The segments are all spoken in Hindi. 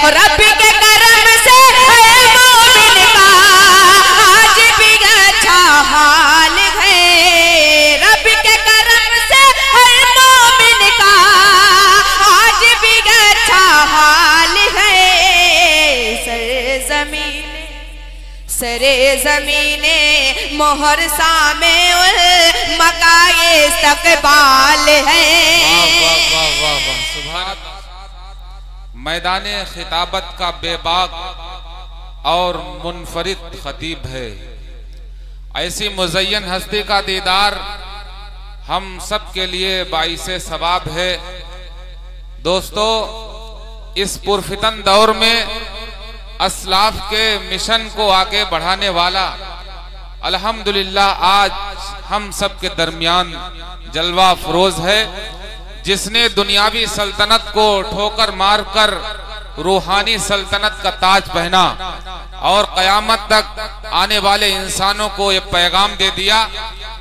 रब के करम से है मोमिन का आज भी अच्छा हाल है। रब के करम से है मोमिन का आज भी अच्छा हाल है। सरे ज़मीने मोहर सामे मकाए इस्तक़बाल है। वाह वाह वाह, सुभान। मैदाने खिताबत का बेबाक और मुनफरिद खतीब है। ऐसी मुज़य्यन हस्ती का दीदार हम सब के लिए बाइसे सवाब है। दोस्तों, इस पुरफितन दौर में असलाफ के मिशन को आगे बढ़ाने वाला अल्हम्दुलिल्लाह आज हम सब के दरमियान जलवा फरोज है, जिसने दुनियावी सल्तनत को ठोकर मारकर रूहानी सल्तनत का ताज पहना और कयामत तक आने वाले इंसानों को ये पैगाम दे दिया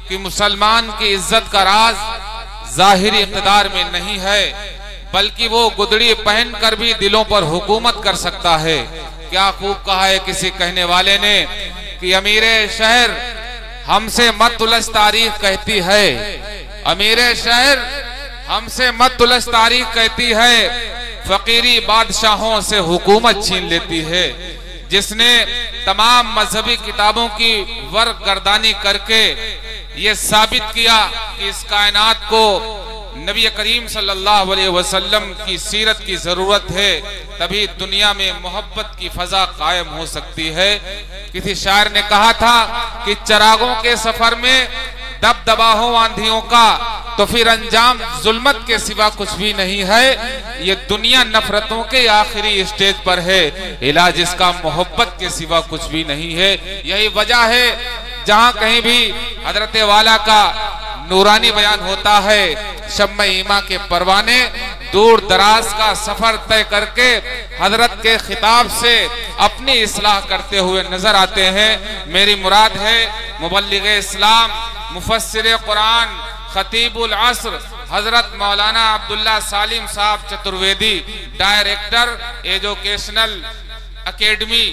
कि मुसलमान की इज्जत का राज जाहिरी इक़्तिदार में नहीं है, बल्कि वो गुदड़ी पहनकर भी दिलों पर हुकूमत कर सकता है। क्या खूब कहा है किसी कहने वाले ने कि अमीरे शहर हमसे मत उलझ तारीख कहती है, अमीरे शहर हमसे मत उलझ तारीख कहती है, फकीरी बादशाहों से हुकूमत छीन लेती है। जिसने तमाम मजहबी किताबों की वर्क गर्दानी करके ये साबित किया कि इस कायनात को नबी करीम सल्लल्लाहु अलैहि वसल्लम की सीरत की जरूरत है, तभी दुनिया में मोहब्बत की फजा कायम हो सकती है। किसी शायर ने कहा था कि चरागों के सफर में दबदबा हो आंधियों का तो फिर अंजाम जुल्मत के सिवा कुछ भी नहीं है। ये दुनिया नफरतों के आखिरी स्टेज पर है, इलाज इसका मोहब्बत के सिवा कुछ भी नहीं है। यही वजह है जहां कहीं भी हजरत वाला का नूरानी बयान होता है, शम्मे ईमा के परवाने दूर दराज का सफर तय करके हजरत के खिताब से अपनी इस्लाह करते हुए नजर आते हैं। मेरी मुराद है मुबल्लिग़े इस्लाम, मुफस्सिर कुरान, खतीबुल असर हजरत मौलाना अब्दुल्ला सालिम साहब चतुर्वेदी, डायरेक्टर एजुकेशनल अकेडमी,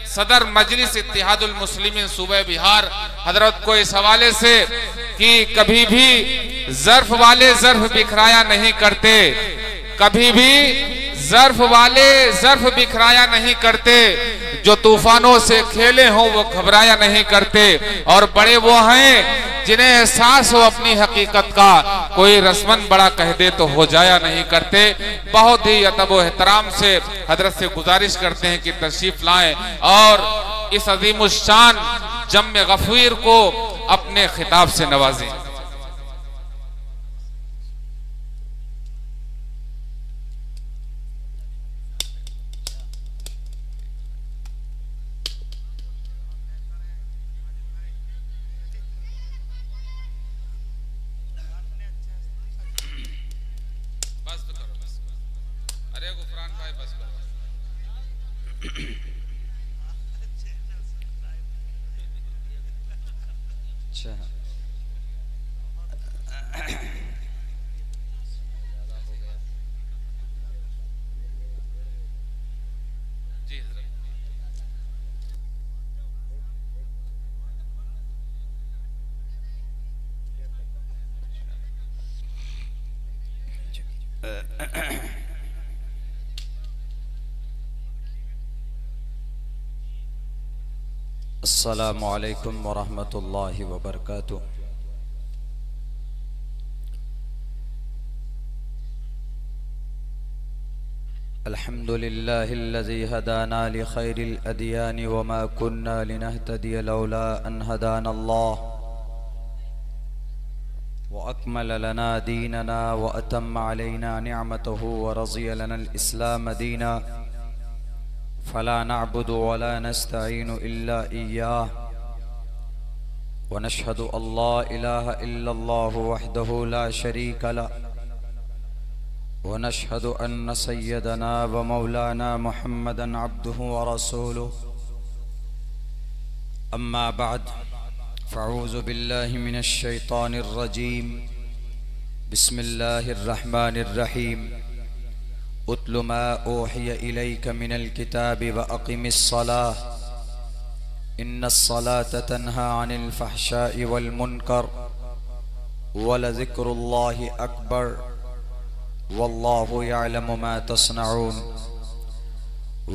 सदर मजलिस इत्तिहादुल मुस्लिमीन सूबे बिहार, हजरत को इस हवाले से कि कभी भी ज़र्फ वाले ज़र्फ बिखराया नहीं करते, कभी भी ज़र्फ वाले ज़र्फ बिखराया नहीं करते, जो तूफानों से खेले हों वो घबराया नहीं करते, और बड़े वो हैं जिन्हें एहसास हो अपनी हकीकत का, कोई रस्मन बड़ा कह दे तो हो जाया नहीं करते। बहुत ही अदब व एहतराम से हजरत से गुजारिश करते हैं कि तशरीफ लाएं और इस अजीमुश्शान जम्मे गफीर को अपने खिताब से नवाजें। अस्सलामु अलैकुम वरहमतुल्लाहि वबरकातुह। अल्हम्दुलिल्लाहिल्लज़ी हदाना लिखैरिल अदियानि वमा कुन्ना लिनहतदिय लौला अन हदानल्लाह व अकमल लना दीनना व अतम्म अलैना निअमतहु व रज़िय लनल इस्लाम दीना फला नअबुदु वला नस्तईनु इल्ला इय्याह व नशहदु अल्ला इलाहा इल्लल्लाहु वहदहु ला शरीका लह व नशहदु अन्न सय्यदना व मौलाना मुहम्मदन अब्दुहु व रसूलुहु। अम्मा बअद फ़अऊज़ु बिल्लाहि मिनश शैतानिर रजीम। बिस्मिल्लाहिर रहमानिर रहीम। उत्लु मा ऊहिय इलैका मिनल किताबि व अक़िमिस सलाह इन्नस सलाता तन्हा अनिल फ़हशाइ वल मुनकर व लज़िक्रुल्लाहि अकबर वल्लाहु यअलमु मा तस्नऊन।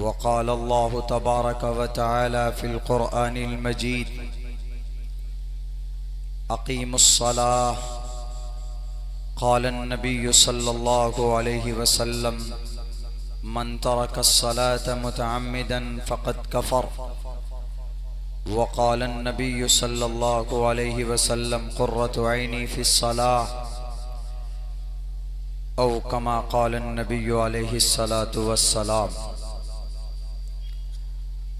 व क़ाल अल्लाहु तबारक व तआला फ़िल क़ुरआनिल मजीद अक़ीमुस सलाह। क़ाल अन्नबिय्यु सल्लल्लाहु अलैहि वसल्लम मन तरकस सलाता मुतअम्मिदन फ़क़द कफ़र। व क़ाल अन्नबिय्यु सल्लल्लाहु अलैहि वसल्लम क़ुर्रतु ऐनी फ़िस सलाह औ कमा क़ाल अन्नबिय्यु अलैहि सलातु वस्सलाम।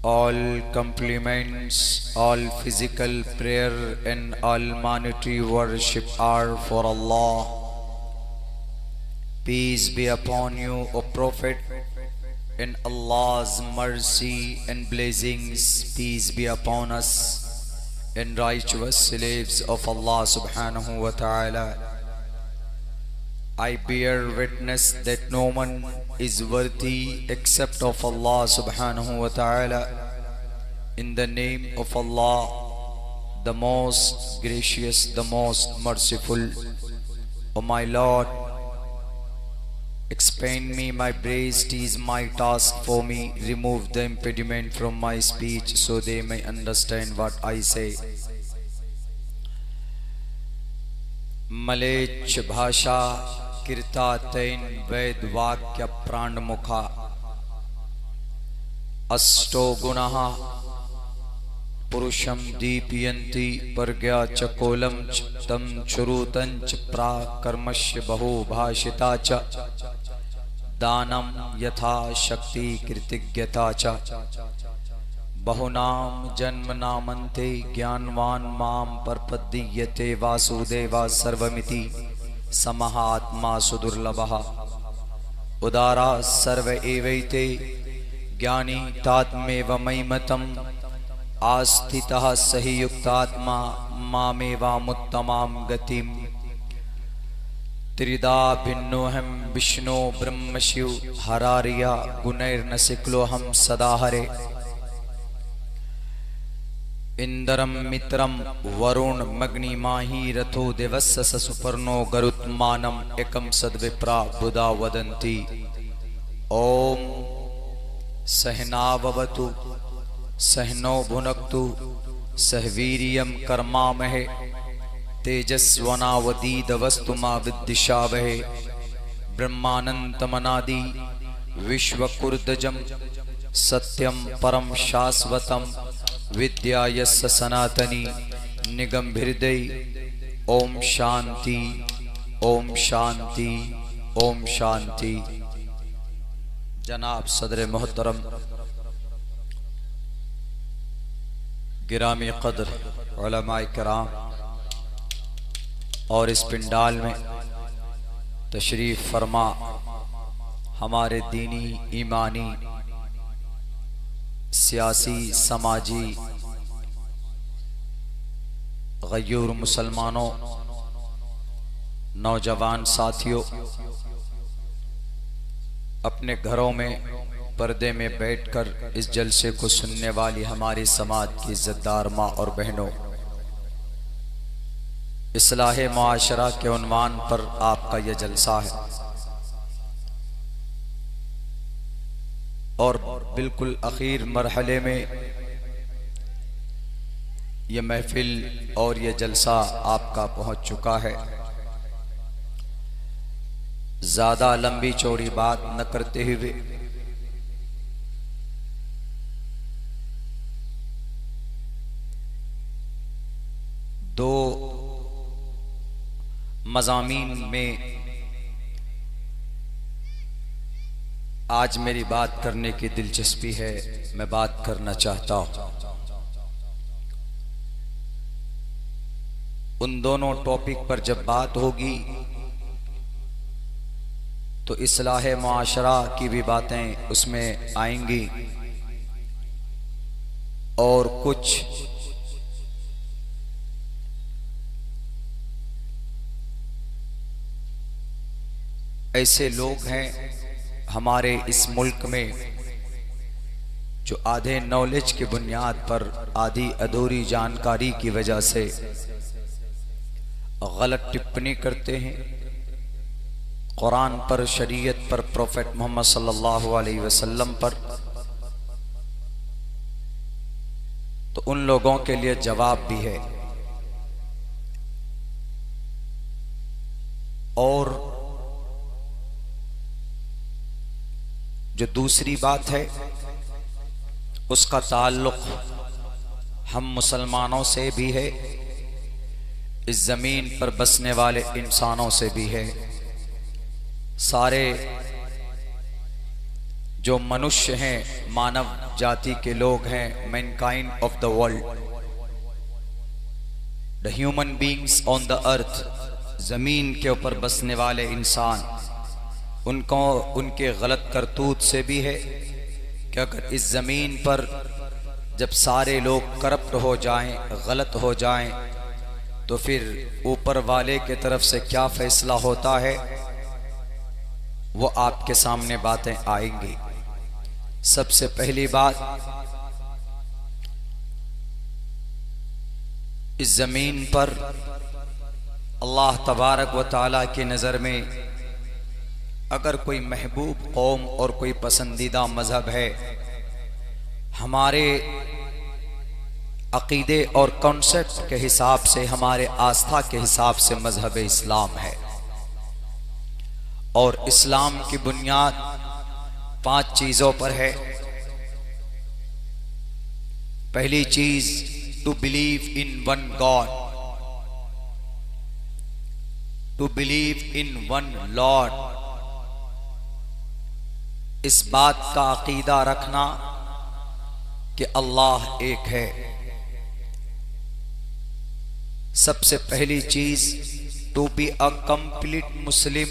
All compliments, all physical prayer and all monetary worship are for Allah. Peace be upon you, O Prophet, and Allah's mercy and blessings, peace be upon us and righteous slaves of Allah subhanahu wa ta'ala. I bear witness that no one is worthy except of Allah subhanahu wa ta'ala. In the name of Allah, the most gracious, the most merciful. O my Lord, expand me my breast is my task for me. Remove the impediment from my speech so they may understand what I say. मलेच्छ भाषा कीर्ता तैन वेद वाक्य प्राण मुखा अष्टो गुणः पुरुषम दीपयन्ति प्रज्ञा च कोलम च तम चुरुतंच प्राकर्मस्य बहु भाषिता च दानम यथा शक्ति कृतिज्ञता च बहुनाम जन्मनामन्ते ज्ञानवान माम परपद्यते वासुदेवा सर्वमिति समहात्मा सुदुर्लभः उदारा सर्व एवैते ज्ञानी तात्मेव मयिमतम् आस्थितः सहि युक्तात्मा मामेवामुत्तमां गतिं त्रिधा भिन्नोऽहं विष्णु ब्रह्म शिव हरार्या गुणैर्न सिक्लोऽहं सदा हरे इंदरम मित्रम वरुण मग्निमाही रथो देवस्य ससुपर्णो गरुत्मानम एकम सद्विप्रा बुधा वदन्ति। ओम सहनाववतु सहनो भुनक्तु सहवीर्यं कर्मामहे तेजस्वनावदीदवस्तु मा विद्विषावहे। ब्रह्मानंतमनादि विश्वकुर्दजं सत्यं परम शाश्वतं विद्या यस्य सनातनी निगम्भिर्दै। ओम शांति ओम शांति ओम शांति। जनाब सदर मोहतरम गिरामी कदर उलमाए किराम और इस पिंडाल में तशरीफ फरमा हमारे दीनी ईमानी सियासी समाजी गयूर मुसलमानों नौजवान साथियों, अपने घरों में पर्दे में बैठकर इस जलसे को सुनने वाली हमारी समाज की इज्जतदार माँ और बहनों, इस्लाहे मुआशरा के उन्वान पर आपका यह जलसा है और बिल्कुल आखिर मरहले में ये महफिल और ये जलसा आपका पहुंच चुका है। ज्यादा लंबी चौड़ी बात न करते हुए दो मज़ामीन में आज मेरी बात करने की दिलचस्पी है, मैं बात करना चाहता हूं। उन दोनों टॉपिक पर जब बात होगी तो इस्लाहे मुआशरा की भी बातें उसमें आएंगी और कुछ ऐसे लोग हैं हमारे इस मुल्क में जो आधे नॉलेज की बुनियाद पर आधी अधूरी जानकारी की वजह से गलत टिप्पणी करते हैं कुरान पर, शरीयत पर, प्रोफेट मोहम्मद सल्लल्लाहु अलैहि वसल्लम पर, तो उन लोगों के लिए जवाब भी है। और जो दूसरी बात है उसका ताल्लुक हम मुसलमानों से भी है, इस जमीन पर बसने वाले इंसानों से भी है। सारे जो मनुष्य हैं, मानव जाति के लोग हैं, Mankind of the world, the human beings on the अर्थ, जमीन के ऊपर बसने वाले इंसान, उनको उनके गलत करतूत से भी है कि अगर इस जमीन पर जब सारे लोग करप्ट हो जाएं, गलत हो जाएं, तो फिर ऊपर वाले के तरफ से क्या फैसला होता है वो आपके सामने बातें आएंगी। सबसे पहली बात, इस जमीन पर अल्लाह तबारक व तआला की नज़र में अगर कोई महबूब कौम और कोई पसंदीदा मज़हब है, हमारे अकीदे और कॉन्सेप्ट के हिसाब से, हमारे आस्था के हिसाब से मज़हब इस्लाम है। और इस्लाम की बुनियाद 5 चीज़ों पर है। पहली चीज़, to believe in one God, to believe in one Lord, इस बात का अकीदा रखना कि अल्लाह एक है। सबसे पहली चीज, to be a complete Muslim,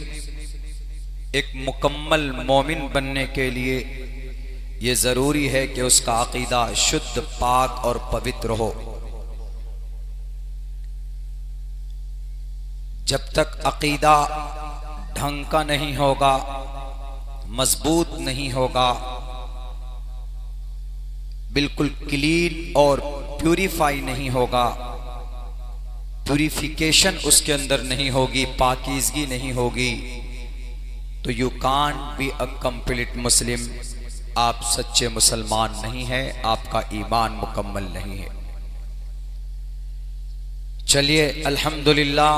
एक मुकम्मल मोमिन बनने के लिए ये जरूरी है कि उसका अकीदा शुद्ध, पाक और पवित्र हो। जब तक अकीदा ढंग का नहीं होगा, मजबूत नहीं होगा, बिल्कुल क्लीन और प्यूरिफाई नहीं होगा, प्यूरिफिकेशन उसके अंदर नहीं होगी, पाकीज़गी नहीं होगी, तो you can't be a complete Muslim, आप सच्चे मुसलमान नहीं हैं, आपका ईमान मुकम्मल नहीं है। चलिए अल्हम्दुलिल्लाह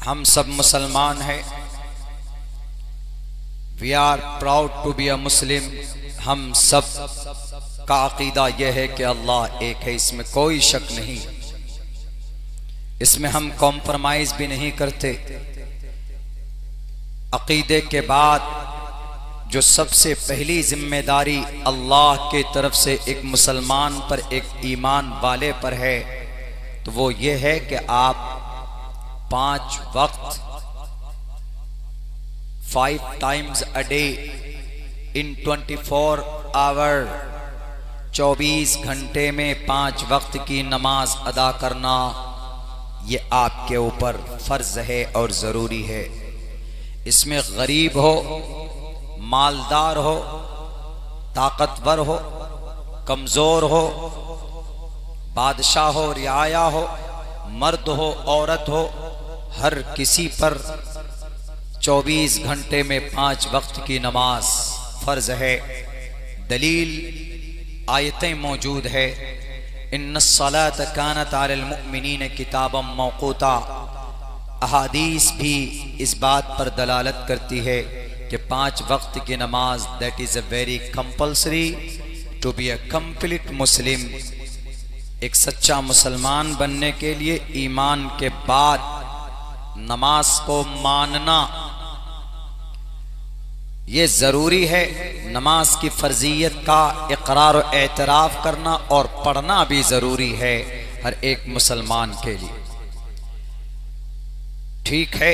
हम सब मुसलमान हैं, we are proud to be a Muslim. हम सब का अकीदा यह है कि अल्लाह एक है, इसमें कोई शक नहीं, इसमें हम कॉम्प्रोमाइज भी नहीं करते। अकीदे के बाद जो सबसे पहली जिम्मेदारी अल्लाह के तरफ से एक मुसलमान पर, एक ईमान वाले पर है, तो वो ये है कि आप 5 वक्त 5 times a day in 24 hour, 24 घंटे में 5 वक्त की नमाज अदा करना, ये आपके ऊपर फर्ज है और जरूरी है। इसमें गरीब हो, मालदार हो, ताकतवर हो, कमजोर हो, बादशाह हो, रियाया हो, मर्द हो, औरत हो, हर किसी पर 24 घंटे में 5 वक्त की नमाज फर्ज है। दलील आयतें मौजूद है, इन्नस्सलात कानत अलल मुमिनीन किताबम मौक़ूता। अहादीस भी इस बात पर दलालत करती है कि 5 वक्त की नमाज, that is a very compulsory to be a complete Muslim. एक सच्चा मुसलमान बनने के लिए ईमान के बाद नमाज को मानना ये जरूरी है। नमाज की फर्जियत का इकरार और एतराफ़ करना और पढ़ना भी जरूरी है हर एक मुसलमान के लिए। ठीक है,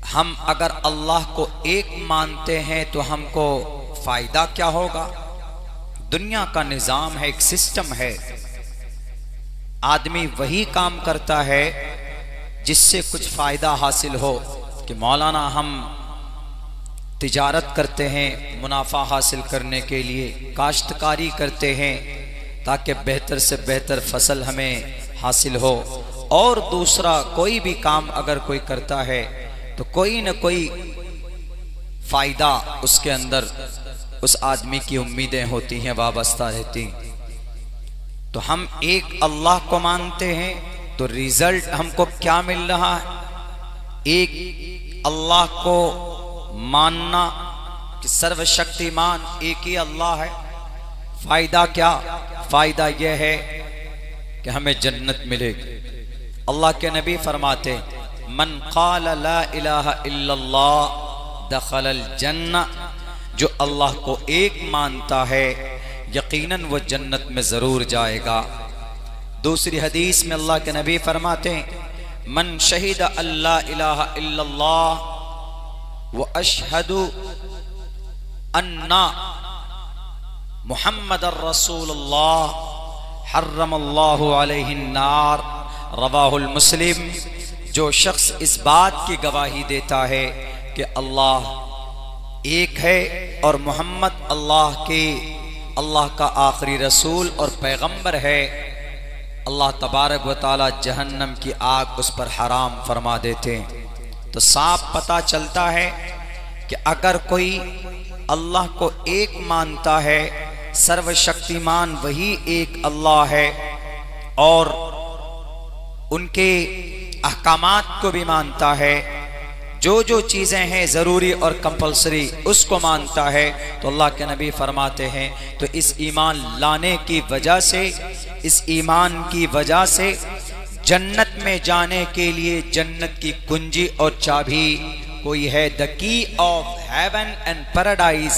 हम अगर अल्लाह को एक मानते हैं तो हमको फायदा क्या होगा? दुनिया का निजाम है, एक सिस्टम है, आदमी वही काम करता है जिससे कुछ फायदा हासिल हो। कि मौलाना हम तिजारत करते हैं मुनाफा हासिल करने के लिए, काश्तकारी करते हैं ताकि बेहतर से बेहतर फसल हमें हासिल हो, और दूसरा कोई भी काम अगर कोई करता है तो कोई न कोई फायदा उसके अंदर उस आदमी की उम्मीदें होती हैं, वाबस्ता रहती। तो हम एक अल्लाह को मानते हैं तो रिजल्ट हमको क्या मिल रहा है? एक अल्लाह को मानना कि सर्वशक्तिमान एक ही अल्लाह है। फायदा क्या? फायदा यह है कि हमें जन्नत मिलेगी। अल्लाह के नबी फरमाते, मन क़ाल ला इलाहा इल्लल्लाह दखलल जन्नह, जो अल्लाह को एक मानता है यकीनन वो जन्नत में जरूर जाएगा। दूसरी हदीस में अल्लाह के नबी फरमाते हैं, मन शहीद अल्लाह इलाहा इल्लल्लाह व अशहदु अन्ना मुहम्मदर रसूलुल्लाह हर्रमल्लाहु अलैहि नार, रवाहुल मुस्लिम। जो शख्स इस बात की गवाही देता है कि अल्लाह एक है और मोहम्मद अल्लाह का आखिरी रसूल और पैगंबर है, अल्लाह तबारक व तआला जहन्नम की आग उस पर हराम फरमा देते हैं। तो साफ पता चलता है कि अगर कोई अल्लाह को एक मानता है, सर्वशक्तिमान वही एक अल्लाह है, और उनके अहकामात को भी मानता है, जो जो चीज़ें हैं ज़रूरी और कंपलसरी उसको मानता है, तो अल्लाह के नबी फरमाते हैं तो इस ईमान लाने की वजह से, इस ईमान की वजह से जन्नत में जाने के लिए जन्नत की कुंजी और चाबी कोई है, the key of heaven and paradise.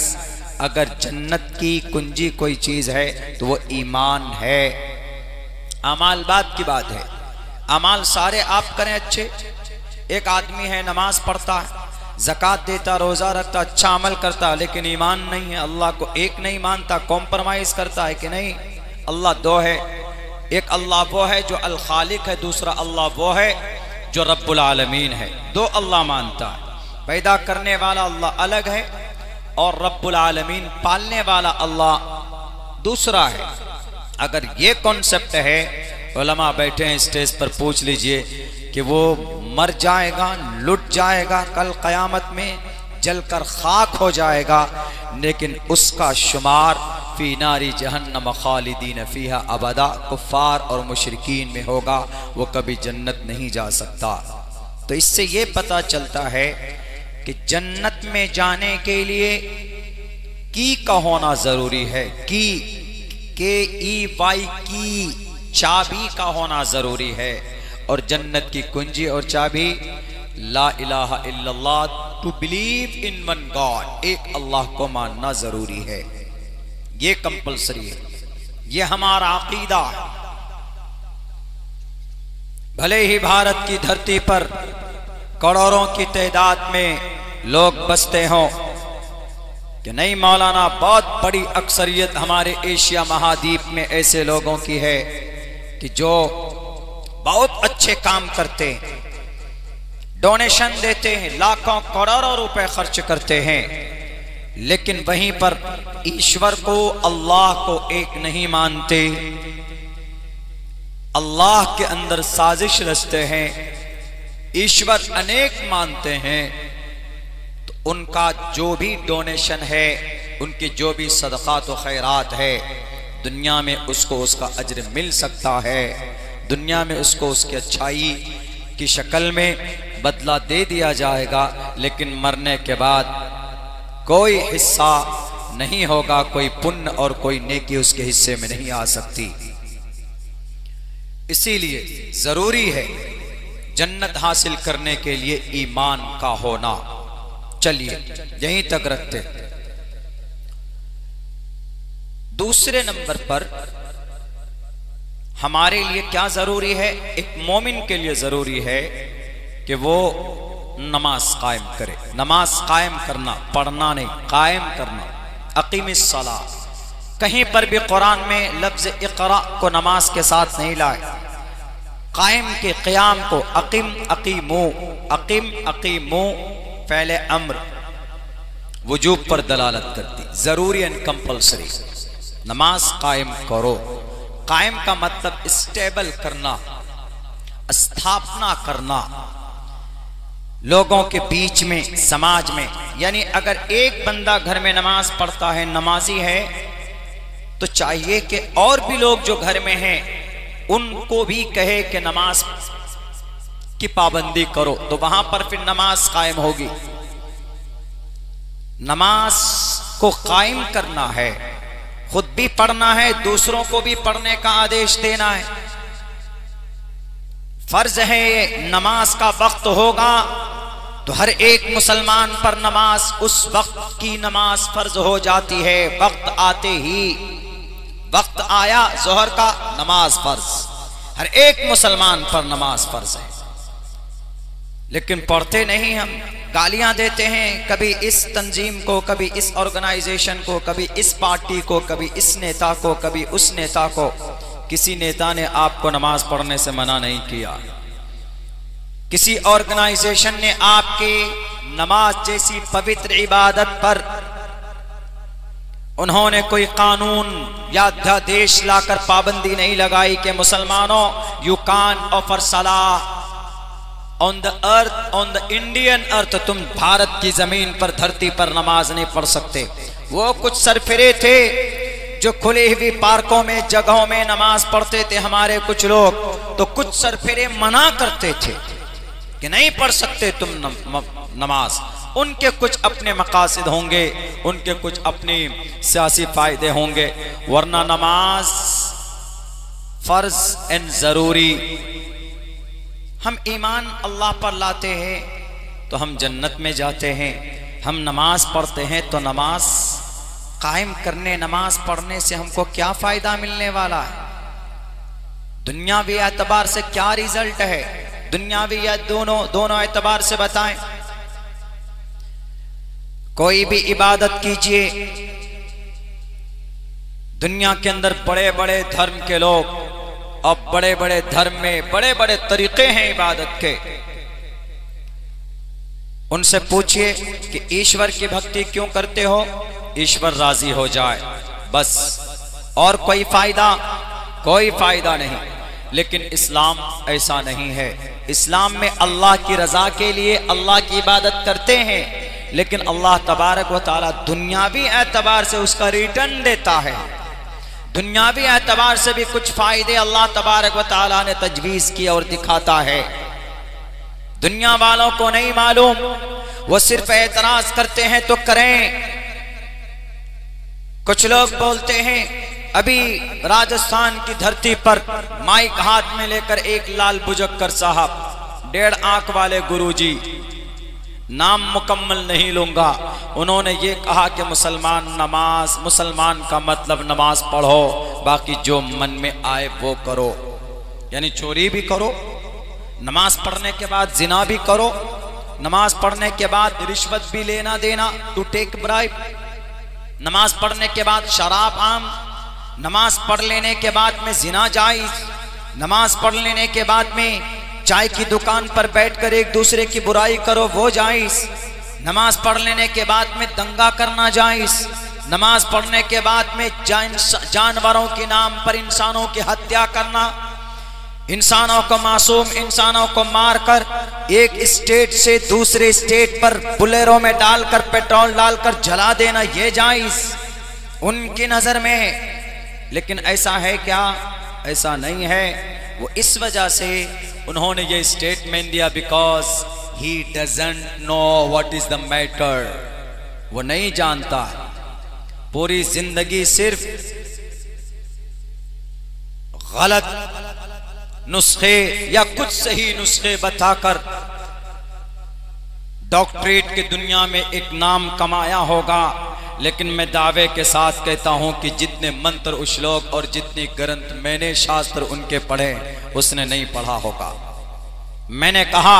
अगर जन्नत की कुंजी कोई चीज़ है तो वो ईमान है। अमाल बात की बात है, अमाल सारे आप करें अच्छे। एक आदमी है नमाज पढ़ता है, ज़कात देता, रोज़ा रखता, अच्छा अमल करता, लेकिन ईमान नहीं है, अल्लाह को एक नहीं मानता, कॉम्प्रोमाइज़ करता है कि नहीं अल्लाह दो है। एक अल्लाह वो है जो अल खालिक है, दूसरा अल्लाह वो है जो रब्बुल आलमीन है। दो अल्लाह मानता है, पैदा करने वाला अल्लाह अलग है और रब्बुल आलमीन पालने वाला अल्लाह दूसरा है। अगर ये कॉन्सेप्ट है, उलमा बैठे हैं स्टेज पर, पूछ लीजिए कि वो मर जाएगा, लुट जाएगा, कल क़यामत में जलकर खाक हो जाएगा, लेकिन उसका शुमार फी नारी जहन्नम खालिदीन फीहा अबदा, कुफ़ार और मुशरिकीन में होगा, वो कभी जन्नत नहीं जा सकता। तो इससे ये पता चलता है कि जन्नत में जाने के लिए की का होना ज़रूरी है। KEY की चाबी का होना ज़रूरी है, और जन्नत की कुंजी और चाबी ला इलाहा इल्लल्लाह, to believe in one God, एक अल्लाह को मानना ज़रूरी है। ये कंपलसरी है, ये हमारा अकीदा है। भले ही भारत की धरती पर करोड़ों की तादाद में लोग बसते हों कि नहीं मौलाना, बहुत बड़ी अक्सरियत हमारे एशिया महाद्वीप में ऐसे लोगों की है कि जो बहुत अच्छे काम करते हैं, डोनेशन देते हैं, लाखों करोड़ों रुपए खर्च करते हैं, लेकिन वहीं पर ईश्वर को, अल्लाह को एक नहीं मानते, अल्लाह के अंदर साजिश रचते हैं, ईश्वर अनेक मानते हैं। तो उनका जो भी डोनेशन है, उनकी जो भी सदक़ात व खैरात है, दुनिया में उसको उसका अज्र मिल सकता है, दुनिया में उसको उसकी अच्छाई की शक्ल में बदला दे दिया जाएगा, लेकिन मरने के बाद कोई हिस्सा नहीं होगा, कोई पुण्य और कोई नेकी उसके हिस्से में नहीं आ सकती। इसीलिए जरूरी है जन्नत हासिल करने के लिए ईमान का होना। चलिए यहीं तक रखते। दूसरे नंबर पर हमारे लिए क्या जरूरी है, एक मोमिन के लिए जरूरी है कि वो नमाज कायम करे। नमाज कायम करना, पढ़ना नहीं, कायम करना। अकीमिस सलाह, कहीं पर भी कुरान में लफ्ज इक़रा को नमाज के साथ नहीं लाए। कायम के क़याम को अकीम अकीमो फ़ेल अम्र वजूब पर दलालत करती, ज़रूरी एंड कंपल्सरी। नमाज कायम करो। कायम का मतलब स्टेबल करना, स्थापना करना लोगों के बीच में, समाज में। यानी अगर एक बंदा घर में नमाज पढ़ता है, नमाजी है, तो चाहिए कि और भी लोग जो घर में हैं उनको भी कहे कि नमाज की पाबंदी करो, तो वहां पर फिर नमाज कायम होगी। नमाज को कायम करना है, खुद भी पढ़ना है, दूसरों को भी पढ़ने का आदेश देना है। फर्ज है ये। नमाज का वक्त होगा तो हर एक मुसलमान पर नमाज उस वक्त की नमाज फर्ज हो जाती है। वक्त आते ही, वक्त आया जोहर का, नमाज फर्ज, हर एक मुसलमान पर नमाज फर्ज है। लेकिन पढ़ते नहीं, हम गालियां देते हैं, कभी इस तंजीम को, कभी इस ऑर्गेनाइजेशन को, कभी इस पार्टी को, कभी इस नेता को, कभी उस नेता को। किसी नेता ने आपको नमाज पढ़ने से मना नहीं किया, किसी ऑर्गेनाइजेशन ने आपके नमाज जैसी पवित्र इबादत पर उन्होंने कोई कानून या अध्यादेश लाकर पाबंदी नहीं लगाई कि मुसलमानों, यू कान ऑफर सलाह on the earth, on the Indian earth, तुम भारत की जमीन पर, धरती पर नमाज नहीं पढ़ सकते। वो कुछ सरफिरे थे जो खुली हुई पार्कों में, जगहों में नमाज पढ़ते थे हमारे कुछ लोग, तो कुछ सरफिरे मना करते थे कि नहीं पढ़ सकते तुम नमाज। उनके कुछ अपने मकासद होंगे, उनके कुछ अपने सियासी फायदे होंगे, वरना नमाज फर्ज एंड जरूरी। हम ईमान अल्लाह पर लाते हैं तो हम जन्नत में जाते हैं। हम नमाज पढ़ते हैं तो नमाज कायम करने, नमाज पढ़ने से हमको क्या फायदा मिलने वाला है? दुनियावी एतबार से क्या रिजल्ट है? दुनियावी या दोनों एतबार से बताएं। कोई भी इबादत कीजिए, दुनिया के अंदर बड़े बड़े धर्म के लोग, अब बड़े बड़े धर्म में बड़े बड़े तरीके हैं इबादत के। उनसे पूछिए कि ईश्वर की भक्ति क्यों करते हो? ईश्वर राजी हो जाए, बस, और कोई फायदा नहीं। लेकिन इस्लाम ऐसा नहीं है। इस्लाम में अल्लाह की रजा के लिए अल्लाह की इबादत करते हैं, लेकिन अल्लाह तबारक व तआला दुनियावी एतबार से उसका रिटर्न देता है। दुनियावी एतबार से भी कुछ फायदे अल्लाह तबारक व तआला ने तजवीज़ किया और दिखाता है। दुनिया वालों को नहीं मालूम, वो सिर्फ एतराज करते हैं तो करें। कुछ लोग बोलते हैं, अभी राजस्थान की धरती पर माइक हाथ में लेकर एक लाल बुजक्कर साहब, 1.5 आंख वाले गुरुजी, नाम मुकम्मल नहीं लूंगा, उन्होंने ये कहा कि मुसलमान का मतलब नमाज पढ़ो, बाकी जो मन में आए वो करो। यानी चोरी भी करो, नमाज पढ़ने के बाद जिना भी करो, नमाज पढ़ने के बाद रिश्वत भी लेना देना, टू टेक ब्राइब, नमाज पढ़ने के बाद शराब आम, नमाज पढ़ लेने के बाद में जिना जायज, नमाज पढ़ लेने के बाद में चाय की दुकान पर बैठकर एक दूसरे की बुराई करो वो जायज, नमाज पढ़ लेने के बाद में दंगा करना जायज, नमाज पढ़ने के बाद में जानवरों के नाम पर इंसानों की हत्या करना, इंसानों को, मासूम इंसानों को मारकर एक स्टेट से दूसरे स्टेट पर बुलेरो में डालकर, पेट्रोल डालकर जला देना, ये जायज उनकी नजर में है। लेकिन ऐसा है क्या? ऐसा नहीं है। वो इस वजह से उन्होंने ये स्टेटमेंट दिया, because he doesn't know what is the matter. वो नहीं जानता, पूरी जिंदगी सिर्फ गलत नुस्खे या कुछ सही नुस्खे बताकर डॉक्टरेट की दुनिया में एक नाम कमाया होगा। लेकिन मैं दावे के साथ कहता हूं कि जितने मंत्र, श्लोक और जितने ग्रंथ मैंने शास्त्र उनके पढ़े, उसने नहीं पढ़ा होगा। मैंने कहा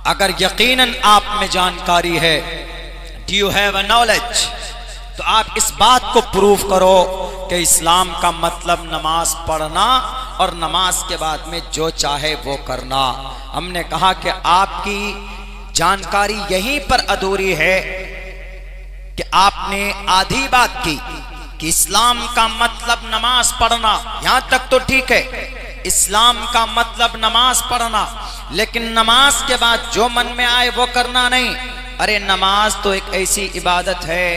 अगर यकीनन आप में जानकारी है, do you have a knowledge, तो आप इस बात को प्रूव करो कि इस्लाम का मतलब नमाज पढ़ना और नमाज के बाद में जो चाहे वो करना। हमने कहा कि आपकी जानकारी यहीं पर अधूरी है कि आपने आधी बात की कि इस्लाम का मतलब नमाज पढ़ना, यहां तक तो ठीक है, इस्लाम का मतलब नमाज पढ़ना, लेकिन नमाज के बाद जो मन में आए वो करना नहीं। अरे नमाज तो एक ऐसी इबादत है,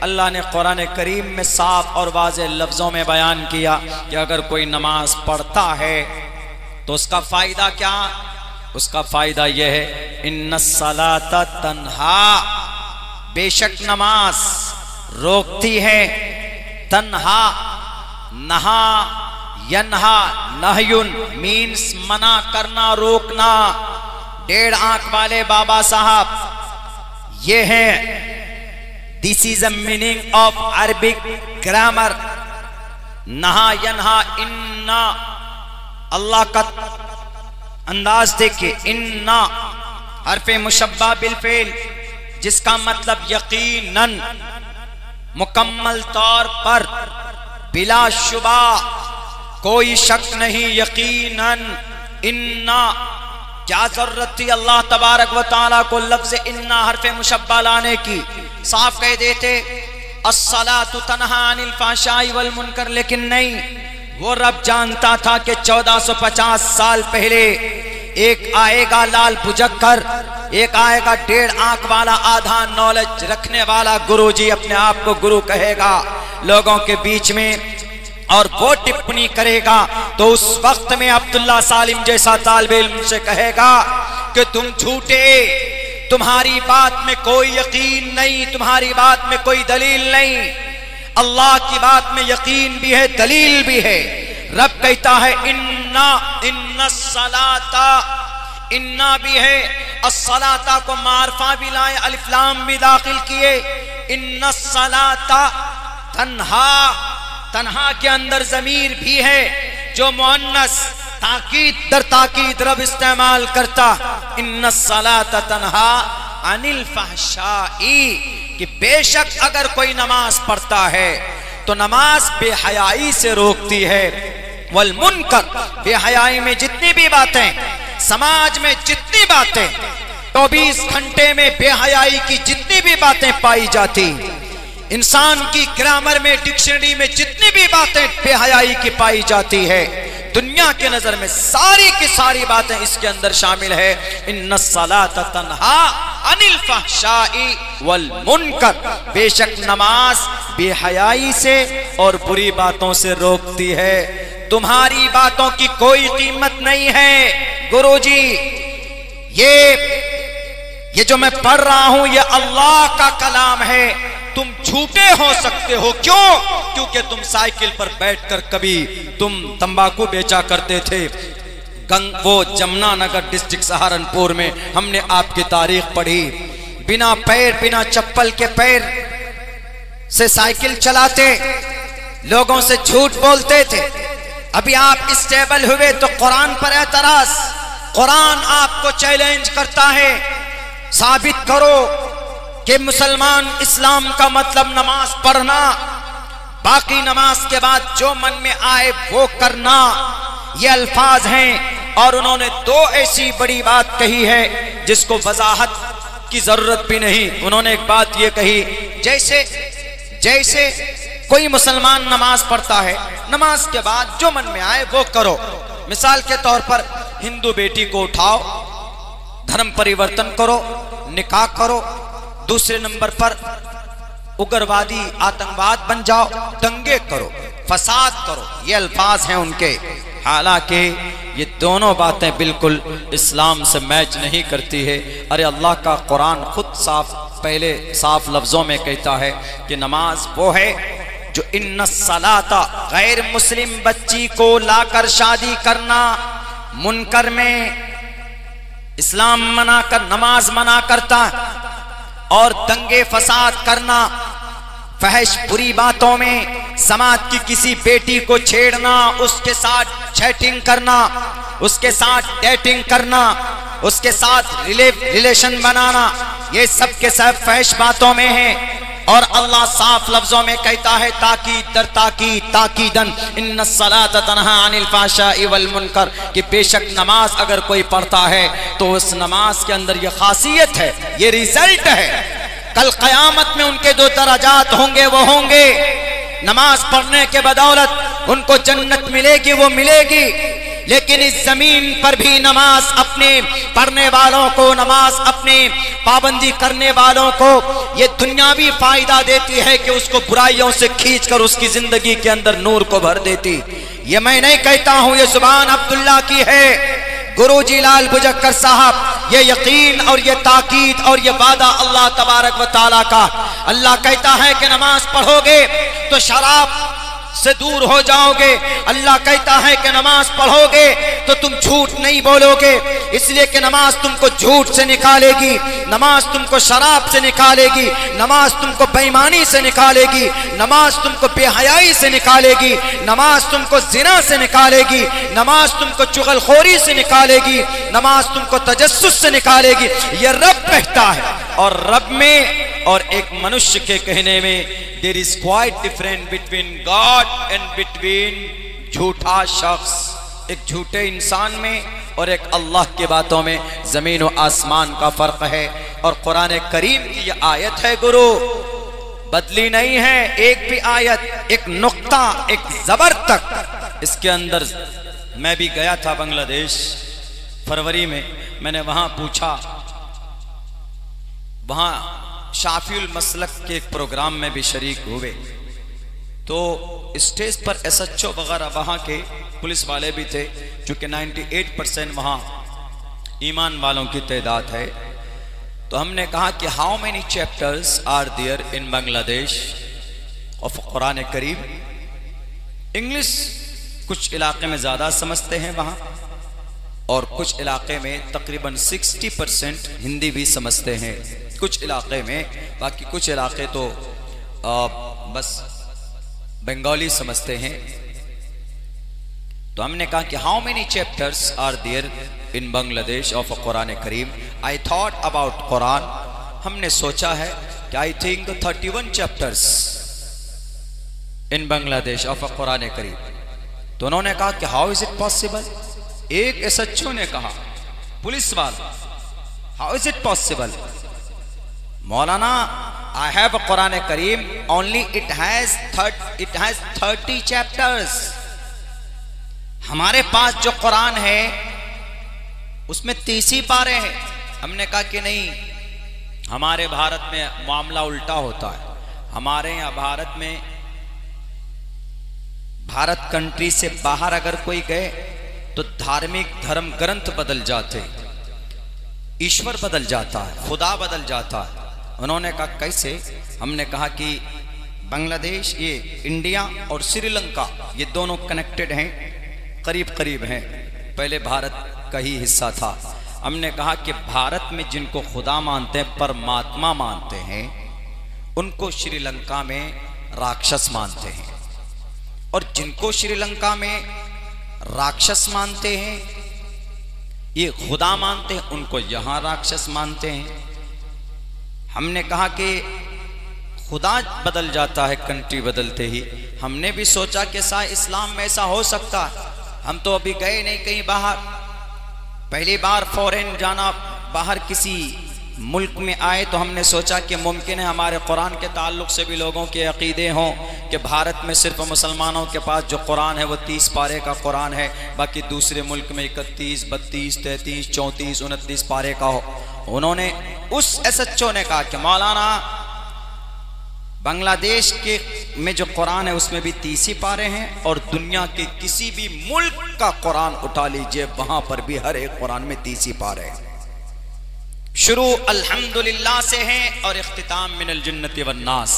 अल्लाह ने कुरान करीम में साफ और वाज़ेह लफ्जों में बयान किया कि अगर कोई नमाज पढ़ता है तो उसका फायदा क्या? उसका फायदा यह है, इन्नस्सलाता तन्हा, बेशक नमाज रोकती है, तन्हा, नहा, यन्हा, नहयुन मीन्स मना करना, रोकना। 1.5 आंख वाले बाबा साहब ये है, this is the meaning of Arabic grammar. नहा, यन्हा, इन्ना, अल्लाह का अंदाज देखिए, इन्ना हरफे मुशब्बा बिल फेल, जिसका मतलब यकीनन, मुकम्मल तौर पर, बिला शुबा, कोई शक नहीं, यकीनन, इन्ना। क्या जरूरत थी अल्लाह तबारक व तआला को लफ्ज इन्ना हरफे मुशब्बा लाने की? साफ कह देते अस्सलातु तन्हा अनिल फाहशाई वल मुनकर, लेकिन नहीं, वो रब जानता था कि 1450 साल पहले एक आएगा लाल भुजक्कर, एक आएगा 1.5 आंख वाला, आधा नॉलेज रखने वाला गुरुजी, अपने आप को गुरु कहेगा लोगों के बीच में, और वो टिप्पणी करेगा तो उस वक्त में अब्दुल्ला सालिम जैसा तालिबे इल्म से कहेगा कि तुम झूठे, तुम्हारी बात में कोई यकीन नहीं, तुम्हारी बात में कोई दलील नहीं। अल्लाह की बात में यकीन भी है, दलील भी है। रब कहता है इन्ना, इन्ना सलाता, इन्ना भी है, अस्सलाता को मारफा भी लाए, अलिफ लाम भी दाखिल किए, इन्ना सलाता तन्हा, तन्हा के अंदर जमीर भी है जो मुअन्नस ताकीद दर ताकीद रब इस्तेमाल करता, इन्ना सलाता तन्हा अनिल फहशाई, कि बेशक अगर कोई नमाज पढ़ता है तो नमाज बेहयाई से रोकती है, वल मुनकर, बेहयाई में जितनी भी बातें, समाज में जितनी बातें, 24 घंटे में बेहयाई की जितनी भी बातें पाई जाती, इंसान की ग्रामर में, डिक्शनरी में जितनी भी बातें बेहयाई की पाई जाती है, दुनिया के नजर में सारी की सारी बातें इसके अंदर शामिल है। इन्नस्सलाता तन्हा अनिल फहशाई वल मुनकर, बेशक नमाज बेहयाई से और बुरी बातों से रोकती है। तुम्हारी बातों की कोई कीमत नहीं है गुरुजी, ये जो मैं पढ़ रहा हूं ये अल्लाह का कलाम है, तुम झूठे हो सकते हो। क्यों? क्योंकि तुम साइकिल पर बैठकर कभी तुम तंबाकू बेचा करते थे, वो जमुनानगर डिस्ट्रिक्ट सहारनपुर में हमने आपकी तारीख पढ़ी, बिना पैर, बिना चप्पल के पैर से साइकिल चलाते, लोगों से झूठ बोलते थे। अभी आप स्टेबल हुए तो कुरान पर एतराज, कुरान आपको चैलेंज करता है, साबित करो कि मुसलमान इस्लाम का मतलब नमाज पढ़ना, बाकी नमाज के बाद जो मन में आए वो करना, ये अल्फाज हैं। और उन्होंने 2 ऐसी बड़ी बात कही है जिसको वजाहत की जरूरत भी नहीं। उन्होंने एक बात ये कही, जैसे कोई मुसलमान नमाज पढ़ता है, नमाज के बाद जो मन में आए वो करो। मिसाल के तौर पर हिंदू बेटी को उठाओ, धर्म परिवर्तन करो, निकाह करो। दूसरे नंबर पर उग्रवादी आतंकवाद बन जाओ, दंगे करो, फसाद करो, ये अल्फाज हैं उनके। हालांकि ये दोनों बातें बिल्कुल इस्लाम से मैच नहीं करती है। अरे अल्लाह का कुरान खुद पहले साफ लफ्जों में कहता है कि नमाज वो है जो इन्नस्सलाता, गैर मुस्लिम बच्ची को लाकर शादी करना मुनकर में इस्लाम मना कर, नमाज मना करता, और दंगे फसाद करना, फहश बुरी बातों में, समाज की किसी बेटी को छेड़ना, उसके साथ चैटिंग करना, उसके साथ डेटिंग करना, उसके साथ रिलेशन बनाना, ये सब के सब फहश बातों में है। और अल्लाह साफ लफ्जों में कहता है ताकीद दर ताकीद ताकीदन इन्नस्सलात तन्हा अनिल फाहशाई वल मुनकर, कि बेशक नमाज अगर कोई पढ़ता है तो उस नमाज के अंदर ये खासियत है, ये रिजल्ट है। कल क़यामत में उनके जो दराजात होंगे वो होंगे, नमाज पढ़ने के बदौलत उनको जन्नत मिलेगी, वो मिलेगी। लेकिन इस जमीन पर भी नमाज अपने पढ़ने वालों को, नमाज अपने पाबंदी करने वालों को ये दुनियावी फायदा देती है कि उसको बुराइयों से खींचकर उसकी जिंदगी के अंदर नूर को भर देती। ये मैं नहीं कहता हूं, ये जुबान अब्दुल्ला की है, गुरुजी लाल बुजक्कर साहब। ये यकीन और ये ताकीद और ये वादा अल्लाह तबारक व तआला का। अल्लाह कहता है कि नमाज पढ़ोगे तो शराब से दूर हो जाओगे। अल्लाह कहता है कि नमाज पढ़ोगे तो तुम झूठ नहीं बोलोगे, इसलिए कि नमाज तुमको झूठ से निकालेगी, नमाज तुमको शराब से निकालेगी, नमाज तुमको बेईमानी से निकालेगी, नमाज तुमको बेहयाई से निकालेगी, नमाज तुमको जिना से निकालेगी, नमाज तुमको चुगलखोरी से निकालेगी, नमाज तुमको तजस्सुस से निकालेगी। ये रब कहता है। और रब में और एक मनुष्य के कहने में there is quite different between God and between झूठा शख्स। एक झूठे इंसान में और एक अल्लाह की बातों में जमीन और आसमान का फर्क है। और कुरान करीम की ये आयत है गुरु, बदली नहीं है एक भी आयत, एक नुक्ता, एक जबर तक इसके अंदर। मैं भी गया था बांग्लादेश फरवरी में, मैंने वहां पूछा, वहां शाफिउल मसलक के एक प्रोग्राम में भी शरीक हुए, तो स्टेज पर एसएचओ वगैरह वहां के पुलिस वाले भी थे, चूंकि 98% वहां ईमान वालों की तादाद है। तो हमने कहा कि how many chapters are there in Bangladesh of Quran करीम। इंग्लिश कुछ इलाके में ज़्यादा समझते हैं वहाँ, और कुछ इलाके में तकरीबन 60% हिंदी भी समझते हैं, कुछ इलाके में, बाकी कुछ इलाके तो बस बंगाली समझते हैं। तो हमने कहा कि how many chapters are there in Bangladesh of Quran करीम। आई थॉट अबाउट कुरान, हमने सोचा है कि I think 31 chapters in Bangladesh of Quran करीम। तो उन्होंने कहा कि हाउ इज इट पॉसिबल। एक एसएचओ ने कहा, पुलिस वाला, हाउ इज इट पॉसिबल मौलाना, आई हैव अ कुरान करीम ओनली इट हैज 30 चैप्टर्स। हमारे पास जो कुरान है उसमें 30 ही पारे हैं। हमने कहा कि नहीं, हमारे भारत में मामला उल्टा होता है। हमारे यहाँ भारत में, भारत कंट्री से बाहर अगर कोई गए तो धार्मिक धर्म ग्रंथ बदल जाते, ईश्वर बदल जाता है, खुदा बदल जाता है। उन्होंने कहा कैसे। हमने कहा कि बांग्लादेश, ये इंडिया और श्रीलंका, ये दोनों कनेक्टेड हैं, करीब करीब हैं, पहले भारत का ही हिस्सा था। हमने कहा कि भारत में जिनको खुदा मानते हैं, परमात्मा मानते हैं, उनको श्रीलंका में राक्षस मानते हैं, और जिनको श्रीलंका में राक्षस मानते हैं, ये खुदा मानते हैं, उनको यहाँ राक्षस मानते हैं। हमने कहा कि खुदा बदल जाता है कंट्री बदलते ही। हमने भी सोचा कि शायद इस्लाम में ऐसा हो सकता है। हम तो अभी गए नहीं कहीं बाहर, पहली बार फॉरेन जाना, बाहर किसी मुल्क में आए, तो हमने सोचा कि मुमकिन है हमारे कुरान के ताल्लुक से भी लोगों के अकीदे हों कि भारत में सिर्फ मुसलमानों के पास जो कुरान है वो 30 पारे का कुरान है, बाकी दूसरे मुल्क में 31, 32, 33, 34, 29 पारे का हो। उन्होंने, उस एसएचओ ने कहा कि मौलाना, बांग्लादेश के में जो कुरान है उसमें भी 30 ही पारे हैं, और दुनिया के किसी भी मुल्क का कुरान उठा लीजिए, वहां पर भी हर एक कुरान में 30 ही पारे हैं। शुरू अल्हम्दुलिल्लाह से हैं और इख्तिताम मिनल जन्नति वन नास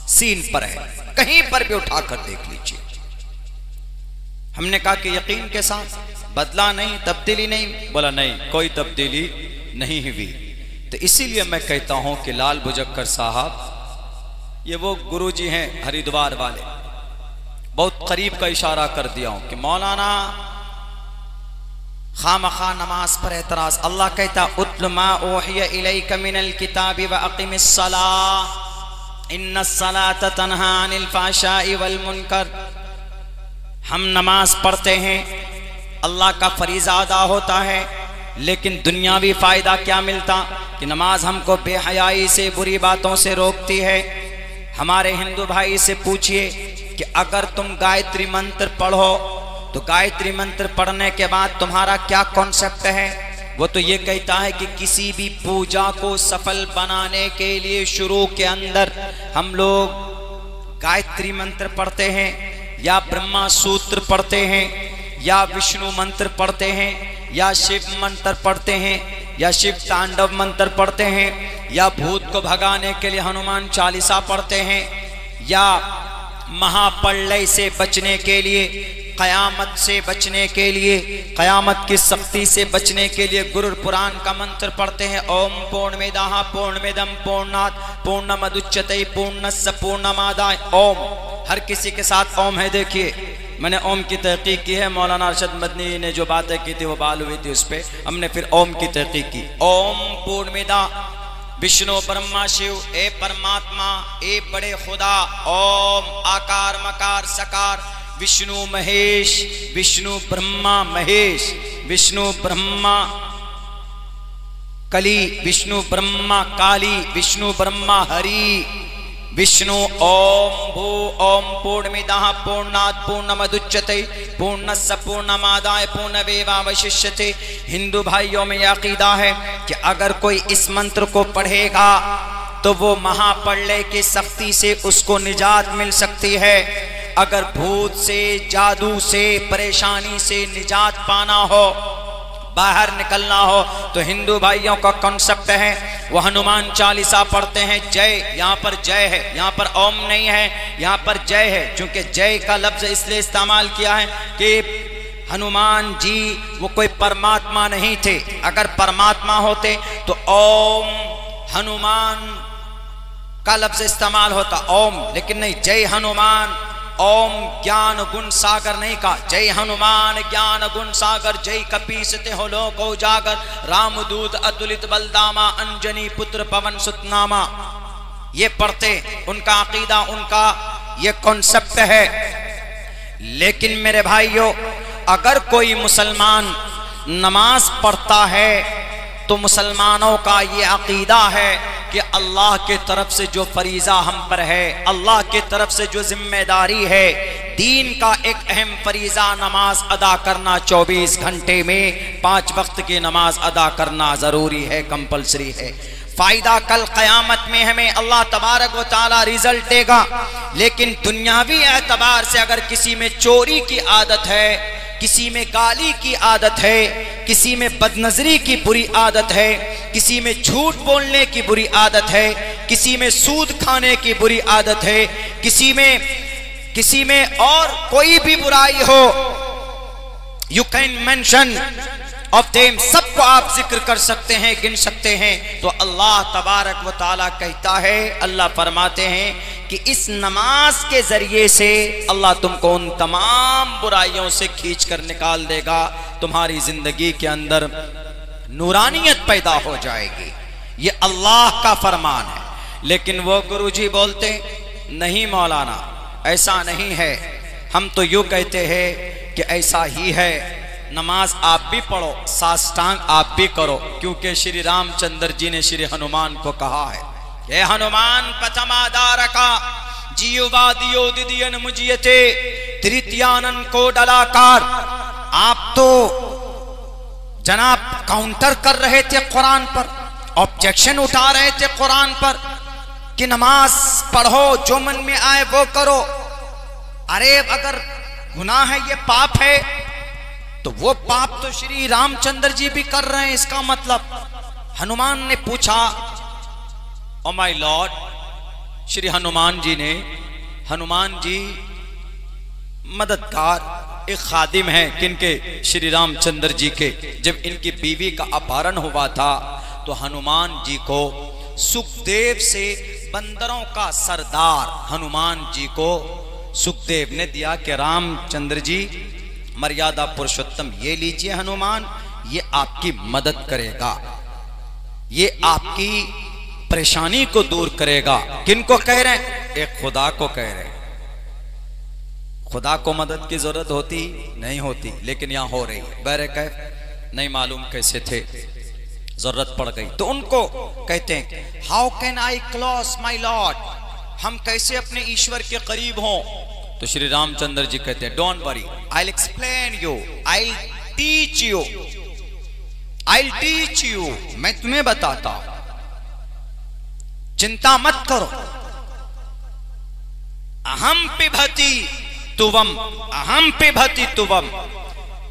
सीन पर है, कहीं पर भी उठाकर देख लीजिए। हमने कहा कि यकीन के साथ, बदला नहीं, तब्दीली नहीं। बोला नहीं, कोई तब्दीली नहीं हुई। तो इसीलिए मैं कहता हूं कि लाल बुजक्कर साहब, ये वो गुरुजी हैं हरिद्वार वाले, बहुत करीब का इशारा कर दिया हूं कि मौलाना खामखा नमाज पर एतराज। अल्लाह कहता, उत्ल मा ओहिया इलैका मिनल किताबि व अक़िमिस सलाह, इन्नस्सलात तन्हा अनिल फ़ाहशाइ वल मुनकर। हम नमाज पढ़ते हैं, अल्लाह का फरीज़ा अदा होता है, लेकिन दुनियावी फ़ायदा क्या मिलता कि नमाज हमको बेहयाई से, बुरी बातों से रोकती है। हमारे हिंदू भाई से पूछिए कि अगर तुम गायत्री मंत्र पढ़ो तो गायत्री मंत्र पढ़ने के बाद तुम्हारा क्या कॉन्सेप्ट है? वो तो ये कहता है कि किसी भी पूजा को सफल बनाने के लिए शुरू के अंदर हम लोग गायत्री मंत्र पढ़ते हैं, या ब्रह्मा सूत्र पढ़ते हैं, या विष्णु मंत्र पढ़ते हैं, या शिव मंत्र पढ़ते हैं, या शिव तांडव मंत्र पढ़ते हैं, या भूत को भगाने के लिए हनुमान चालीसा पढ़ते हैं, या महाप्रलय से बचने के लिए, कयामत से बचने के लिए, कयामत की सख्ती से बचने के लिए गुरु पुराण का मंत्र पढ़ते हैं। ओम पूर्णमेदः पूर्णमिदं पूर्णात् पूर्णमुदच्यते पूर्णस्य पूर्णमादाय। ओम, हर किसी के साथ ओम है। देखिए, मैंने ओम की तहकीक की है, मौलाना अरशद मदनी ने जो बातें की थी वो बाल हुई थी उस पर, हमने फिर ओम की तहकीक की। ओम पूर्णमेदः विष्णु ब्रह्मा शिव, ए परमात्मा, ए बड़े खुदा। ओम आकार मकार सकार विष्णु महेश, विष्णु ब्रह्मा महेश, विष्णु ब्रह्मा कली, विष्णु ब्रह्मा काली, विष्णु ब्रह्मा हरि, विष्णु। ओम भू ओम पूर्णमिदः पूर्णात् पूर्णमुदच्यते पूर्णस्य पूर्णमादाय पूर्णमेवावशिष्यते। हिंदू भाइयों में यह अकीदा है कि अगर कोई इस मंत्र को पढ़ेगा तो वो महाप्रलय की सख्ती से उसको निजात मिल सकती है। अगर भूत से, जादू से, परेशानी से निजात पाना हो, बाहर निकलना हो, तो हिंदू भाइयों का कॉन्सेप्ट है वो हनुमान चालीसा पढ़ते हैं। जय, यहाँ पर जय है, यहाँ पर ओम नहीं है, यहाँ पर जय है, क्योंकि जय का लफ्ज इसलिए इस्तेमाल किया है कि हनुमान जी वो कोई परमात्मा नहीं थे। अगर परमात्मा होते तो ओम हनुमान का लफ्ज इस्तेमाल होता, ओम, लेकिन नहीं, जय हनुमान। ओम ज्ञान गुण सागर नहीं कहा, जय हनुमान ज्ञान गुण सागर, जय कपीसते हो लोको जागर, रामदूत अतुलित बलदामा, अंजनी पुत्र पवन सुतनामा। ये पढ़ते, उनका अकीदा, उनका ये कॉन्सेप्ट है। लेकिन मेरे भाइयों, अगर कोई मुसलमान नमाज पढ़ता है तो मुसलमानों का ये अकीदा है कि अल्लाह के तरफ से जो फरीज़ा हम पर है, अल्लाह के तरफ से जो जिम्मेदारी है, दीन का एक अहम फरीज़ा नमाज अदा करना, 24 घंटे में 5 वक्त की नमाज अदा करना ज़रूरी है, कंपलसरी है। फ़ायदा कल क़यामत में हमें अल्लाह तबारक व तआला रिजल्ट देगा। लेकिन दुनियावी एतबार से अगर किसी में चोरी की आदत है, किसी में गाली की आदत है, किसी में बदनजरी की बुरी आदत है, किसी में झूठ बोलने की बुरी आदत है, किसी में सूद खाने की बुरी आदत है, किसी में और कोई भी बुराई हो, you can mention of them, सबको आप जिक्र कर सकते हैं, गिन सकते हैं। तो अल्लाह तबारक व ताला कहता है, अल्लाह फरमाते हैं कि इस नमाज के जरिए से अल्लाह तुमको उन तमाम बुराइयों से खींच कर निकाल देगा, तुम्हारी जिंदगी के अंदर नूरानियत पैदा हो जाएगी। ये अल्लाह का फरमान है। लेकिन वो गुरुजी बोलते नहीं मौलाना, ऐसा नहीं है, हम तो यूँ कहते हैं कि ऐसा ही है, नमाज आप भी पढ़ो, साष्टांग आप भी करो, क्योंकि श्री रामचंद्र जी ने श्री हनुमान को कहा है, हे हनुमान पथमादारका जीववादियो दिदियन मुजियते तृतीयानन को डलाकार। आप तो जनाब काउंटर कर रहे थे कुरान पर, ऑब्जेक्शन उठा रहे थे कुरान पर कि नमाज पढ़ो, जो मन में आए वो करो। अरे अगर गुनाह है, ये पाप है, तो वो पाप तो श्री रामचंद्र जी भी कर रहे हैं। इसका मतलब हनुमान ने पूछा, oh my Lord, Shri Hanuman ji ने, हनुमान जी मददगार, एक खादिम है किनके, श्री रामचंद्र जी के। जब इनकी बीवी का अपहरण हुआ था तो हनुमान जी को सुखदेव से, बंदरों का सरदार हनुमान जी को सुखदेव ने दिया कि रामचंद्र जी मर्यादा पुरुषोत्तम, ये लीजिए हनुमान, ये आपकी मदद करेगा, ये आपकी परेशानी को दूर करेगा। किनको कह रहे हैं? एक खुदा को कह रहे हैं। खुदा को मदद की जरूरत होती नहीं होती, लेकिन यहां हो रही है। बहरकैफ नहीं मालूम कैसे थे, जरूरत पड़ गई तो उनको कहते हैं how can I close my lord, हम कैसे अपने ईश्वर के करीब हों? तो श्री रामचंद्र जी कहते हैं don't worry, I explain you, I teach you, I teach you, मैं तुम्हें बताता हूं, चिंता मत करो। अहम पिबति तुवम, अहम पिबति तुवम,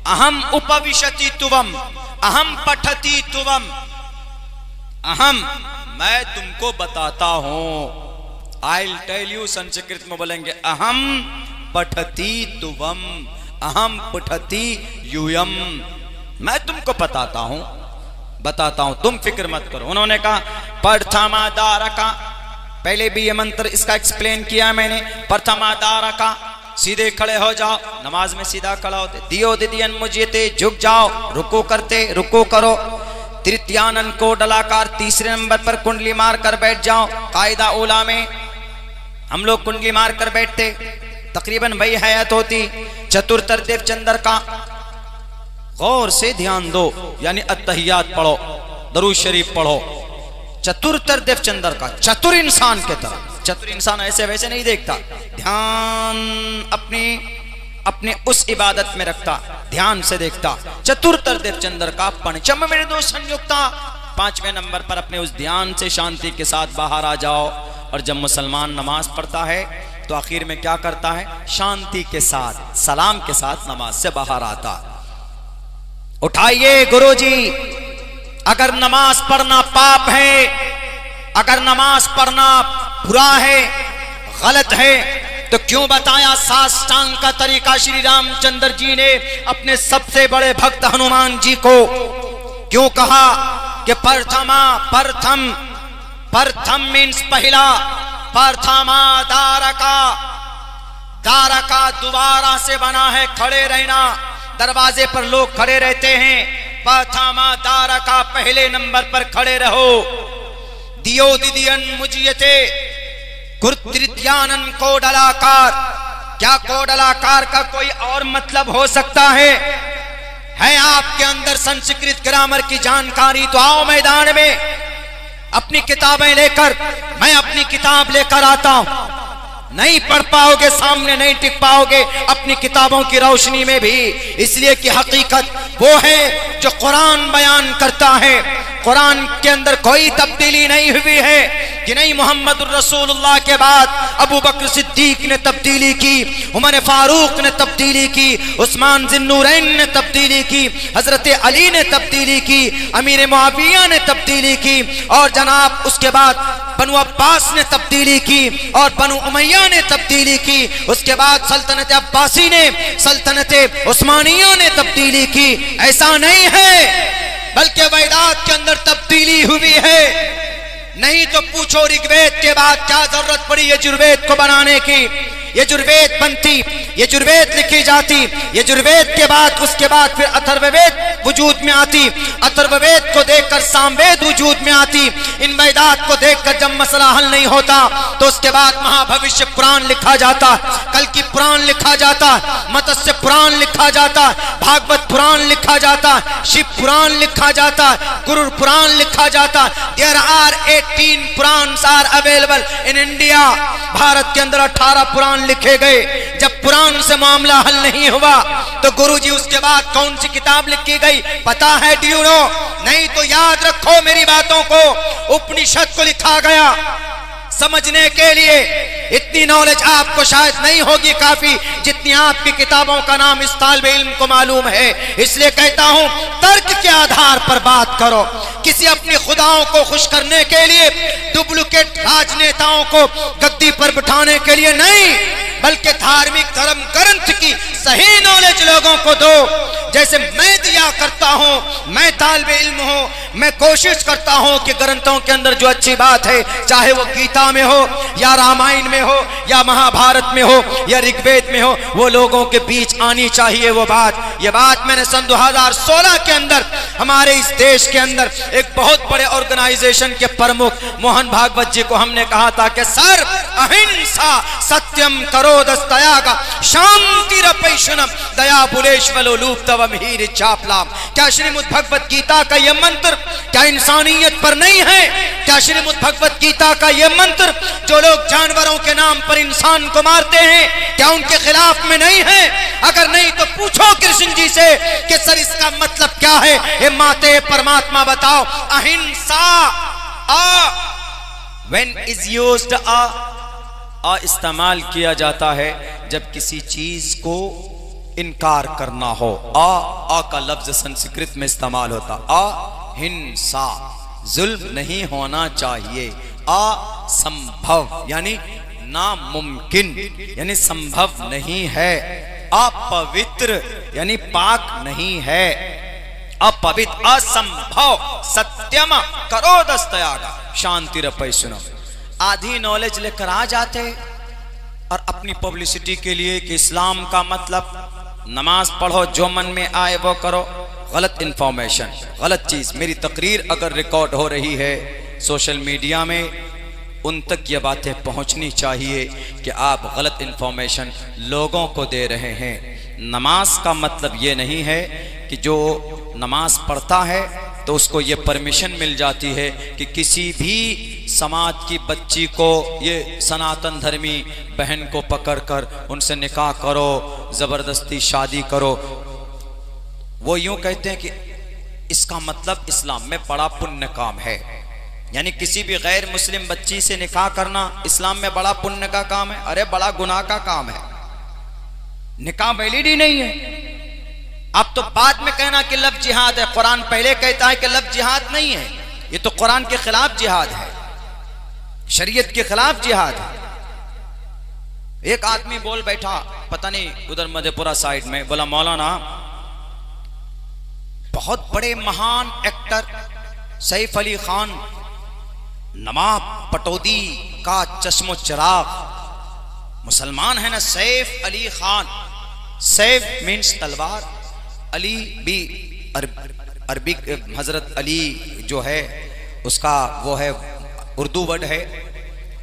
अहम उपविशति तुवम, अहम पठति तुवम, अहम मैं तुमको बताता हूं। आई टेल यू, संस्कृत में बोलेंगे अहम पठति तुवम, अहम पठति यूयम, मैं तुमको बताता हूं, तुम फिक्र मत करो। उन्होंने कहा प्रथमादारका, पहले भी ये मंत्र इसका एक्सप्लेन किया मैंने। प्रथमादारका, सीधे खड़े हो जाओ, नमाज में सीधा खड़ा होते। दियो दिदियन मुझे, झुक जाओ, रुको करते रुको करो। तृतीयानन को डलाकार, तीसरे नंबर पर कुंडली मार कर बैठ जाओ। कायदा ओला में हम लोग कुंडली मार कर बैठते, तकरीबन वही हयात होती। चतुर्थदेव चंद्र का गौर से ध्यान दो, यानी अत्तहियात पढ़ो, दरूद शरीफ पढ़ो। चतुर्थदेव चंद्र का, चतुर इंसान के तरह, चतुर इंसान ऐसे वैसे नहीं देखता, ध्यान अपने उस इबादत में रखता, ध्यान से देखता। चतुर्थदेव चंद्र का पंचम मृदु संयुक्ता, पांचवें नंबर पर अपने उस ध्यान से शांति के साथ बाहर आ जाओ। और जब मुसलमान नमाज पढ़ता है तो आखिर में क्या करता है? शांति के साथ, सलाम के साथ नमाज से बाहर आता। उठाइए गुरुजी, अगर नमाज पढ़ना पाप है, अगर नमाज पढ़ना बुरा है, गलत है, तो क्यों बताया साष्टांग का तरीका श्री रामचंद्र जी ने अपने सबसे बड़े भक्त हनुमान जी को? क्यों कहा कि प्रथम मीन्स पहला, प्रथमा दारका, दारका दोबारा से बना है, खड़े रहना। दरवाजे पर लोग खड़े रहते हैं, प्रथमा दारका, पहले नंबर पर खड़े रहो। दियो दिदियन मुझियते, गुरुतृत्यानन कोडलाकार, क्या कोडलाकार का कोई और मतलब हो सकता है आपके अंदर संस्कृत ग्रामर की जानकारी? तो आओ मैदान में, अपनी किताबें लेकर, मैं अपनी किताब लेकर आता हूं। नहीं पढ़ पाओगे, सामने नहीं टिक पाओगे अपनी किताबों की रोशनी में भी, इसलिए कि हकीकत वो है जो कुरान बयान करता है। कुरान के अंदर कोई तब्दीली नहीं हुई है कि नहीं मोहम्मद रसूलुल्लाह के बाद अबू बकर सिद्दीक ने तब्दीली की, उमर फारूक ने तब्दीली की, उस्मान ज़िन्नूरैन ने तब्दीली की, हजरत अली ने तब्दीली की, अमीर मुआविया ने तब्दीली की, और जनाब उसके बाद बनु अब्बास ने तब्दीली की, और बनु उमैया ने तब्दीली की, उसके बाद सल्तनत अब्बासी ने, सल्तनत उस्मानिया ने तब्दीली की। ऐसा नहीं है, बल्कि वेदात के अंदर तब्दीली हुई है। नहीं तो पूछो ऋग्वेद के बाद क्या जरूरत पड़ी यजुर्वेद को बनाने की? यजुर्वेद बनती, यजुर्वेद लिखी जाती, यजुर्वेद के बाद उसके बाद फिर अथर्ववेद वजूद में आती, अथर्ववेद को देखकर सामवेद वजूद में आती। इन वेदात को देखकर जब मसला हल नहीं होता तो उसके बाद महाभविष्य पुराण लिखा जाता, कल की पुराण लिखा जाता, मत्स्य पुराण लिखा जाता, भागवत पुराण लिखा जाता, शिव पुराण लिखा जाता, गुरु पुराण लिखा जाता। There are 18 Puranas are available in India. Bharat के अंदर 18 पुराण लिखे गए। जब पुराण से मामला हल नहीं हुआ तो गुरुजी उसके बाद कौन सी किताब लिखी गई पता है? Do you know? नहीं तो याद रखो मेरी बातों को, उपनिषद को लिखा गया। समझने के लिए इतनी नॉलेज आपको शायद नहीं होगी काफी जितनी आपकी किताबों का नाम इस तालिब इल्म को मालूम है। इसलिए कहता हूं तर्क के आधार पर बात करो। किसी अपनी खुदाओं को खुश करने के लिए, डुप्लीकेट राजनेताओं को गद्दी पर बिठाने के लिए नहीं, बल्कि धार्मिक धर्म ग्रंथ की सही नॉलेज लोगों को दो। जैसे मैं दिया करता हूं, मैं तालिबे इल्म हूं, मैं कोशिश करता हूं कि ग्रंथों के अंदर जो अच्छी बात है, चाहे वो गीता में हो या रामायण में हो या महाभारत में हो या ऋग्वेद में हो, वो लोगों के बीच आनी चाहिए वो बात। ये बात मैंने सन 2016 के अंदर हमारे इस देश के अंदर एक बहुत बड़े ऑर्गेनाइजेशन के प्रमुख मोहन भागवत जी को हमने कहा था कि सर, अहिंसा सत्यम करोदस्तयागा शांतिरपैशुनम दया बुलेश्वलोलूप तवम हीर चापलाम। क्या श्रीमद् भगवत गीता का यह मंत्र क्या इंसानियत पर नहीं है? क्या श्रीमद् भगवत गीता का यह मंत्र जो लोग जानवरों के नाम पर इंसान को मारते हैं, क्या उनके खिलाफ में नहीं है? अगर नहीं तो पूछो कृष्ण जी से कि सर इसका मतलब क्या है? हे माते परमात्मा बताओ। अहिंसा when is used आ इस्तेमाल किया जाता है जब किसी चीज को इनकार करना हो। आ का लफ्ज संस्कृत में इस्तेमाल होता। अहिंसा जुल्म नहीं होना चाहिए। असंभव यानी नामुमकिन यानी संभव नहीं है। अपवित्र यानी पाक नहीं है। अपवित्र असंभव सत्यम करोदस्तयागा शांतिरपैशुनम। आधी नॉलेज लेकर आ जाते और अपनी पब्लिसिटी के लिए कि इस्लाम का मतलब नमाज पढ़ो, जो मन में आए वो करो। गलत इंफॉर्मेशन, गलत चीज। मेरी तकरीर अगर रिकॉर्ड हो रही है सोशल मीडिया में, उन तक ये बातें पहुंचनी चाहिए कि आप गलत इंफॉर्मेशन लोगों को दे रहे हैं। नमाज का मतलब ये नहीं है कि जो नमाज पढ़ता है तो उसको ये परमिशन मिल जाती है कि किसी भी समाज की बच्ची को, ये सनातन धर्मी बहन को पकड़कर उनसे निकाह करो, ज़बरदस्ती शादी करो। वो यूं कहते हैं कि इसका मतलब इस्लाम में बड़ा पुण्य काम है, यानी किसी भी गैर मुस्लिम बच्ची से निकाह करना इस्लाम में बड़ा पुण्य का काम है। अरे बड़ा गुनाह का काम है, निकाह वैलिड ही नहीं है। अब तो बाद में कहना कि लफ्ज़ जिहाद है। कुरान पहले कहता है कि लफ्ज़ जिहाद नहीं है, ये तो कुरान के खिलाफ जिहाद है, शरीयत के खिलाफ जिहाद है। एक आदमी बोल बैठा, पता नहीं उधर मधेपुरा साइड में, बोला मौलाना बहुत बड़े महान एक्टर सैफ अली खान नवाब पटौदी का चश्मो चिराग मुसलमान है ना, सैफ अली खान। सैफ मीन्स तलवार, अली भी अरबिक हजरत अली जो है उसका वो है उर्दू वर्ड है,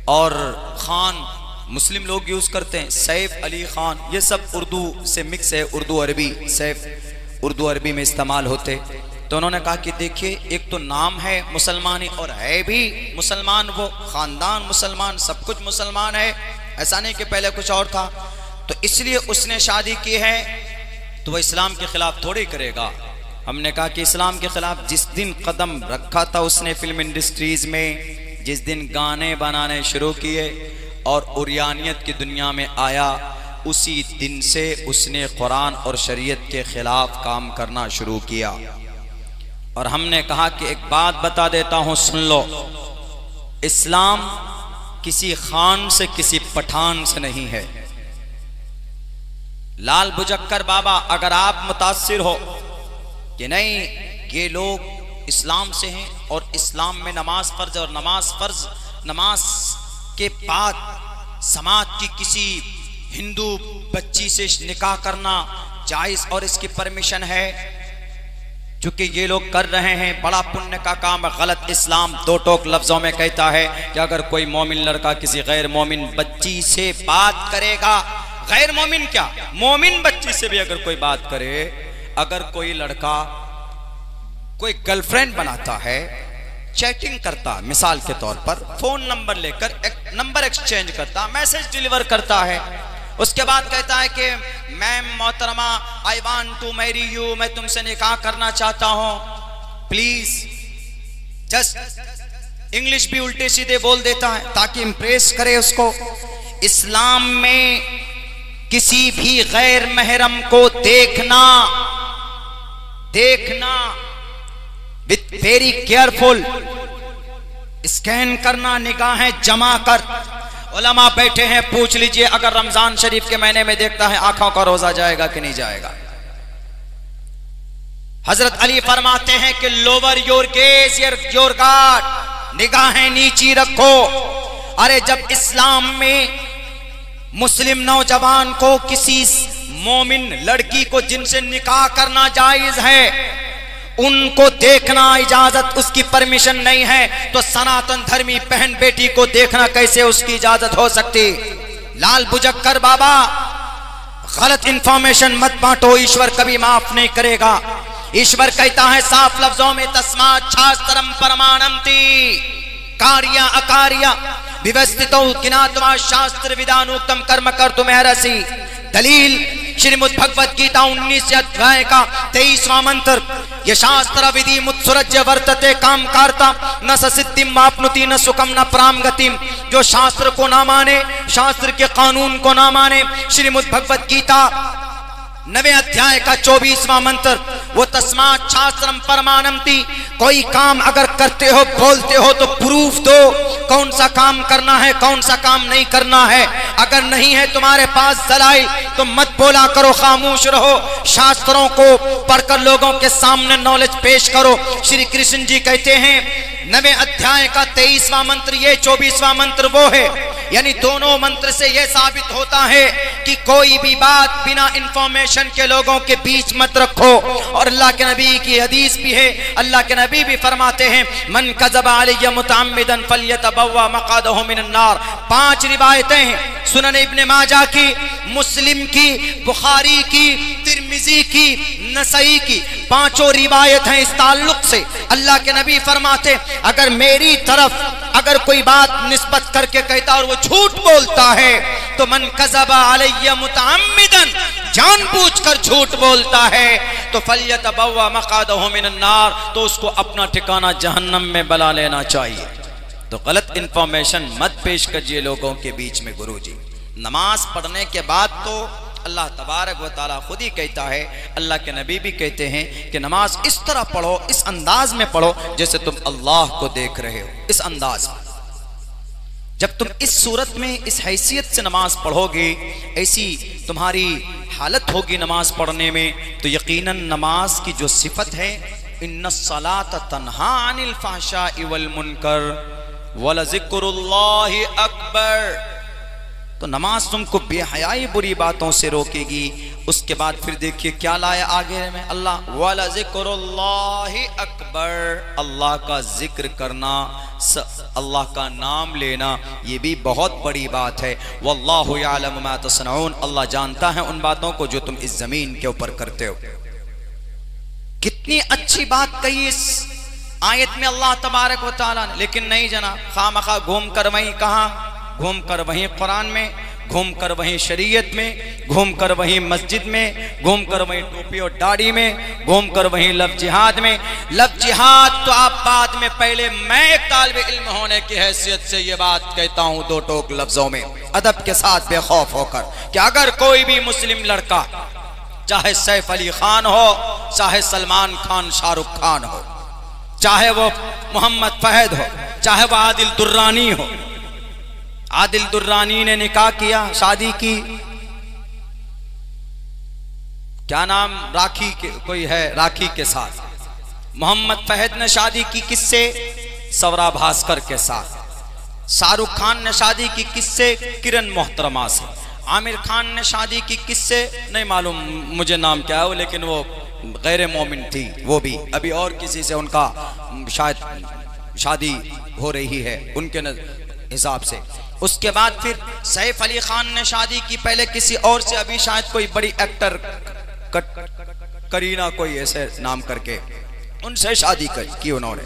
और खान मुस्लिम लोग यूज करते हैं। सैफ अली खान ये सब उर्दू से मिक्स है, उर्दू अरबी। सैफ उर्दू अरबी में इस्तेमाल होते। तो उन्होंने कहा कि देखिए एक तो नाम है मुसलमानी और है भी मुसलमान, वो खानदान मुसलमान, सब कुछ मुसलमान है, ऐसा नहीं कि पहले कुछ और था। तो इसलिए उसने शादी की है तो वह इस्लाम के खिलाफ थोड़ी करेगा। हमने कहा कि इस्लाम के खिलाफ जिस दिन कदम रखा था उसने फिल्म इंडस्ट्रीज में, जिस दिन गाने बनाने शुरू किए और उरियानियत की दुनिया में आया, उसी दिन से उसने कुरान और शरीयत के खिलाफ काम करना शुरू किया। और हमने कहा कि एक बात बता देता हूं, सुन लो, इस्लाम किसी खान से किसी पठान से नहीं है। लाल बुजक्कर बाबा, अगर आप मुतासिर हो कि नहीं ये लोग इस्लाम से हैं और इस्लाम में नमाज फर्ज और नमाज के बाद समाज की किसी हिंदू बच्ची से निकाह करना जायज और इसकी परमिशन है, चूंकि ये लोग कर रहे हैं, बड़ा पुण्य का काम है, गलत। इस्लाम दो टोक लफ्जों में कहता है कि अगर कोई मोमिन लड़का किसी गैर मोमिन बच्ची से बात करेगा, गैर मोमिन क्या, मोमिन बच्ची से भी अगर कोई बात करे, अगर कोई लड़का कोई गर्लफ्रेंड बनाता है, चैटिंग करता, मिसाल के तौर पर फोन नंबर लेकर एक नंबर एक्सचेंज करता, मैसेज डिलीवर करता है, उसके बाद कहता है कि मैम मोहतरमा I want to marry you, मैं तुमसे निकाह करना चाहता हूं, प्लीज। जस्ट इंग्लिश भी उल्टे सीधे बोल देता है ताकि इंप्रेस करे उसको। इस्लाम में किसी भी गैर महरम को देखना विथ वेरी केयरफुल, स्कैन करना, निगाहें जमा कर। उलमा बैठे हैं, पूछ लीजिए अगर रमजान शरीफ के महीने में देखता है, आंखों का रोजा जाएगा कि नहीं जाएगा? हजरत अली फरमाते हैं कि lower your gauge your guard, निगाहें नीची रखो। अरे जब इस्लाम में मुस्लिम नौजवान को किसी मोमिन लड़की को जिनसे निकाह करना जायज है, उनको देखना इजाजत, उसकी परमिशन नहीं है, तो सनातन धर्मी बहन बेटी को देखना कैसे उसकी इजाजत हो सकती? लाल बुजक्कर बाबा, गलत इंफॉर्मेशन मत बांटो, ईश्वर कभी माफ नहीं करेगा। ईश्वर कहता है साफ लफ्जों में, तस्मात् शास्त्रम परमाणंति कार्या अकार्या विवस्थितो ज्ञात्वा शास्त्र विधानोक्तम कर्म कर्तुम अर्हसि। दलील श्रीमद् भगवत गीता 19 अध्याय का 23वां मंत्र, ये शास्त्र विधि मुत्सुरज्य वर्तते काम कार्ता न सिद्धिम आपनुति न सुखम न प्राम गतिम। जो शास्त्र को ना माने, शास्त्र के कानून को ना माने, श्रीमद् भगवत गीता 9वें अध्याय का 24वां मंत्र, वो तस्मात् शास्त्रम परमाणंति। कोई काम अगर करते हो, बोलते हो तो प्रूफ दो, कौन सा काम करना है, कौन सा काम नहीं करना है। अगर नहीं है तुम्हारे पास दलाइल तो मत बोला करो, खामोश रहो। शास्त्रों को पढ़कर लोगों के सामने नॉलेज पेश करो। श्री कृष्ण जी कहते हैं 9वें अध्याय का 23वां मंत्र ये, 24वां मंत्र वो है। यानी दोनों मंत्र से यह साबित होता है कि कोई भी बात बिना इंफॉर्मेशन के लोगों के बीच मत रखो। और अल्लाह के नबी की हदीस भी है, अल्लाह के नबी भी फरमाते हैं, मन कज़बा अलैया मुतअम्मिदन फल्यतबव्वा मक़अदहु मिनन नार। 5 रिवायतें हैं, सुनन इब्ने माजा की, मुस्लिम की, बुखारी की, तिर्मिजी की, नसई की, 5 रिवायत हैं इस ताल्लुक से। अल्लाह के नबी फरमाते, अगर मेरी तरफ अगर कोई बात निस्बत करके कहता और वो झूठ बोलता है, तो मन कज़बा अलैया मुतअम्मिदन, जानबूझकर झूठ बोलता है, तो फल्यतबव्वा मक़अदहु मिनन नार, तो उसको अपना ठिकाना जहन्नम में बना लेना चाहिए। तो गलत इंफॉर्मेशन मत पेश करिए लोगों के बीच में। गुरुजी, नमाज पढ़ने के बाद तो अल्लाह तबारक व तआला खुद ही कहता है, अल्लाह के नबी भी कहते हैं कि नमाज इस तरह पढ़ो, इस अंदाज में पढ़ो जैसे तुम अल्लाह को देख रहे हो। इस अंदाज में जब तुम इस सूरत में, इस हैसियत से नमाज पढ़ोगे, ऐसी तुम्हारी हालत होगी नमाज पढ़ने में, तो यकीनन नमाज की जो सिफत है, इन्नस्सलात तन्हा अनिल फ़हशाइ वल मुनकर वलज़िक्रुल्लाहि अकबर। तो नमाज तुमको बेहयाई बुरी बातों से रोकेगी। उसके बाद फिर देखिए क्या लाया आगे में, अल्लाह वाला ज़िक्रुल्लाहि अकबर, अल्लाह का जिक्र करना, अल्लाह का नाम लेना, ये भी बहुत बड़ी बात है। वल्लाहु यअलमु मा तस्नऊन, अल्लाह जानता है उन बातों को जो तुम इस जमीन के ऊपर करते हो। कितनी अच्छी बात कही इस आयत में अल्लाह तबारक व तआला ने, लेकिन नहीं जना, खामखा घूम कर वहीं, कहाँ घूम कर वहीं कुरान में, घूम कर वहीं शरीयत में, घूम कर वहीं मस्जिद में, घूम कर वहीं टोपी और दाढ़ी में, घूम कर वहीं लफ्ज़ जिहाद में। लफ्ज़ जिहाद तो आप बाद में, पहले मैं एक तालिब इल्म होने की हैसियत से ये बात कहता हूँ 2 टोक लफ्जों में, अदब के साथ बेखौफ होकर, कि अगर कोई भी मुस्लिम लड़का, चाहे सैफ अली खान हो, चाहे सलमान खान, शाहरुख खान हो, चाहे वो मोहम्मद फहद हो, चाहे वो आदिल दुर्रानी हो, आदिल दुर्रानी ने निकाह किया, शादी की, क्या नाम, राखी के कोई है, राखी के साथ। मोहम्मद फहद ने शादी की किससे, सवरा भास्कर के साथ। शाहरुख खान ने शादी की किससे, किरण मोहतरमा से। आमिर खान ने शादी की किससे, नहीं मालूम मुझे नाम क्या है वो, लेकिन वो गैर मोमिन थी, वो भी अभी और किसी से उनका शायद शादी हो रही है उनके हिसाब से। उसके बाद फिर सैफ अली खान ने शादी की पहले किसी और से, अभी शायद कोई बड़ी एक्टर करीना कोई ऐसे नाम करके, उनसे शादी की उन्होंने।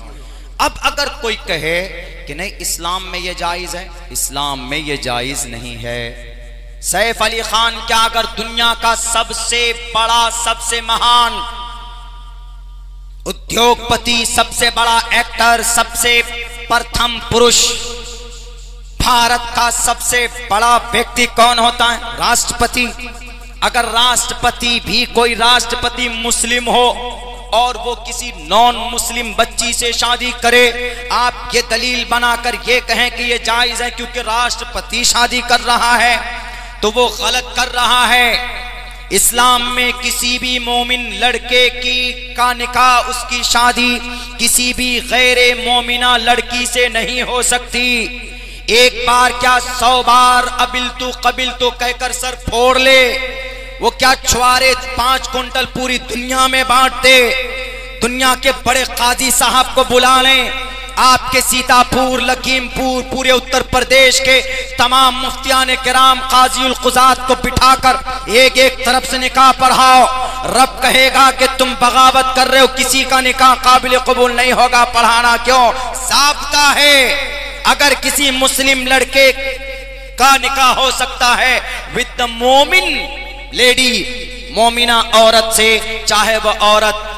अब अगर कोई कहे कि नहीं इस्लाम में ये जायज है, इस्लाम में ये जायज नहीं है। सैफ अली खान क्या अगर दुनिया का सबसे बड़ा, सबसे महान उद्योगपति, सबसे बड़ा एक्टर, सबसे प्रथम पुरुष, भारत का सबसे बड़ा व्यक्ति कौन होता है, राष्ट्रपति। अगर राष्ट्रपति भी, कोई राष्ट्रपति मुस्लिम हो और वो किसी नॉन मुस्लिम बच्ची से शादी करे, आप ये दलील बनाकर ये कहें कि ये जायज है क्योंकि राष्ट्रपति शादी कर रहा है, तो वो गलत कर रहा है। इस्लाम में किसी भी मोमिन लड़के का निकाह, उसकी शादी किसी भी गैर मोमिना लड़की से नहीं हो सकती। एक बार क्या 100 बार कबिल तो कहकर सर फोड़ ले, वो क्या छुआरे 5 कुंटल पूरी दुनिया में बांट दे, दुनिया के बड़े काजी साहब को बुला लें, आपके सीतापुर, लखीमपुर, पूरे उत्तर प्रदेश के तमाम मुफ्तियान किराम, काजीउल कुज़ात को बिठाकर एक एक तरफ से निकाह पढ़ाओ। रब कहेगा कि तुम बगावत कर रहे हो, किसी का निकाह काबिल कबूल नहीं होगा। पढ़ाना क्यों? ज़ाब्ता है। अगर किसी मुस्लिम लड़के का निकाह हो सकता है विद द मोमिन लेडी, मोमिना औरत से, चाहे वह औरत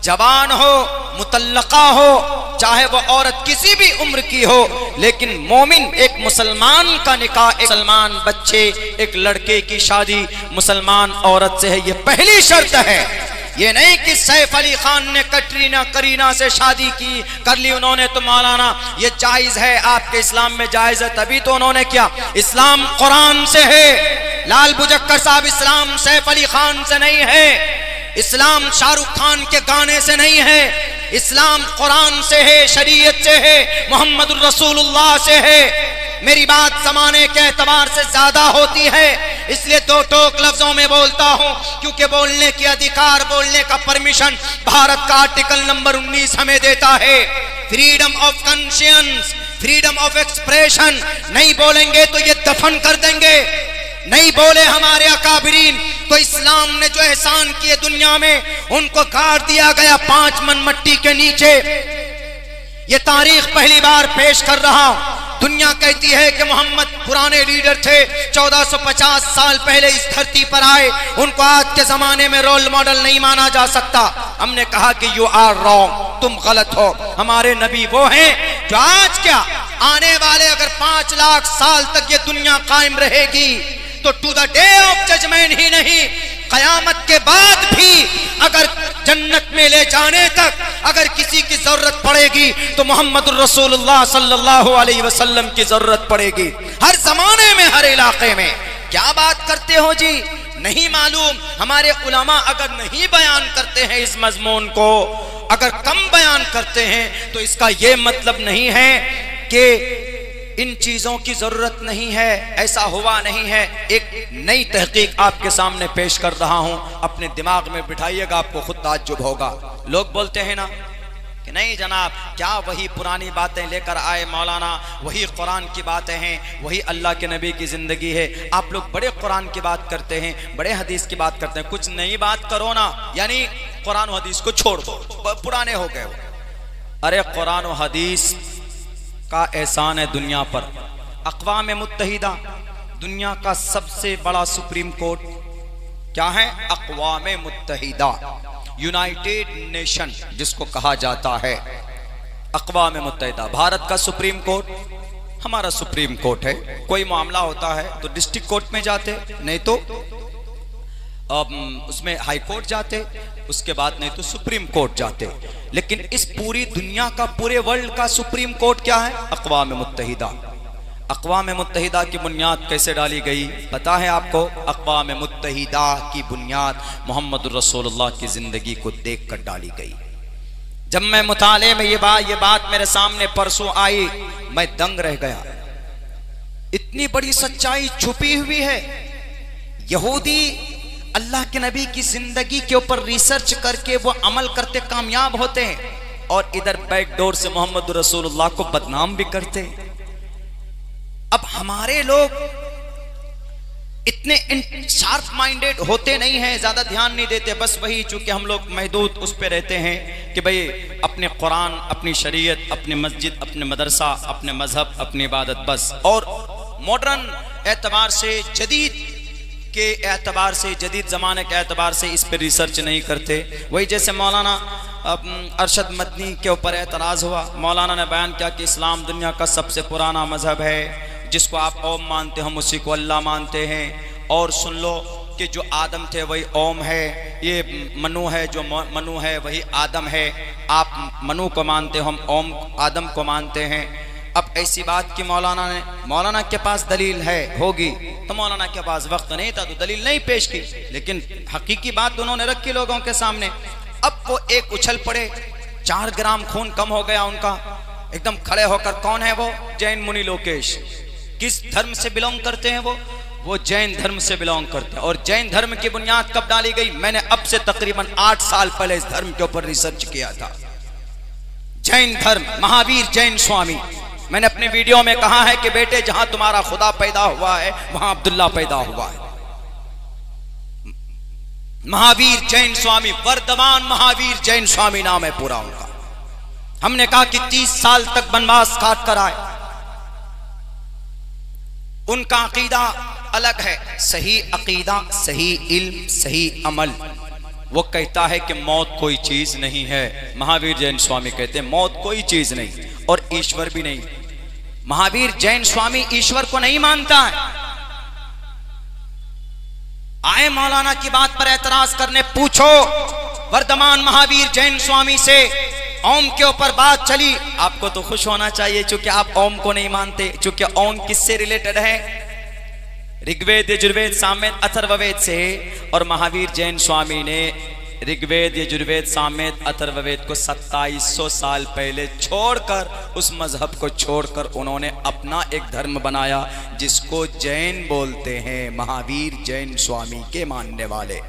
जवान हो, मुतल्लका हो, चाहे वो औरत किसी भी उम्र की हो, लेकिन मोमिन एक मुसलमान का निकाह, एक मुसलमान बच्चे, एक लड़के की शादी मुसलमान औरत से है, ये पहली शर्त है। ये नहीं कि सैफ अली खान ने कटरीना करीना से शादी कर ली उन्होंने तो मौलाना ये जायज है, आपके इस्लाम में जायज है, तभी तो उन्होंने किया। इस्लाम कुरान से है। लाल बुजक्कर साहब, इस्लाम सैफ अली खान से नहीं है, इस्लाम शाहरुख खान के गाने से नहीं है, इस्लाम कुरान से है, शरीयत से है, मोहम्मद रसूलुल्लाह से है। मेरी बात जमाने के एतबार से ज्यादा होती है, इसलिए 2 टोक लफ्जों में बोलता हूं, क्योंकि बोलने की अधिकार, बोलने का परमिशन भारत का आर्टिकल नंबर 19 हमें देता है। Freedom of conscience, freedom of expression. नहीं बोलेंगे तो ये दफन कर देंगे। नहीं बोले हमारे अकाबिरीन तो इस्लाम ने जो एहसान किए दुनिया में, उनको गाड़ दिया गया 5 मन मट्टी के नीचे। ये तारीख पहली बार पेश कर रहा हूं। दुनिया कहती है कि मोहम्मद पुराने लीडर थे, 1450 साल पहले इस धरती पर आए, उनको आज के जमाने में रोल मॉडल नहीं माना जा सकता। हमने कहा कि यू आर रॉन्ग, तुम गलत हो। हमारे नबी वो हैं जो आज क्या, आने वाले अगर 5 लाख साल तक ये दुनिया कायम रहेगी तो to the day of judgement ही नहीं, कयामत के बाद भी अगर जन्नत में ले जाने तक अगर किसी की जरूरत पड़ेगी तो मोहम्मद रसूलुल्लाह सल्लल्लाहु अलैहि वसल्लम की जरूरत पड़ेगी। हर जमाने में, हर इलाके में। क्या बात करते हो जी? नहीं मालूम। हमारे उलमा अगर नहीं बयान करते हैं इस मजमून को, अगर कम बयान करते हैं, तो इसका यह मतलब नहीं है कि इन चीजों की जरूरत नहीं है, ऐसा हुआ नहीं है। एक नई तहकीक आपके सामने पेश कर रहा हूं, अपने दिमाग में बिठाइएगा, आपको खुद ताज्जुब होगा। लोग बोलते हैं ना कि नहीं जनाब, क्या वही पुरानी बातें लेकर आए मौलाना, वही कुरान की बातें हैं, वही अल्लाह के नबी की जिंदगी है। आप लोग बड़े कुरान की बात करते हैं, बड़े हदीस की बात करते हैं, कुछ नई बात करो ना, यानी कुरान और हदीस को छोड़ दो, पुराने हो गए। अरे कुरान और हदीस का एहसान है दुनिया पर। अक़वाम मुत्तहिदा दुनिया का सबसे बड़ा सुप्रीम कोर्ट क्या है? अक़वाम मुत्तहिदा, यूनाइटेड नेशन जिसको कहा जाता है। अक़वाम मुत्तहिदा भारत का सुप्रीम कोर्ट, हमारा सुप्रीम कोर्ट है। कोई मामला होता है तो डिस्ट्रिक्ट कोर्ट में जाते, नहीं तो उसमें हाई कोर्ट जाते, उसके बाद नहीं तो सुप्रीम कोर्ट जाते। लेकिन इस पूरी दुनिया का, पूरे वर्ल्ड का सुप्रीम कोर्ट क्या है? अक़वाम मुत्तहिदा। अक़वाम मुत्तहिदा की बुनियाद कैसे डाली गई पता है आपको? अक़वाम मुत्तहिदा की बुनियाद मोहम्मद रसूलुल्लाह की जिंदगी को देखकर डाली गई। जब मैं मुताले में ये बात मेरे सामने परसों आई, मैं दंग रह गया। इतनी बड़ी सच्चाई छुपी हुई है। यहूदी अल्लाह के नबी की जिंदगी के ऊपर रिसर्च करके वो अमल करते कामयाब होते हैं, और इधर बैकडोर से मोहम्मद रसूलुल्लाह को बदनाम भी करते हैं। अब हमारे लोग इतने शार्प माइंडेड होते नहीं हैं, ज्यादा ध्यान नहीं देते, बस वही चूंकि हम लोग महदूद उस पे रहते हैं कि भाई अपने कुरान, अपनी शरीयत, अपनी मस्जिद, अपने मदरसा, अपने मजहब, अपनी इबादत, बस। और मॉडर्न एतबार से, जदीद के एतबार से, जदीद ज़माने के एतबार से इस पर रिसर्च नहीं करते। वही जैसे मौलाना अरशद मदनी के ऊपर एतराज़ हुआ, मौलाना ने बयान किया कि इस्लाम दुनिया का सबसे पुराना मजहब है, जिसको आप ओम मानते हो हम उसी को अल्लाह मानते हैं। और सुन लो कि जो आदम थे वही ओम है, ये मनु है, जो मनु है वही आदम है। आप मनु को मानते हो, हम ओम आदम को मानते हैं। अब ऐसी बात की मौलाना के पास दलील है, होगी तो मौलाना के पास वक्त नहीं था तो दलील नहीं पेश की, लेकिन हकीकी बात उन्होंने रखी लोगों के सामने। अब वो एक उछल पड़े, 4 ग्राम खून कम हो गया उनका, एकदम खड़े होकर, कौन है वो? जैन मुनि लोकेश। किस धर्म से बिलोंग करते हैं वो जैन धर्म से बिलोंग करते हैं। और जैन धर्म की बुनियाद कब डाली गई? मैंने अब से तकरीबन 8 साल पहले इस धर्म के ऊपर रिसर्च किया था। जैन धर्म, महावीर जैन स्वामी, मैंने अपने वीडियो में कहा है कि बेटे जहां तुम्हारा खुदा पैदा हुआ है वहां अब्दुल्ला पैदा हुआ है। महावीर जैन स्वामी, वर्धमान महावीर जैन स्वामी नाम है पूरा उनका। हमने कहा कि 30 साल तक वनवास काट कर आए। उनका अकीदा अलग है, सही अकीदा, सही इल्म, सही अमल। वो कहता है कि मौत कोई चीज नहीं है। महावीर जैन स्वामी कहते हैं मौत कोई चीज नहीं और ईश्वर भी नहीं। महावीर जैन स्वामी ईश्वर को नहीं मानता है। आए मौलाना की बात पर एतराज करने, पूछो वर्धमान महावीर जैन स्वामी से, ओम के ऊपर बात चली। आपको तो खुश होना चाहिए चूंकि आप ओम को नहीं मानते, चूंकि ओम किससे रिलेटेड है? ऋग्वेद, यजुर्वेद, सामवेद, अथर्ववेद से। और महावीर जैन स्वामी ने ऋग्वेद, यजुर्वेद, सामवेद, अथर्ववेद को 2700 साल पहले छोड़कर, उस मजहब को छोड़कर उन्होंने अपना एक धर्म बनाया जिसको जैन बोलते हैं, महावीर जैन स्वामी के मानने वाले।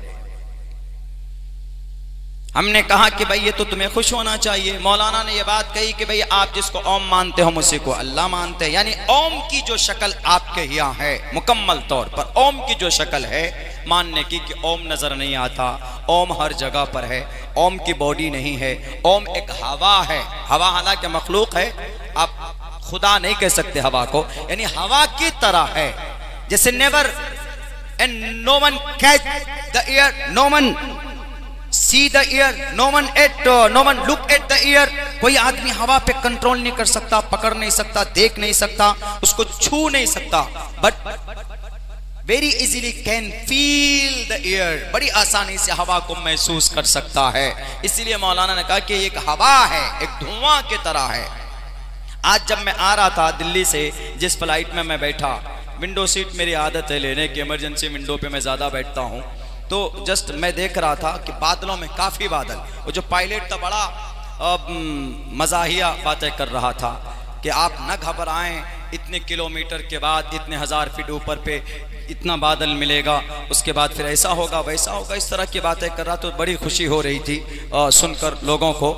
हमने कहा कि भाई ये तो तुम्हें खुश होना चाहिए। मौलाना ने ये बात कही कि भाई आप जिसको ओम मानते हो मुझसे को अल्लाह मानते हैं, यानी ओम की जो शक्ल आपके यहाँ है मुकम्मल तौर पर, ओम की जो शक्ल है मानने की कि ओम नजर नहीं आता, ओम हर जगह पर है, ओम की बॉडी नहीं है, ओम एक हवा है। हवा हालांकि मखलूक है, आप खुदा नहीं कह सकते हवा को, यानी हवा की तरह है। जैसे never and no one catch the air, no one see the ear, no one look at the ear। कोई आदमी हवा पे कंट्रोल नहीं कर सकता, पकड़ नहीं सकता, देख नहीं सकता, उसको छू नहीं सकता, but very easily can feel the air, बड़ी आसानी से हवा को महसूस कर सकता है। इसीलिए मौलाना ने कहा कि एक हवा है, एक धुआं की तरह है। आज जब मैं आ रहा था दिल्ली से, जिस फ्लाइट में मैं बैठा, विंडो सीट मेरी आदत है लेने की, इमरजेंसी विंडो पे मैं ज्यादा बैठता हूँ, तो जस्ट मैं देख रहा था कि बादलों में काफी बादल, वो जो पायलट था बड़ा मजाहिया बातें कर रहा था कि आप न घबराएं, इतने किलोमीटर के बाद, इतने 1000 फीट ऊपर पे इतना बादल मिलेगा, उसके बाद फिर ऐसा होगा वैसा होगा, इस तरह की बातें कर रहा। तो बड़ी खुशी हो रही थी सुनकर लोगों को।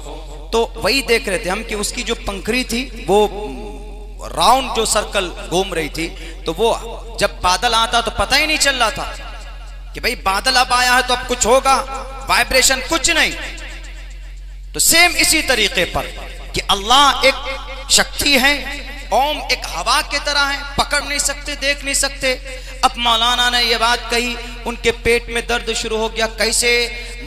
तो वही देख रहे थे हम कि उसकी जो पंखुड़ी थी वो राउंड जो सर्कल घूम रही थी, तो वो जब बादल आता तो पता ही नहीं चल रहा था कि भाई बादल अब आया है तो अब कुछ होगा, वाइब्रेशन कुछ नहीं। तो सेम इसी तरीके पर कि अल्लाह एक शक्ति है, ओम एक हवा की तरह है, पकड़ नहीं सकते, देख नहीं सकते। अब मौलाना ने यह बात कही, उनके पेट में दर्द शुरू हो गया। कैसे?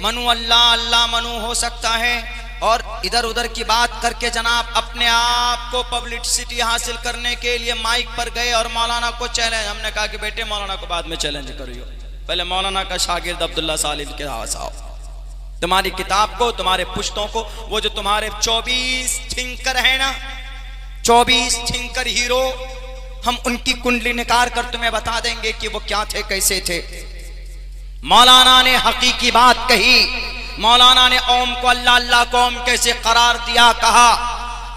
मनु अल्लाह, अल्लाह मनु हो सकता है। और इधर उधर की बात करके जनाब अपने आप को पब्लिसिटी हासिल करने के लिए माइक पर गए और मौलाना को चैलेंज। हमने कहा कि बेटे मौलाना को बाद में चैलेंज करियो, पहले मौलाना का शागिर्द अब्दुल्ला सालिम के पास आओ, तुम्हारी किताब को, तुम्हारे पुश्तों को, वो जो तुम्हारे 24 थिंकर है ना, 24 थिंकर हीरो, हम उनकी कुंडली निकाल कर तुम्हें बता देंगे कि वो क्या थे, कैसे थे। मौलाना ने हकीकी बात कही। मौलाना ने ओम को अल्लाह, अल्लाह को ओम कैसे करार दिया, कहा।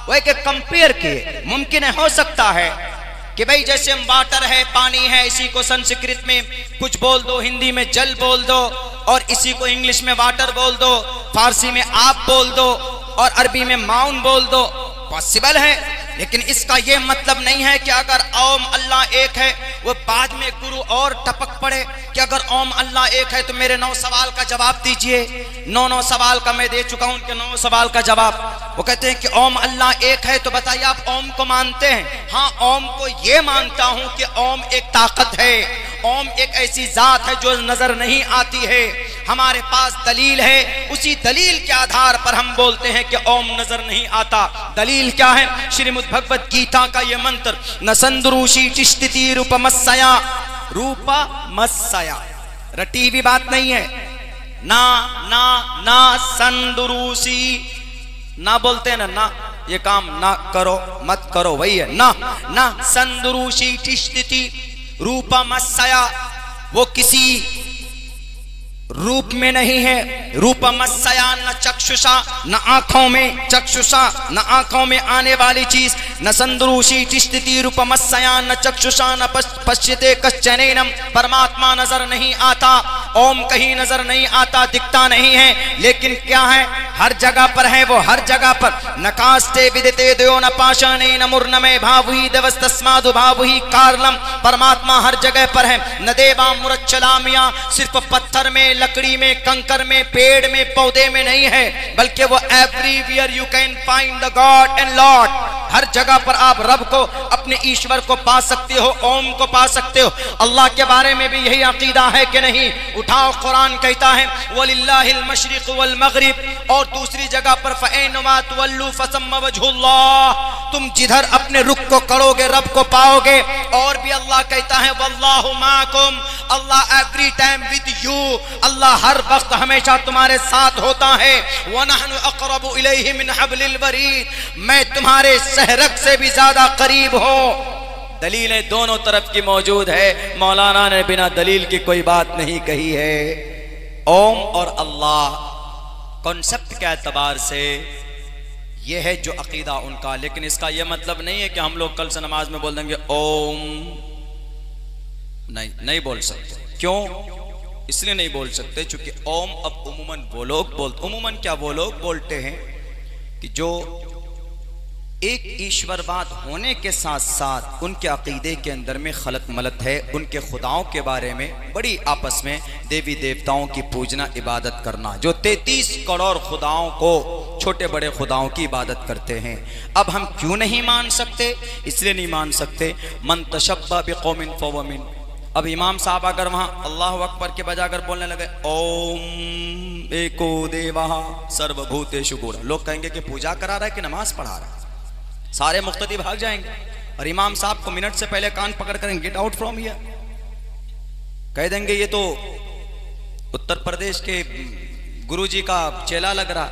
वो एक कंपेयर किए। मुमकिन है, हो सकता है कि भाई जैसे हम वाटर है, पानी है, इसी को संस्कृत में कुछ बोल दो, हिंदी में जल बोल दो, और इसी को इंग्लिश में वाटर बोल दो, फारसी में आप बोल दो, और अरबी में माउन बोल दो। पॉसिबल है, लेकिन इसका यह मतलब नहीं है कि अगर ओम अल्लाह एक है, वो बाद में गुरु और टपक पड़े कि अगर ओम अल्लाह एक है तो मेरे 9 सवाल का जवाब दीजिए। 9 सवाल का मैं दे चुका हूं, उनके 9 सवाल का जवाब। वो कहते हैं कि ओम अल्लाह एक है, तो बताइए आप ओम को मानते हैं? हाँ, ओम को ये मानता हूं कि ओम एक ताकत है, ओम एक ऐसी जात है जो नजर नहीं आती है। हमारे पास दलील है, उसी दलील के आधार पर हम बोलते हैं कि ओम नजर नहीं आता। दलील क्या है? श्रीमद् भगवत गीता का ये मंत्र, न संदरूषी चिष्टिति रूपमस्सया, रूपमस्सया, रटी हुई बात नहीं है। ना ना ना संदरूषी, ना बोलते हैं ना, ये काम ना करो, मत करो, वही है ना। ना संदरूषी चिष्टिति रूपमस्सया, वो किसी रूप में नहीं है। रूपमस्सया न चक्षुषा, न आंखों में चक्षुषा, न आंखों में आने वाली चीज। न संदरूषी तिष्ठति रूपमस्सया न चक्षुषा न पश्यते कश्चनैनम, परमात्मा नजर नहीं आता, ओम कहीं नजर नहीं आता, दिखता नहीं है, लेकिन क्या है, हर जगह पर है वो, हर जगह पर। नकास्ते विदिते दयो न पाषाणे न मूर्णमे भावुहि देवस्तस्मादु भावुहि कारलम, परमात्मा हर जगह पर है। न देवा मुरच्चलामिया, सिर्फ पत्थर में, लकड़ी में, कंकर में, पेड़ में, पौधे में नहीं है, बल्कि वो everywhere you can find the God and Lord, हर जगह पर आप रब को, अपने ईश्वर को पा सकते हो, ओम को पा सकते हो। अल्लाह के बारे में भी यही अकीदा है कि नहीं? उठाओ, कुरान कहता है वलिल्लाहिल मशरिक वल मगरिब, और दूसरी जगह पर फऐनमा तुवल्लू फसम्मा वजहुल्लाह, तुम जिधर अपने रुख को करोगे रब को पाओगे। और भी अल्लाह कहता है वल्लाहु माकुम, अल्लाह एवरी टाइम विद यू, अल्लाह हर वक्त हमेशा तुम्हारे साथ होता है। वनहनु अक़रबु इलैहि मिन हब्लिल वरीद, मैं तुम्हारे सहरक से भी ज्यादा करीब हो। दलीलें दोनों तरफ की मौजूद है, मौलाना ने बिना दलील की कोई बात नहीं कही है। ओम और अल्लाह कॉन्सेप्ट के एतबार से यह है जो अकीदा उनका, लेकिन इसका यह मतलब नहीं है कि हम लोग कल से नमाज में बोल देंगे ओम, नहीं बोल सकते। क्यों? इसलिए नहीं बोल सकते क्योंकि ओम अब उमूमन वो लोग बोलते, उमूमन क्या वो लोग बोलते हैं कि जो एक ईश्वरवाद होने के साथ साथ उनके अकीदे के अंदर में खलत मलत है, उनके खुदाओं के बारे में बड़ी आपस में देवी देवताओं की पूजना, इबादत करना, जो 33 करोड़ खुदाओं को, छोटे बड़े खुदाओं की इबादत करते हैं। अब हम क्यों नहीं मान सकते? इसलिए नहीं मान सकते, मन तशब्बह बिकौमिन फहुव मिन। अब इमाम साहब अगर वहां अल्लाह अकबर के बजाय अगर बोलने लगे ओम एको देवः सर्वभूतेषु गुरः, लोग कहेंगे कि पूजा करा रहा है कि नमाज पढ़ा रहा है, सारे मुक्तदी भाग जाएंगे। और इमाम साहब को मिनट से पहले कान पकड़ कर गेट आउट फ्रॉम हियर कह देंगे, ये तो उत्तर प्रदेश के गुरुजी का चेला लग रहा,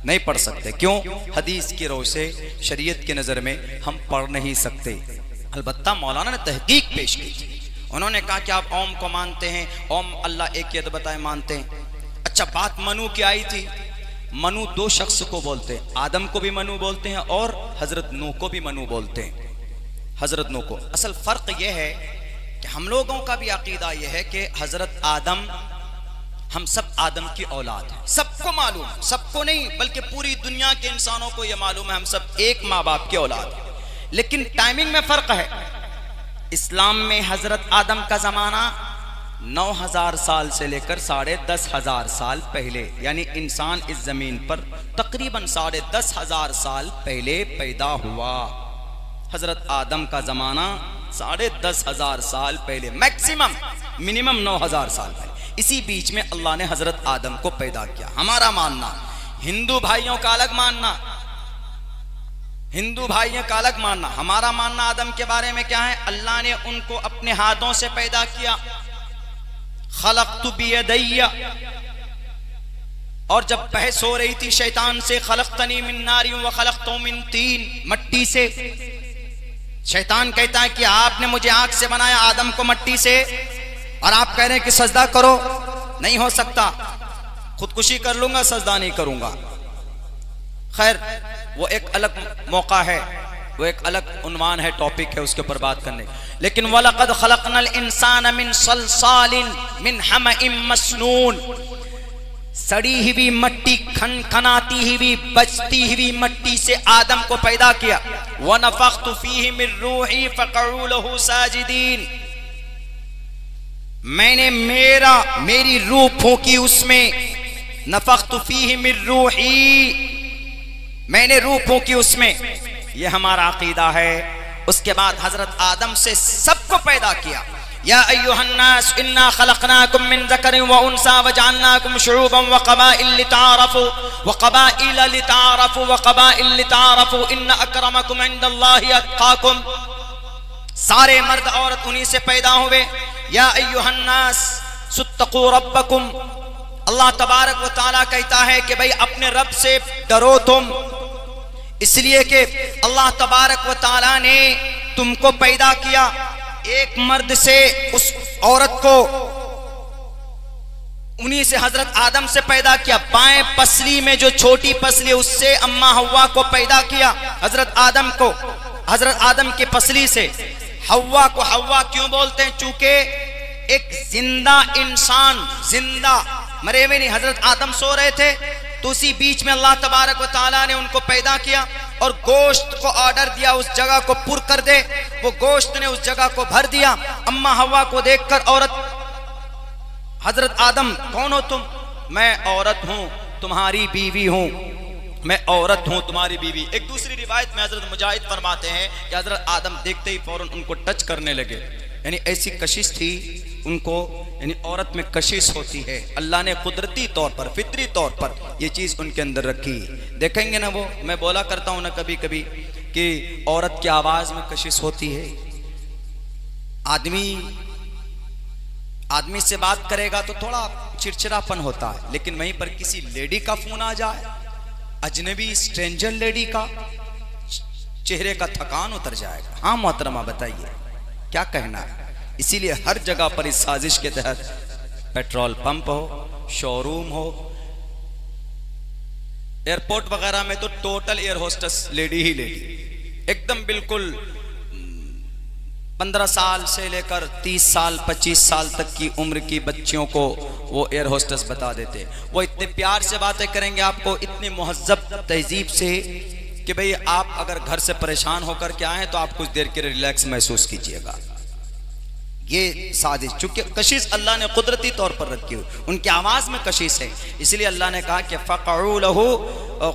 नहीं पढ़ सकते। क्यों? हदीस की रोह से, शरीयत की नजर में हम पढ़ नहीं सकते। अलबत्ता मौलाना ने तहकीक पेश की, उन्होंने कहा कि आप ओम को मानते हैं, ओम अल्लाह एक ही बताए मानते हैं। अच्छा, बात मनु की आई थी, मनु दो शख्स को बोलते हैं, आदम को भी मनु बोलते हैं और हजरत नूह को भी मनु बोलते हैं, हजरत नूह को। असल फर्क यह है कि हम लोगों का भी अकीदा यह है कि हजरत आदम, हम सब आदम की औलाद हैं, सबको मालूम, सबको नहीं बल्कि पूरी दुनिया के इंसानों को यह मालूम है हम सब एक माँ बाप की औलाद हैं। लेकिन टाइमिंग में फर्क है। इस्लाम में हजरत आदम का जमाना 9000 साल से लेकर 10,500 साल पहले, यानी इंसान इस जमीन पर तकरीबन 10,500 साल पहले पैदा हुआ। हजरत आदम का जमाना 10,500 साल पहले, मैक्सिमम मिनिमम 9,000 साल पहले, इसी बीच में अल्लाह ने हजरत आदम को पैदा किया। हमारा मानना, हिंदू भाइयों का अलग मानना, हिंदू भाइयों का अलग मानना। हमारा मानना आदम के बारे में क्या है? अल्लाह ने उनको अपने हाथों से पैदा किया, खलक़तु बियदैया। और जब बहस हो रही थी शैतान से, खलक़तनी मिन नारी व खलक़तहु मिन तीन, मट्टी से। शैतान कहता है कि आपने मुझे आग से बनाया, आदम को मट्टी से, और आप कह रहे हैं कि सजदा करो, नहीं हो सकता, खुदकुशी कर लूंगा, सजदा नहीं करूंगा। खैर, वो एक अलग मौका है, वो एक अलग उन्वान है, टॉपिक है, उसके ऊपर बात करने। लेकिन वलक़द खलक़नल इंसान मिन सलसालिन मिन हमइम मस्नून, सड़ी हुई मिट्टी, खनखनाती हुई, बचती हुई मिट्टी से आदम को पैदा किया। वनफ़ख़्तु फ़ीहि मिन रूही फ़क़अू लहू साजिदीन, मैंने मेरी रूह फूंकी उसमें। नफ़ख़्तु फ़ीहि मिन रूही, मैंने रूह फूंकी उसमें। यह हमारा अकीदा है। उसके बाद हजरत आदम से सबको पैदा किया। या अय्युहन्नास इन्ना खलक़नाकुम मिन ज़करिन व उन्सा व जअलनाकुम शुऊबन व क़बाइल लिताअरफ़ू व क़बाइल लिताअरफ़ू व क़बाइल लिताअरफ़ू इन्न अक्रमकुम इंदल्लाहि अत्क़ाकुम। सारे मर्द औरत उन्हीं से पैदा हुए। या अय्युहन्नास सुत्तक़ू रब्बकुम, अल्लाह तबारक व तआला कहता है कि भाई अपने रब से डरो तुम, इसलिए कि अल्लाह तबारक व तआला ने तुमको पैदा किया। एक मर्द से उस औरत को उन्हीं से हजरत आदम से पैदा किया। बाएं पसली में जो छोटी पसली उससे अम्मा हव्वा को पैदा किया। हजरत आदम को हजरत आदम की पसली से हव्वा को हव्वा क्यों बोलते हैं? चूंकि एक जिंदा इंसान, जिंदा मरे हुए नहीं, हजरत आदम सो रहे थे तो उसी बीच में अल्लाह तबारक व तआला ने उनको पैदा किया और गोश्त को ऑर्डर दिया उस जगह को पुर कर दे। वो गोश्त ने उस जगह को भर दिया। अम्मा हव्वा को देखकर औरत, हजरत आदम कौन हो तुम? मैं औरत हूं, तुम्हारी बीवी हूं। मैं औरत हूं, तुम्हारी बीवी। एक दूसरी रिवायत में हजरत मुजाहिद फरमाते हैं कि हजरत आदम देखते ही फौरन उनको टच करने लगे। यानी ऐसी कशिश थी उनको, यानी औरत में कशिश होती है। अल्लाह ने कुदरती तौर पर, फितरी तौर पर ये चीज उनके अंदर रखी। देखेंगे ना, वो मैं बोला करता हूं ना कभी कभी कि औरत की आवाज में कशिश होती है। आदमी से बात करेगा तो थोड़ा चिड़चिड़ापन होता है, लेकिन वहीं पर किसी लेडी का फोन आ जाए, अजनबी स्ट्रेंजर लेडी का, चेहरे का थकान उतर जाएगा। हाँ मोहतरमा बताइए क्या कहना है? इसीलिए हर जगह पर इस साजिश के तहत पेट्रोल पंप हो, शोरूम हो, एयरपोर्ट वगैरह में तो टोटल एयर होस्टेस लेडी ही लेडी, एकदम बिल्कुल 15 साल से लेकर 30 साल 25 साल तक की उम्र की बच्चियों को वो एयर होस्टेस बता देते। वो इतने प्यार से बातें करेंगे आपको, इतनी मुहज्जब तहजीब से कि भाई आप अगर घर से परेशान होकर के आए तो आप कुछ देर के लिए रिलैक्स महसूस कीजिएगा। ये साजिश, चूंकि कशिश अल्लाह ने कुदरती तौर पर रखी हुई, उनकी आवाज में कशिश है, इसलिए अल्लाह ने कहा कि फ़क़ऊ लहू,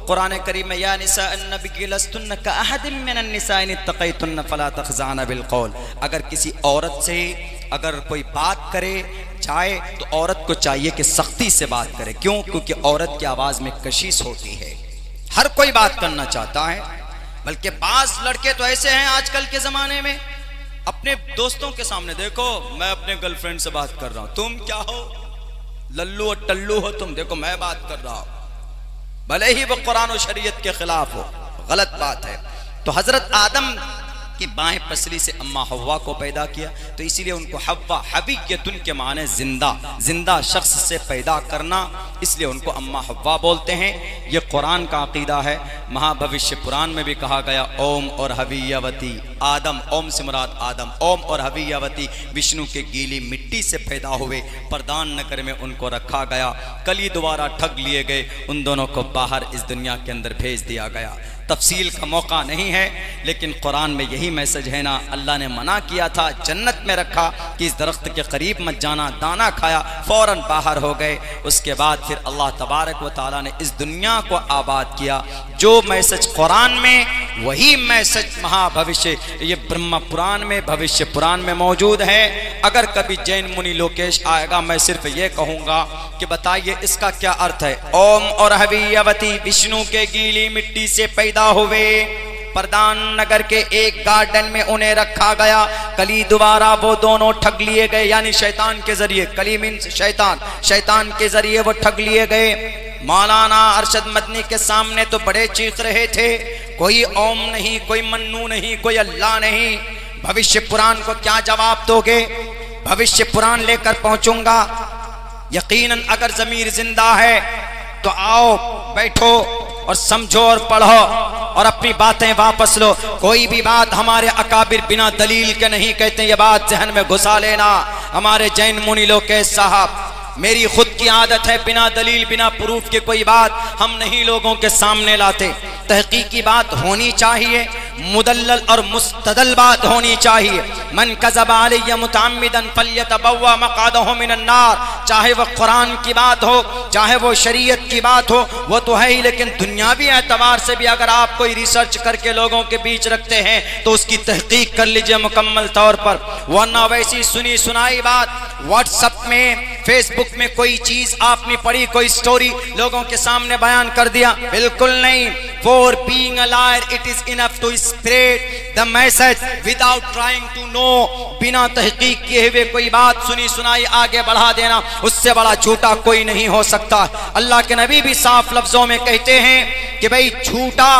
कुरान करीम में या निसा अन्नबी लस्तुन्न कअहदिम मिनन निसा इन इत्तक़ैतुन्न फ़ला तख़ज़अन बिलक़ौल। अगर किसी औरत से अगर कोई बात करे चाहे तो औरत को चाहिए कि सख्ती से बात करे। क्यों? क्योंकि औरत की आवाज में कशिश होती है। हर कोई बात करना चाहता है, बल्कि बाज लड़के तो ऐसे हैं आजकल के जमाने में, अपने दोस्तों के सामने देखो मैं अपने गर्लफ्रेंड से बात कर रहा हूं, तुम क्या हो, लल्लू और टल्लू हो तुम, देखो मैं बात कर रहा हूं, भले ही वो कुरान और शरीयत के खिलाफ हो, गलत बात है। तो हजरत आदम की बाएं पसली से अम्मा हव्वा को पैदा किया, तो इसीलिए उनको हव्वा, हबीयतुन के माने जिंदा, जिंदा शख्स से पैदा करना, इसलिए उनको अम्मा हव्वा बोलते हैं। ये कुरान का अकीदा है। महाभविष्य पुराण में भी कहा गया ओम और हवियवती आदम, ओम से मुराद आदम, ओम और हवियवती विष्णु के गीली मिट्टी से पैदा हुए, प्रदान नगर में उनको रखा गया, कली दोबारा ठग लिए गए, उन दोनों को बाहर इस दुनिया के अंदर भेज दिया गया। तफसील का मौका नहीं है, लेकिन कुरान में यही मैसेज है ना। अल्लाह ने मना किया था, जन्नत में रखा कि इस दरख्त के करीब मत जाना, दाना खाया फौरन बाहर हो गए। उसके बाद फिर अल्लाह तबारक व तआला ने इस दुनिया को आबाद किया। जो मैसेज कुरान में, वही मैसेज महाभविष्य, ये ब्रह्म पुराण में, भविष्य पुराण में मौजूद है। अगर कभी जैन मुनि लोकेश आएगा, मैं सिर्फ ये कहूँगा कि बताइए इसका क्या अर्थ है। ओम और हवियवती विष्णु के गीली मिट्टी से पैदा हुए, प्रदान नगर के एक गार्डन में उन्हें रखा गया, कली दोबारा वो दोनों ठग लिए गए, यानी शैतान के जरिए, कली मीन्स शैतान, शैतान के जरिए वो ठग लिए गए। मौलाना अरशद मदनी के सामने तो बड़े चीख रहे थे, कोई ओम नहीं, कोई मन्नू नहीं, कोई अल्लाह नहीं। भविष्य पुराण को क्या जवाब दोगे? भविष्य पुराण लेकर पहुंचूंगा। यकीनन अगर जमीर जिंदा है तो आओ बैठो और समझो और पढ़ो और अपनी बातें वापस लो। कोई भी बात हमारे अकाबिर बिना दलील के नहीं कहते, ये बात जहन में घुसा लेना। हमारे जैन मुनि लोकेश साहब, मेरी खुद की आदत है बिना दलील, बिना प्रूफ के कोई बात हम नहीं लोगों के सामने लाते। तहकीकी बात होनी चाहिए, मुदल्लल और मुस्तदल बात होनी चाहिए। मन कज़बा अलैया मुतअम्मिदन फल्यतबव्वा मक़अदहु मिनन नार। चाहे वह कुरान की बात हो, चाहे वो शरीयत की बात हो, वो तो है ही, लेकिन दुनियावी एतबार से भी अगर आप कोई रिसर्च करके लोगों के बीच रखते हैं तो उसकी तहकीक कर लीजिए मुकम्मल तौर पर। वरना वैसी सुनी सुनाई बात व्हाट्सएप में, फेसबुक में कोई चीज आपने पढ़ी, कोई स्टोरी लोगों के सामने बयान कर दिया, बिल्कुल नहीं। For being a liar, it is enough to spread the message without trying to know। बिना तहकीक किए हुए कोई बात सुनी सुनाई आगे बढ़ा देना, उससे बड़ा झूठा कोई नहीं हो सकता। अल्लाह के नबी भी साफ लफ्जों में कहते हैं कि भाई झूठा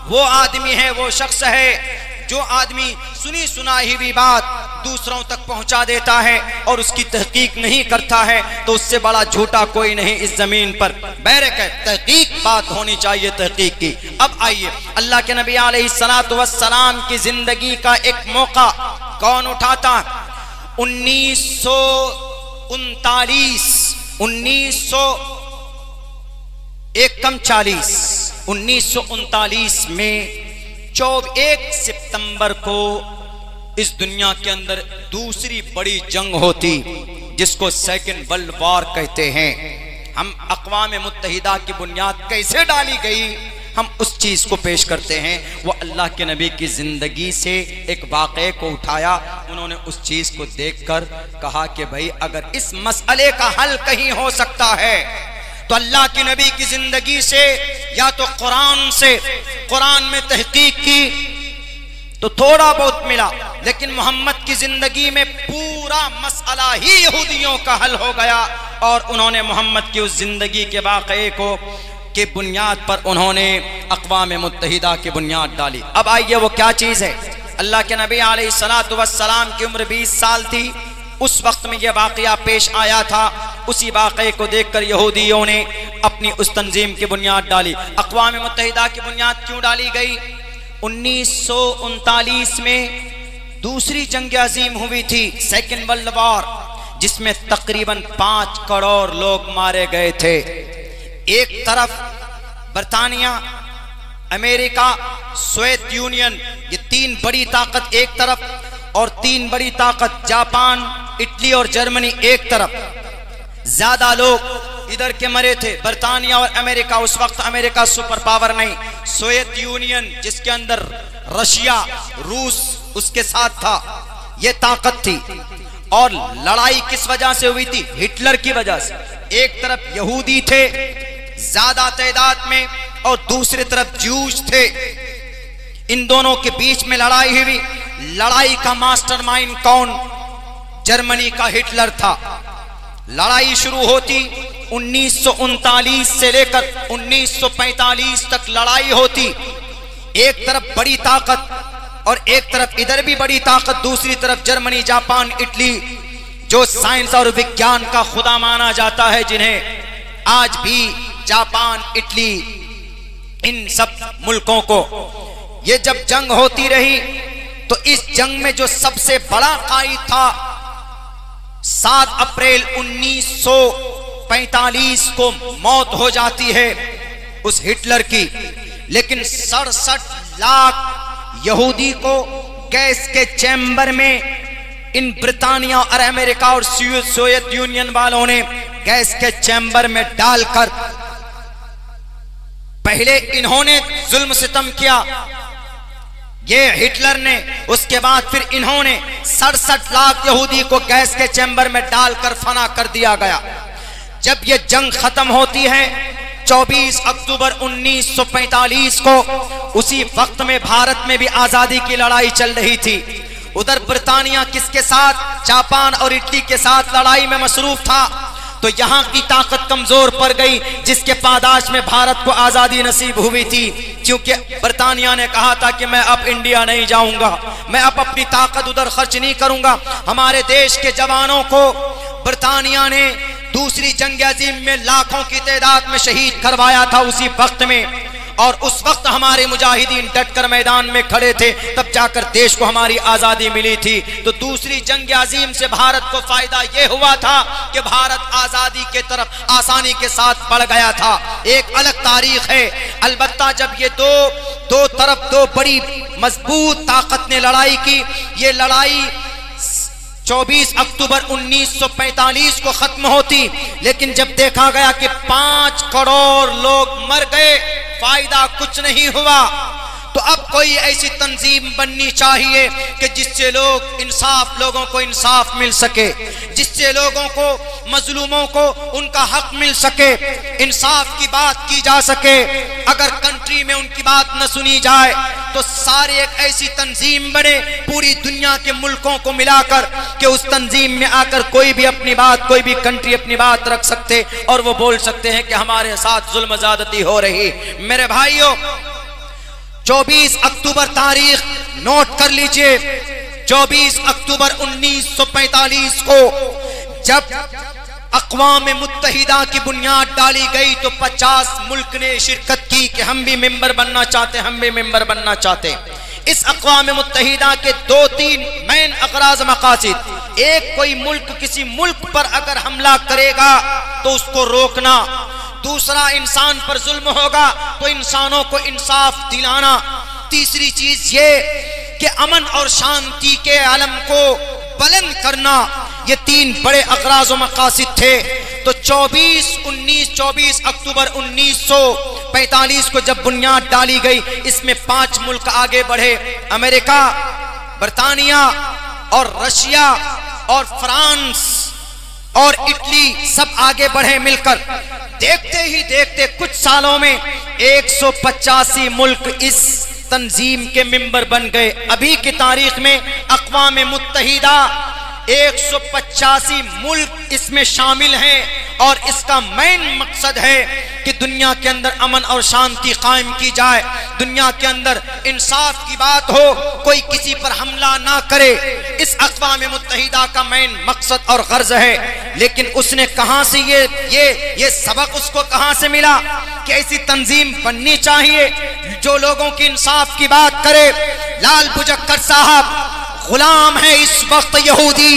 वो आदमी है, वो शख्स है जो आदमी सुनी सुनाई हुई बात दूसरों तक पहुंचा देता है और उसकी तहकीक नहीं करता है तो उससे बड़ा झूठा कोई नहीं इस जमीन पर। बैरक है, तहकीक बात होनी चाहिए तहकीक की। अब आइए, अल्लाह के नबी अलैहिस्सलातु वस्सलाम की जिंदगी का एक मौका कौन उठाता? 1939 में 1 सितंबर को इस दुनिया के अंदर दूसरी बड़ी जंग होती जिसको सेकेंड वर्ल्ड वॉर कहते हैं। हम अक़वाम मुत्तहिदा की बुनियाद कैसे डाली गई, हम उस चीज को पेश करते हैं। वो अल्लाह के नबी की जिंदगी से एक वाक़े को उठाया, उन्होंने उस चीज को देखकर कहा कि भाई अगर इस मसले का हल कहीं हो सकता है तो अल्लाह के नबी की जिंदगी से या तो कुरान से, कुरान में तहकीक की तो थोड़ा बहुत मिला, लेकिन मोहम्मद की जिंदगी में पूरा मसला ही यहूदियों का हल हो गया और उन्होंने मोहम्मद की उस जिंदगी के वाक़े को के बुनियाद पर उन्होंने अक़वाम मुत्तहिदा की बुनियाद डाली। अब आइए वो क्या चीज़ है। अल्लाह के नबी अलैहिस्सलातु वस्सलाम की उम्र 20 साल थी, उस वक्त में यह वाक़या पेश आया था। उसी वाक़े को देखकर यहूदियों ने अपनी उस तंजीम की बुनियाद डाली। अक़वाम मुत्तहिदा की बुनियाद क्यों डाली गई? 1939 में दूसरी जंग अजीम हुई थी, सेकेंड वर्ल्ड वॉर, जिसमें तकरीबन 5 करोड़ लोग मारे गए थे। एक तरफ बरतानिया, अमेरिका, सोवियत यूनियन, ये 3 बड़ी ताकत एक तरफ, और 3 बड़ी ताकत जापान, इटली और जर्मनी एक तरफ। ज्यादा लोग इधर के मरे थे, बरतानिया और अमेरिका। उस वक्त अमेरिका सुपर पावर नहीं, सोवियत यूनियन जिसके अंदर रशिया, रूस उसके साथ था, ये ताकत थी। और लड़ाई किस वजह से हुई थी? हिटलर की वजह से। एक तरफ यहूदी थे ज्यादा तादाद में और दूसरी तरफ ज्यूज थे। इन दोनों के बीच में लड़ाई हुई। लड़ाई का मास्टरमाइंड कौन? जर्मनी का हिटलर था। लड़ाई शुरू होती 1939 से लेकर 1945 तक लड़ाई होती। एक तरफ बड़ी ताकत और एक तरफ इधर भी बड़ी ताकत, दूसरी तरफ जर्मनी, जापान, इटली, जो साइंस और विज्ञान का खुदा माना जाता है, जिन्हें आज भी जापान, इटली, इन सब मुल्कों को। ये जब जंग होती रही तो इस जंग में जो सबसे बड़ा कायद था, 7 अप्रैल 1945 को मौत हो जाती है उस हिटलर की। लेकिन 67 लाख यहूदी को गैस के चैम्बर में इन ब्रिटानिया और अमेरिका और सोवियत यूनियन वालों ने गैस के चैम्बर में डालकर पहले इन्होंने जुल्म सितम किया, ये हिटलर ने। उसके बाद फिर इन्होंने 67 लाख यहूदी को गैस के चैम्बर में डालकर फना कर दिया गया। जब ये जंग खत्म होती है 24 अक्टूबर 1945 को, उसी वक्त में भारत में भी आजादी की लड़ाई चल रही थी। उधर ब्रिटानिया किसके साथ? जापान और इटली के साथ लड़ाई में मसरूफ था। तो यहाँ की ताकत कमजोर पड़ गई, जिसके पादाश में भारत को आजादी नसीब हुई थी। क्योंकि ब्रिटानिया ने कहा था कि मैं अब इंडिया नहीं जाऊंगा, मैं अब अपनी ताकत उधर खर्च नहीं करूंगा। हमारे देश के जवानों को ब्रिटानिया ने दूसरी जंग अजीम में लाखों की तादाद में शहीद करवाया था उसी वक्त में, और उस वक्त हमारे मुजाहिदीन डटकर मैदान में खड़े थे, तब जाकर देश को हमारी आजादी मिली थी। तो दूसरी जंग अजीम से भारत को फायदा यह हुआ था कि भारत आजादी के तरफ आसानी के साथ बढ़ गया था। एक अलग तारीख है। अलबत्ता जब ये दो तरफ 2 बड़ी मजबूत ताकत ने लड़ाई की, ये लड़ाई 24 अक्टूबर 1945 को खत्म होती। लेकिन जब देखा गया कि 5 करोड़ लोग मर गए, फायदा कुछ नहीं हुआ, तो अब कोई ऐसी तंजीम बननी चाहिए कि जिससे लोगों को इंसाफ मिल सके, जिससे लोगों को, मजलूमों को उनका हक मिल सके, इंसाफ की बात की जा सके। अगर कंट्री में उनकी बात न सुनी जाए तो सारी एक ऐसी तंजीम बने पूरी दुनिया के मुल्कों को मिलाकर कि उस तंजीम में आकर कोई भी अपनी बात, कोई भी कंट्री अपनी बात रख सकते और वो बोल सकते हैं कि हमारे साथ जुल्म ज़्यादती हो रही। मेरे भाइयों, 24 अक्टूबर तारीख नोट कर लीजिए। 24 अक्टूबर 1945 को जब अक़वाम मुत्तहिदा की बुनियाद डाली गई तो 50 मुल्क ने शिरकत की कि हम भी मेंबर बनना चाहते, हम भी मेंबर बनना चाहते। इस अक़वाम मुत्तहिदा के 2-3 मेन अग़राज़ मक़ासिद, एक कोई मुल्क किसी मुल्क पर अगर हमला करेगा तो उसको रोकना, दूसरा इंसान पर जुल्म होगा तो इंसानों को इंसाफ दिलाना, तीसरी चीज ये कि अमन और शांति के आलम को बुलंद करना। ये 3 बड़े अग़राज़ व मक़ासिद थे। तो 24 अक्टूबर 1945 को जब बुनियाद डाली गई, इसमें 5 मुल्क आगे बढ़े, अमेरिका, बरतानिया और रशिया और फ्रांस और इटली, सब आगे बढ़े मिलकर। देखते ही देखते कुछ सालों में 185 मुल्क इस तंजीम के मेंबर बन गए। अभी की तारीख में अक़वाम मुत्तहिदा 185 मुल्क इसमें शामिल हैं और इसका मेन मकसद है कि दुनिया के अंदर अमन और शांति कायम की जाए, दुनिया के अंदर इंसाफ की बात हो, कोई किसी पर हमला ना करे। इस अक़वाम मुत्तहिदा का मेन मकसद और गर्ज है। लेकिन उसने कहां से ये सबक उसको कहां से मिला कि ऐसी तंजीम बननी चाहिए जो लोगों की इंसाफ की बात करे। लाल बुजक्कर साहब गुलाम है इस वक्त, यहूदी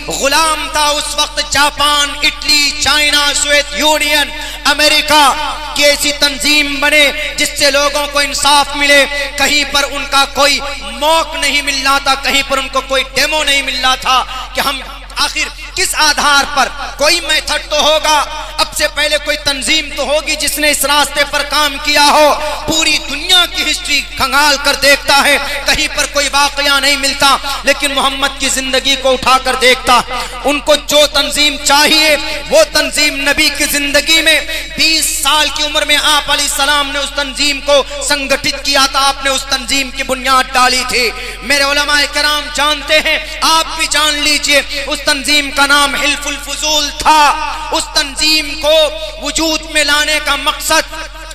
गुलाम था उस वक्त Japan, Italy, China, Soviet union, America की ऐसी तंजीम बने जिससे लोगों को इंसाफ मिले। कहीं पर उनका कोई मौक नहीं मिल रहा था, कहीं पर उनको कोई डेमो नहीं मिल रहा था कि हम आखिर किस आधार पर, कोई मेथड तो होगा, अब से पहले कोई तंजीम तो होगी जिसने इस रास्ते पर काम किया हो। पूरी दुनिया की हिस्ट्री खंगाल कर देखता है, कहीं पर कोई वाकया नहीं मिलता, लेकिन मोहम्मद की जिंदगी को उठाकर देखता। उनको जो तंजीम चाहिए वो तंजीम नबी की जिंदगी में 20 साल की उम्र में आप अलैहिस्सलाम ने उस तंजीम को संगठित किया था, आपने उस तंजीम की बुनियाद डाली थी। मेरे उलमाए किराम जानते हैं, आप भी जान लीजिए, उस तंजीम का नाम हिल्फुल फुजूल था। उस तंजीम को वजूद में लाने का मकसद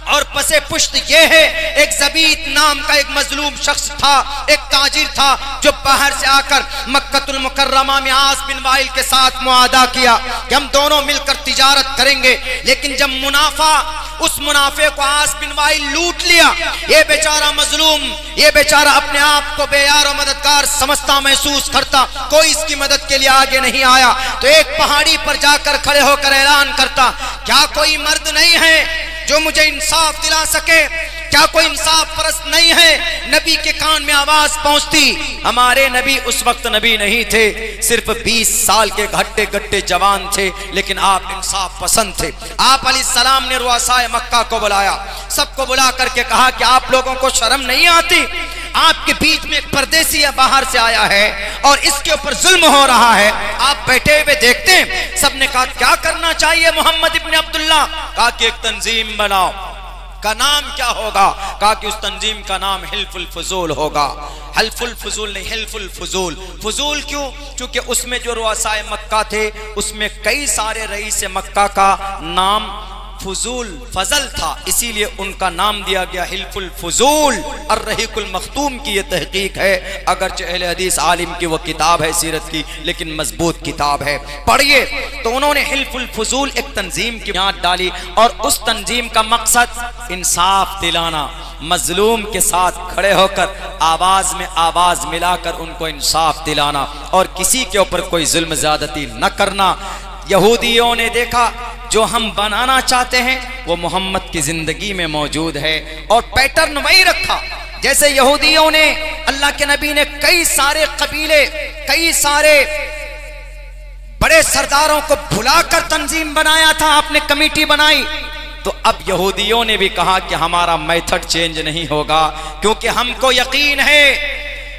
और पसे पुष्ट ये है, एक ज़बीत नाम का एक मजलूम शख्स था, एक ताजिर था जो बाहर से आकर मक्कतुल मुकर्रमा में आस बिन वाइल के साथ मुआदा किया कि हम दोनों मिलकर तिजारत करेंगे। लेकिन जब मुनाफा, उस मुनाफे को आस बिन वाइल लूट लिया, ये बेचारा मजलूम, ये बेचारा अपने आप को बेयार और मददगार समझता महसूस करता, कोई इसकी मदद के लिए आगे नहीं आया। तो एक पहाड़ी पर जाकर खड़े होकर ऐलान करता, क्या कोई मर्द नहीं है जो मुझे इंसाफ दिला सके? क्या कोई इंसाफ परस्त नहीं है? नबी के कान में आवाज पहुंचती। हमारे नबी उस वक्त नबी नहीं थे, सिर्फ 20 साल के घट्टे घट्टे जवान थे, लेकिन आप इंसाफ पसंद थे। आप अलैहिस्सलाम ने रुआसाए मक्का को बुलाया, सबको बुला करके कहा कि आप लोगों को शर्म नहीं आती? आपके बीच में एक परदेसी बाहर से आया है और इसके ऊपर जुल्म हो रहा है, आप बैठे हुए देखते हैं। सबने कहा क्या करना चाहिए मोहम्मद इब्न अब्दुल्ला? कहा कि एक तंजीम बनाओ। का नाम क्या होगा? कहा कि उस तंजीम का नाम हिल्फुल फुजूल होगा। हल्फुल फुजूल नहीं, हिल्फुल फुजूल। फुजूल क्यों? क्योंकि उसमें जो रुआसाए मक्का थे उसमें कई सारे रईस मक्का का नाम फुजूल फजल था, इसीलिए उनका नाम दिया गया हिल्फुल फुजूल। अर्रहीकुल मख्तूम की यह तहकीक है, अगरचे अहले हदीस आलिम की वह किताब है सीरत की, लेकिन मजबूत किताब है, पढ़िए। तो उन्होंने हिल्फुल फुजूल एक तंजीम की बुनियाद डाली और उस तंजीम का मकसद इंसाफ दिलाना, मजलूम के साथ खड़े होकर आवाज में आवाज मिलाकर उनको इंसाफ दिलाना और किसी के ऊपर कोई जुल्म ज्यादती न करना। यहूदियों ने देखा जो हम बनाना चाहते हैं वो मोहम्मद की जिंदगी में मौजूद है और पैटर्न वही रखा। जैसे यहूदियों ने, अल्लाह के नबी ने कई सारे कबीले, कई सारे बड़े सरदारों को बुलाकर तंजीम बनाया था, आपने कमेटी बनाई। तो अब यहूदियों ने भी कहा कि हमारा मेथड चेंज नहीं होगा, क्योंकि हमको यकीन है,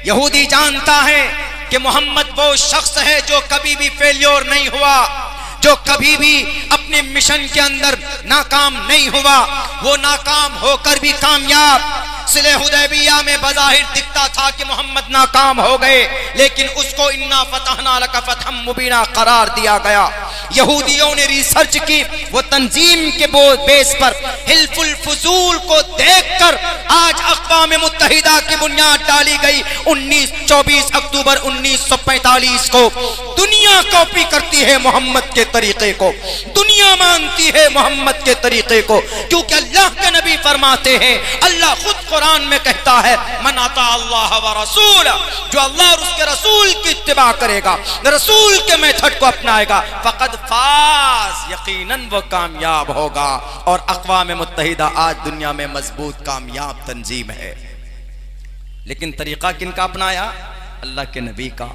यहूदी जानता है कि मोहम्मद वो शख्स है जो कभी भी फेल्योर नहीं हुआ, जो कभी भी अपने मिशन के अंदर नाकाम नहीं हुआ, वो नाकाम होकर भी कामयाब। सुलह हुदैबिया में बज़ाहिर दिखता था कि मोहम्मद नाकाम हो गए, लेकिन उसको इन्ना फतहना लका फतहम मुबीना करार दिया गया। यहूदियों ने रिसर्च की, वो तंजीम के बेस पर हिल्फुल फुजूल को देखकर आज अक़वाम मुत्तहिदा की बुनियाद डाली गई। 24 अक्टूबर 1945 को दुनिया कॉपी करती है मोहम्मद के तरीके को, दुनिया मानती है मोहम्मद के तरीके को, क्योंकि अल्लाह के नबी फरमाते हैं, अल्लाह खुद कुरान में कहता है, मन अता अल्लाह व रसूल, जो अल्लाह और उसके रसूल की इत्तिबा करेगा, रसूल के मेथड को अपनाएगा, फकद फाज, यकीनन वो कामयाब होगा। और अक़वाम मुत्तहिदा आज दुनिया में मजबूत कामयाब तंजीम है। लेकिन तरीका किनका अपनाया? अल्लाह के नबी का।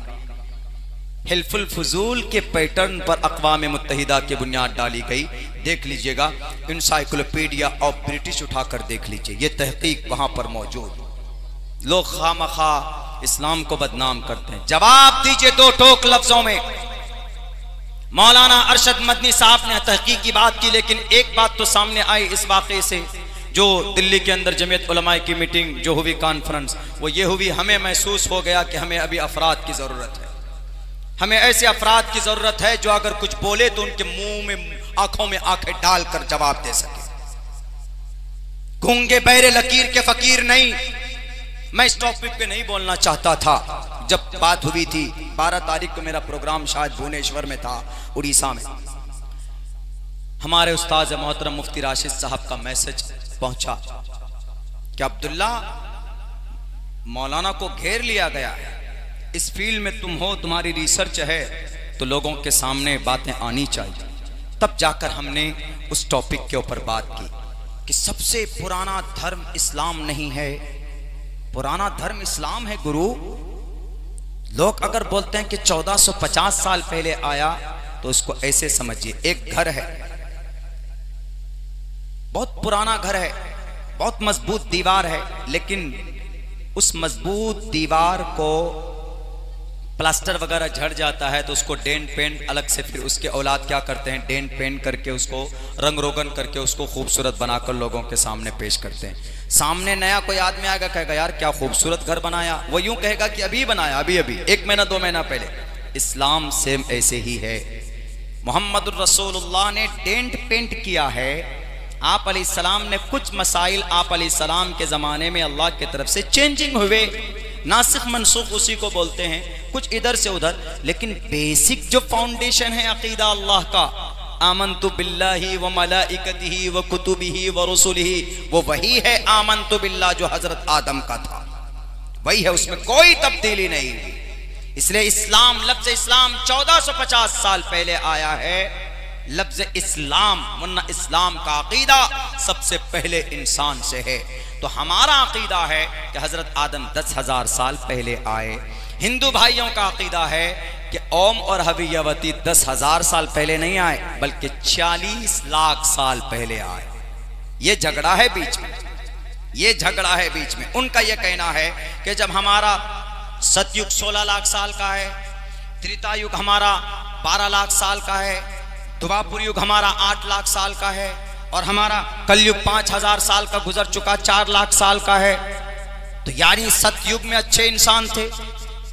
हिल्फुल फुजूल के पैटर्न पर अक़वाम मुत्तहिदा की बुनियाद डाली गई। देख लीजिएगा, इंसाइक्लोपीडिया ऑफ ब्रिटिश उठाकर देख लीजिए, ये तहकीक वहां पर मौजूद। लोग खामखा इस्लाम को बदनाम करते हैं। जवाब दीजिए दो टोक लफ्जों में। मौलाना अरशद मदनी साहब ने तहकीक की बात की, लेकिन एक बात तो सामने आई इस वाक़े से, जो दिल्ली के अंदर जमीयत उलमाए की मीटिंग जो हुई, कॉन्फ्रेंस, वो ये हुई, हमें महसूस हो गया कि हमें अभी अफराद की ज़रूरत है। हमें ऐसे अफराद की ज़रूरत है जो अगर कुछ बोले तो उनके मुंह में, आंखों में आंखें डालकर जवाब दे सके। गूंगे बहरे लकीर के फकीर नहीं। मैं इस टॉपिक पे नहीं बोलना चाहता था। जब बात हुई थी 12 तारीख को, मेरा प्रोग्राम शायद भुवनेश्वर में था, उड़ीसा में, हमारे उस्ताद मोहतरम मुफ्ती राशिद साहब का मैसेज पहुंचा कि अब्दुल्ला, मौलाना को घेर लिया गया है, इस फील्ड में तुम हो, तुम्हारी रिसर्च है, तो लोगों के सामने बातें आनी चाहिए। तब जाकर हमने उस टॉपिक के ऊपर बात की कि सबसे पुराना धर्म इस्लाम नहीं है, पुराना धर्म इस्लाम है गुरु। लोग अगर बोलते हैं कि 1450 साल पहले आया, तो उसको ऐसे समझिए, एक घर है, बहुत पुराना घर है, बहुत मजबूत दीवार है, लेकिन उस मजबूत दीवार को प्लास्टर वगैरह झड़ जाता है तो उसको डेंट पेंट अलग से, फिर उसके औलाद क्या करते हैं, डेंट पेंट करके उसको रंग रोगन करके उसको खूबसूरत बनाकर लोगों के सामने पेश करते हैं। सामने नया कोई आदमी आएगा, कहेगा यार क्या खूबसूरत घर बनाया, वो यूं कहेगा कि अभी बनाया, अभी अभी 1 महीना 2 महीना पहले। इस्लाम सेम ऐसे ही है। मोहम्मद रसूलुल्लाह ने डेंट पेंट किया है। आप अलैहिस्सलाम ने कुछ मसाइल आप अलैहिस्सलाम के ज़माने में अल्लाह की तरफ से चेंजिंग हुए, नासिख मनसूख उसी को बोलते हैं, कुछ इधर से उधर, लेकिन बेसिक जो फाउंडेशन है अकीदा अल्लाह का, आमन्तु बिल्लाहि व मलाइकतिही व कुतुबिही व रुसुलिही, वो वही है आमन्तु बिल्लाह जो हजरत आदम का था, वही है, उसमें कोई तब्दीली नहीं हुई। इसलिए इस्लाम, लफ्ज़ इस्लाम 1450 साल पहले आया है। लफ्ज़ इस्लाम, वरना इस्लाम का अकीदा सबसे पहले इंसान से है। तो हमारा अकीदा है कि हजरत आदम 10,000 साल पहले आए। हिंदू भाइयों का अकीदा है कि ओम और हवियवती 10,000 साल पहले नहीं आए, बल्कि 40 लाख साल पहले आए। ये झगड़ा है बीच में, ये झगड़ा है बीच में। उनका ये कहना है कि जब हमारा सतयुग 16 लाख साल का है, त्रेता युग हमारा 12 लाख साल का है, द्वापर युग हमारा 8 लाख साल का है, और हमारा कलयुग 5000 साल का गुजर चुका, 4 लाख साल का है, तो यानी सतयुग में अच्छे इंसान थे,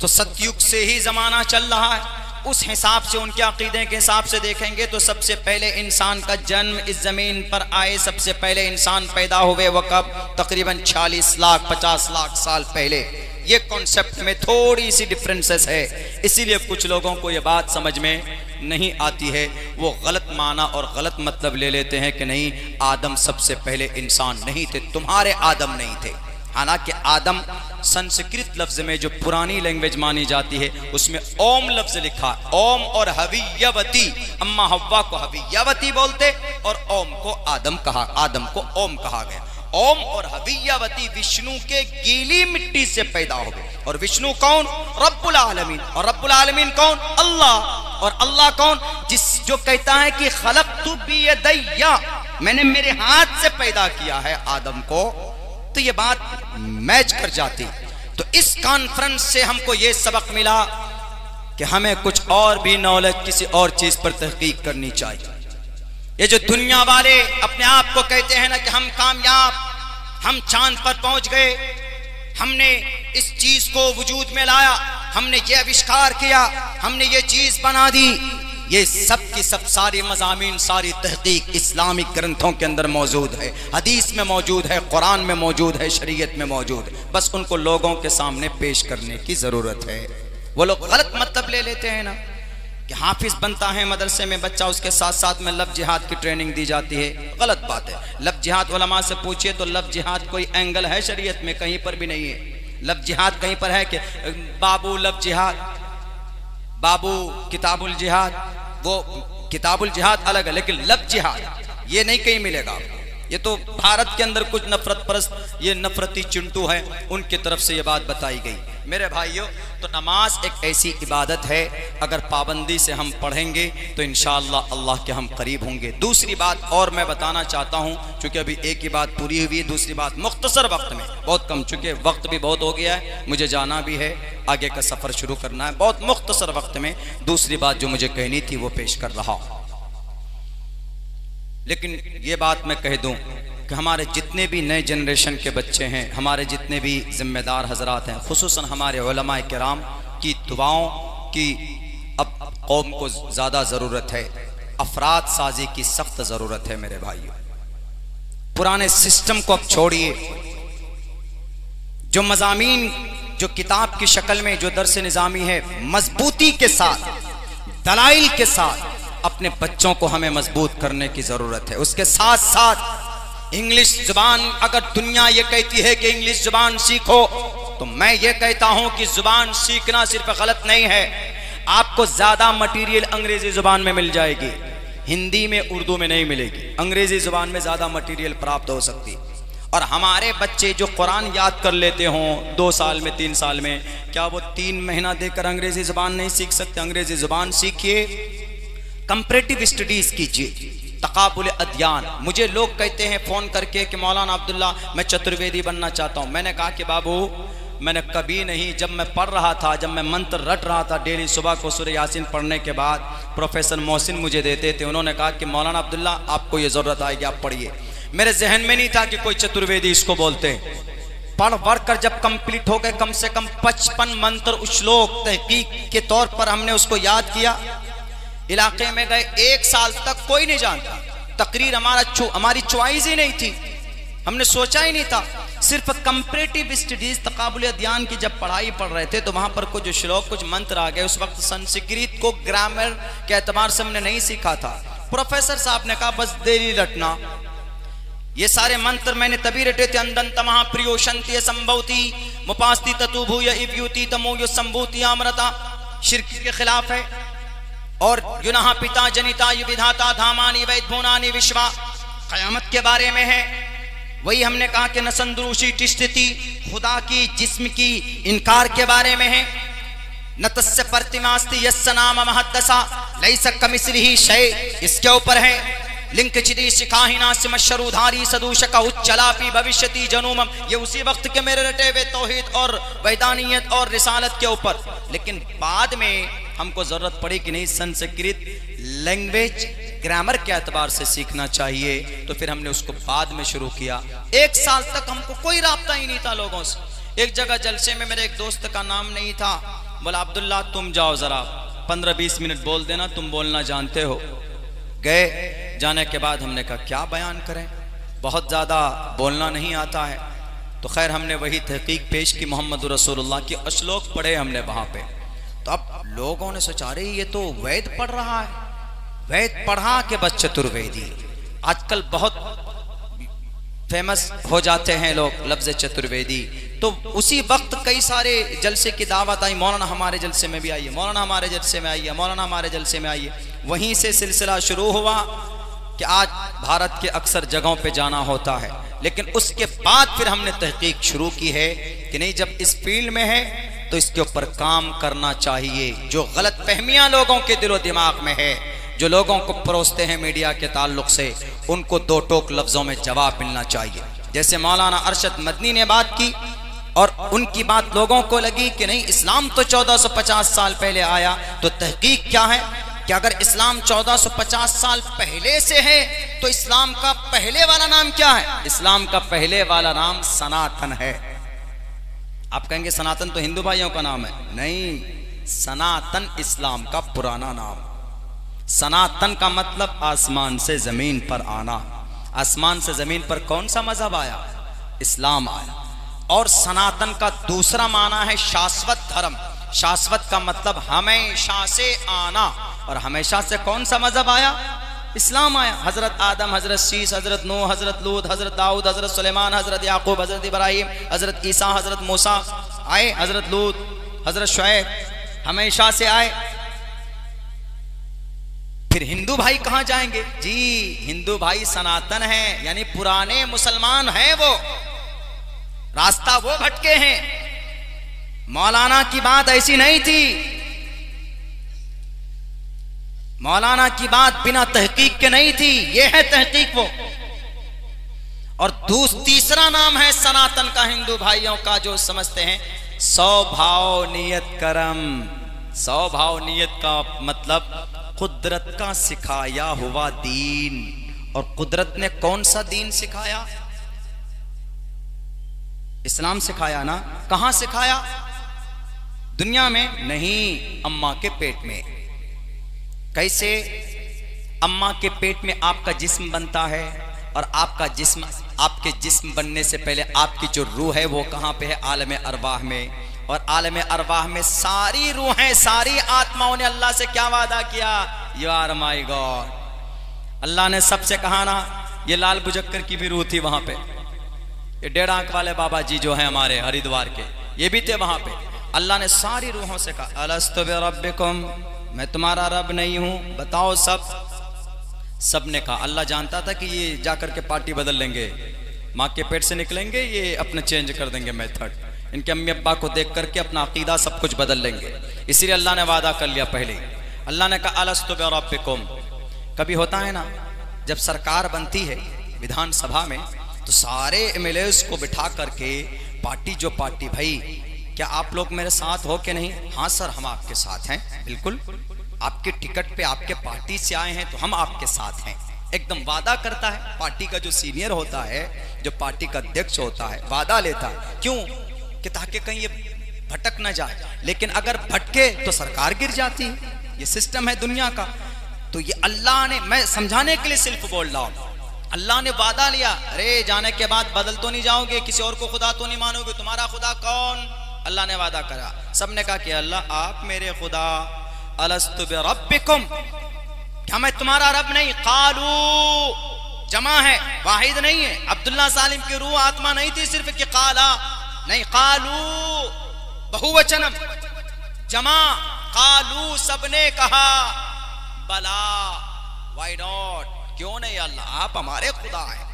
तो सतयुग से ही जमाना चल रहा है। उस हिसाब से, उनके अकीदे के हिसाब से देखेंगे तो सबसे पहले इंसान का जन्म इस जमीन पर आए, सबसे पहले इंसान पैदा हुए वो कब? तकरीबन 40 लाख 50 लाख साल पहले। ये कॉन्सेप्ट में थोड़ी सी डिफरेंसेस है, इसीलिए कुछ लोगों को ये बात समझ में नहीं आती है, वो गलत माना और गलत मतलब ले लेते हैं कि नहीं, आदम सबसे पहले इंसान नहीं थे, तुम्हारे आदम नहीं थे। हालांकि आदम संस्कृत लफ्ज में जो पुरानी लैंग्वेज मानी जाती है उसमें ओम लफ्ज लिखा, ओम और हवियवती, अम्मा हव्वा को हवियवती बोलते और ओम को आदम कहा, आदम को ओम कहा गया। ओम और हवियवती विष्णु के गीली मिट्टी से पैदा हो गए, और विष्णु कौन? रब्बुल आलमीन। और रब्बुल आलमीन कौन? अल्लाह। और अल्लाह कौन? जो कहता है कि खलक़तु बियदैया, मैंने मेरे हाथ से पैदा किया है आदम को, तो ये बात मैच कर जाती। तो इस कॉन्फ्रेंस से हमको ये सबक मिला कि हमें कुछ और भी नॉलेज, किसी और चीज पर तहकीक करनी चाहिए। ये जो दुनिया वाले अपने आप को कहते हैं ना कि हम कामयाब, हम चांद पर पहुंच गए, हमने इस चीज को वजूद में लाया, हमने ये आविष्कार किया, हमने ये चीज बना दी, ये सब की सब सारी मज़ामीन, सारी तहकीक इस्लामिक ग्रंथों के अंदर मौजूद है, हदीस में मौजूद है, कुरान में मौजूद है, शरीयत में मौजूद है। बस उनको लोगों के सामने पेश करने की ज़रूरत है। वो लोग गलत मतलब ले लेते हैं ना कि हाफिज बनता है मदरसे में बच्चा, उसके साथ साथ में लफ्ज़ जिहाद की ट्रेनिंग दी जाती है। गलत बात है। लफ्ज़ जिहाद उलमा से पूछिए तो लफ्ज़ जिहाद कोई एंगल है शरीयत में? कहीं पर भी नहीं है। लफ्ज़ जिहाद कहीं पर है कि बाबू लफ्ज़ जिहाद, बाबू किताबुल जिहाद, वो किताबुल जिहाद अलग है, लेकिन लफ्ज़ जिहाद ये नहीं कहीं मिलेगा आपको। ये तो भारत के अंदर कुछ नफरत परस्त, ये नफरती चिंटू है, उनकी तरफ से ये बात बताई गई। मेरे भाइयों, तो नमाज एक ऐसी इबादत है, अगर पाबंदी से हम पढ़ेंगे तो इंशाअल्लाह अल्लाह के हम करीब होंगे। दूसरी बात और मैं बताना चाहता हूँ, चूँकि अभी एक ही बात पूरी हुई है, दूसरी बात मुख्तसर वक्त में, बहुत कम, चूँकि वक्त भी बहुत हो गया है, मुझे जाना भी है, आगे का सफ़र शुरू करना है, बहुत मुख्तसर वक्त में दूसरी बात जो मुझे कहनी थी वो पेश कर रहा। लेकिन ये बात मैं कह दूं कि हमारे जितने भी नए जनरेशन के बच्चे हैं, हमारे जितने भी जिम्मेदार हजरात हैं, खुसूसन हमारे उलमाए किराम की दुआओं की अब कौम को ज़्यादा ज़रूरत है। अफराद साजी की सख्त ज़रूरत है मेरे भाइयों। पुराने सिस्टम को अब छोड़िए। जो मज़ामीन जो किताब की शक्ल में जो दर्स निज़ामी है, मजबूती के साथ, दलाइल के साथ अपने बच्चों को हमें मजबूत करने की ज़रूरत है। उसके साथ साथ इंग्लिश ज़ुबान, अगर दुनिया ये कहती है कि इंग्लिश ज़ुबान सीखो, तो मैं ये कहता हूं कि ज़ुबान सीखना सिर्फ गलत नहीं है, आपको ज़्यादा मटीरियल अंग्रेज़ी ज़ुबान में मिल जाएगी, हिंदी में उर्दू में नहीं मिलेगी। अंग्रेज़ी ज़ुबान में ज़्यादा मटीरियल प्राप्त हो सकती। और हमारे बच्चे जो कुरान याद कर लेते हों 2 साल में 3 साल में, क्या वो 3 महीना देकर अंग्रेज़ी ज़ुबान नहीं सीख सकते? अंग्रेज़ी ज़ुबान सीखिए, कंपैरेटिव स्टडीज़ कीजिए, तकाबुल अदयान। मुझे लोग कहते हैं फ़ोन करके कि मौलाना अब्दुल्ला मैं चतुर्वेदी बनना चाहता हूँ। मैंने कहा कि बाबू, मैंने कभी नहीं, जब मैं पढ़ रहा था, जब मैं मंत्र रट रहा था डेली सुबह को सूरह यासीन पढ़ने के बाद, प्रोफेसर मोहसिन मुझे देते थे, उन्होंने कहा कि मौलाना अब्दुल्ला आपको ये ज़रूरत आएगी, आप पढ़िए। मेरे जहन में नहीं था कि कोई चतुर्वेदी इसको बोलते हैं। पढ़ कर जब कंप्लीट हो गए, कम से कम 55 मंत्र श्लोक तहकीक के तौर पर हमने उसको याद किया। इलाके में गए, 1 साल तक कोई नहीं जानता, तकरीर हमारी चॉइस ही नहीं थी, हमने सोचा ही नहीं था। सिर्फ कंपैरेटिव स्टडीज, तकाबुल अदयान की जब पढ़ाई पढ़ रहे थे तो वहां पर कुछ श्लोक, कुछ मंत्र आ गए। उस वक्त संस्कृत को ग्रामर के एतबार से हमने नहीं सीखा था। प्रोफेसर साहब ने कहा बस देरी रटना, ये सारे मंत्र मैंने तभी रटे थे। अंदंत महाप्रियो शंति संभवती मुपास्ति ततुभूय इव्युति तमोय संभूति अमृता, शिर्क के खिलाफ है। और युनहा पिता जनिता युविधाता धामानी वैद्भुनानी विश्वा, कयामत के बारे में है। वही हमने कहा कि नसंदरुषि तिष्ठति, खुदा की जिस्म की इनकार के बारे में है। नतस्य प्रतिमास्ति यस्य नाम महद्दसा लैस कमिस्लिहि शै, इसके ऊपर है। लिंक चिदी शिखाहिना सिमशरुधारी सदूशका उच्चलापी भविष्यति जनूमम, ये उसी वक्त के मेरे रटे हुए तौहीद और वैदानियत और रिसालत के ऊपर। लेकिन बाद में हमको जरूरत पड़ी कि नहीं, संस्कृत लैंग्वेज ग्रामर के एतबार से सीखना चाहिए, तो फिर हमने उसको बाद में शुरू किया। 1 साल तक हमको कोई राब्ता ही नहीं था लोगों से। एक जगह जलसे में मेरे एक दोस्त का नाम नहीं था, बोला अब्दुल्ला तुम जाओ जरा 15-20 मिनट बोल देना, तुम बोलना जानते हो। गए, जाने के बाद हमने कहा क्या बयान करें, बहुत ज़्यादा बोलना नहीं आता है। तो खैर हमने वही तहकीक पेश की, मोहम्मद रसूलुल्लाह की श्लोक पढ़े हमने वहाँ पे। तो अब लोगों ने सोचा अरे ये तो वेद पढ़ रहा है, वेद पढ़ा के बस चतुर्वेदी। आजकल बहुत फेमस हो जाते हैं लोग लफ्ज़ चतुर्वेदी। तो उसी वक्त कई सारे जलसे की दावत आई, मौलाना हमारे जलसे में भी आइए, मौलाना हमारे जलसे में आइए, मौलाना हमारे जलसे में आइए। वहीं से सिलसिला शुरू हुआ कि आज भारत के अक्सर जगहों पे जाना होता है। लेकिन उसके बाद फिर हमने तहकीक शुरू की है कि नहीं, जब इस फील्ड में है तो इसके ऊपर काम करना चाहिए। जो गलत फहमियाँ लोगों के दिलो दिमाग में है, जो लोगों को परोसते हैं मीडिया के ताल्लुक से, उनको 2 टोक लफ्ज़ों में जवाब मिलना चाहिए। जैसे मौलाना अरशद मदनी ने बात की और उनकी बात लोगों को लगी कि नहीं इस्लाम तो 1450 साल पहले आया, तो तहकीक क्या है कि अगर इस्लाम 1450 साल पहले से है तो इस्लाम का पहले वाला नाम क्या है? इस्लाम का पहले वाला नाम सनातन है। आप कहेंगे सनातन तो हिंदू भाइयों का नाम है, नहीं, सनातन इस्लाम का पुराना नाम। सनातन का मतलब आसमान से जमीन पर आना। आसमान से जमीन पर कौन सा मजहब आया? इस्लाम आया। और सनातन का दूसरा माना है शाश्वत धर्म। शाश्वत का मतलब हमेशा से आना, और हमेशा से कौन सा मजहब आया? इस्लाम आया। हजरत आदम, हजरत शीस, हजरत नूह, हजरत लूत, हजरत दाऊद, हजरत सुलेमान, हजरत याकूब, हजरत इब्राहिम, हजरत ईसा, हजरत मूसा आए, हजरत लूत, हजरत शुएब, हमेशा से आए। फिर हिंदू भाई कहां जाएंगे? जी, हिंदू भाई सनातन हैं, यानी पुराने मुसलमान हैं। वो रास्ता वो भटके हैं। मौलाना की बात ऐसी नहीं थी। मौलाना की बात बिना तहकीक के नहीं थी, ये है तहकीक वो। और तीसरा नाम है सनातन का हिंदू भाइयों का, जो समझते हैं स्वभाव नियत कर्म। स्वभाव नियत का मतलब कुदरत का सिखाया हुआ दीन। और कुदरत ने कौन सा दीन सिखाया? इस्लाम सिखाया ना। कहां सिखाया? दुनिया में नहीं, अम्मा के पेट में। कैसे? अम्मा के पेट में आपका जिस्म बनता है, और आपका जिस्म, आपके जिस्म बनने से पहले आपकी जो रूह है वो कहां पे है? आलम अरवाह में। और आलम अरवाह में सारी रूहें, सारी आत्माओं ने अल्लाह से क्या वादा किया? You are my God. अल्लाह ने सबसे कहा ना, ये लाल बुजक्कर की भी रूह थी वहां पे, ये 1.5 आंख वाले बाबा जी जो हैं हमारे हरिद्वार के, ये भी थे वहां पे। अल्लाह ने सारी रूहों से कहा, अलस्तु बिरब्बिकुम, मैं तुम्हारा रब नहीं हूं? बताओ सब ने कहा। अल्लाह जानता था कि ये जाकर के पार्टी बदल लेंगे, माँ के पेट से निकलेंगे, ये अपने चेंज कर देंगे मेथड, इनके अम्मी अब्बा को देख करके अपना अकीदा सब कुछ बदल लेंगे। इसीलिए अल्लाह ने वादा कर लिया पहले। अल्लाह ने कहा अलस्तु बिरब्बिकुम। कभी होता है ना, जब सरकार बनती है विधानसभा में, तो सारे एमएलएस को बिठा करके पार्टी जो पार्टी, भाई क्या आप लोग मेरे साथ हो कि नहीं? हाँ सर, हम आपके साथ हैं, बिल्कुल। आपके टिकट पे आपके पार्टी से आए हैं तो हम आपके साथ हैं। एकदम वादा करता है। पार्टी का जो सीनियर होता है, जो पार्टी का अध्यक्ष होता है, वादा लेता है। क्यों? कि ताकि कहीं ये भटक ना जाए। लेकिन अगर भटके तो सरकार गिर जाती है। ये सिस्टम है दुनिया का। तो ये अल्लाह ने, मैं समझाने के लिए सिर्फ बोल रहा हूं, अल्लाह ने वादा लिया, अरे जाने के बाद बदल तो नहीं जाओगे, किसी और को खुदा तो नहीं मानोगे, तुम्हारा खुदा कौन? अल्लाह ने वादा करा। सबने कहा कि अल्लाह आप मेरे खुदा। अलस्तु बिरब्बिकुम, क्या मैं तुम्हारा रब नहीं? कालू, जमा है, वाहिद नहीं है। अब्दुल्ला सालिम की रूह आत्मा नहीं थी सिर्फ कि काला, नहीं, कालू बहुवचनम, जमा। कालू, सबने कहा। बला, व्हाई नॉट, क्यों नहीं अल्लाह, आप हमारे खुदा हैं।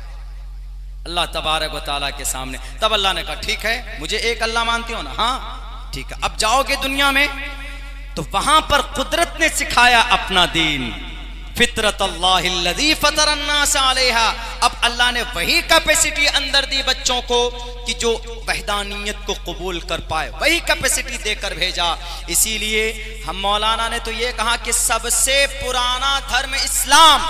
अल्लाह तबारक व तआला के सामने। तब अल्लाह ने कहा ठीक है, मुझे एक अल्लाह मानती हो ना? हाँ ठीक है। अब जाओगे दुनिया में तो वहां पर कुदरत ने सिखाया अपना दीन, फितरत अल्लाहिल्लज़ी फतरन्नास अलैहा। अब अल्लाह ने वही कैपेसिटी अंदर दी बच्चों को कि जो वहदानियत को कबूल कर पाए, वही कैपेसिटी देकर भेजा। इसीलिए हम मौलाना ने तो ये कहा कि सबसे पुराना धर्म इस्लाम।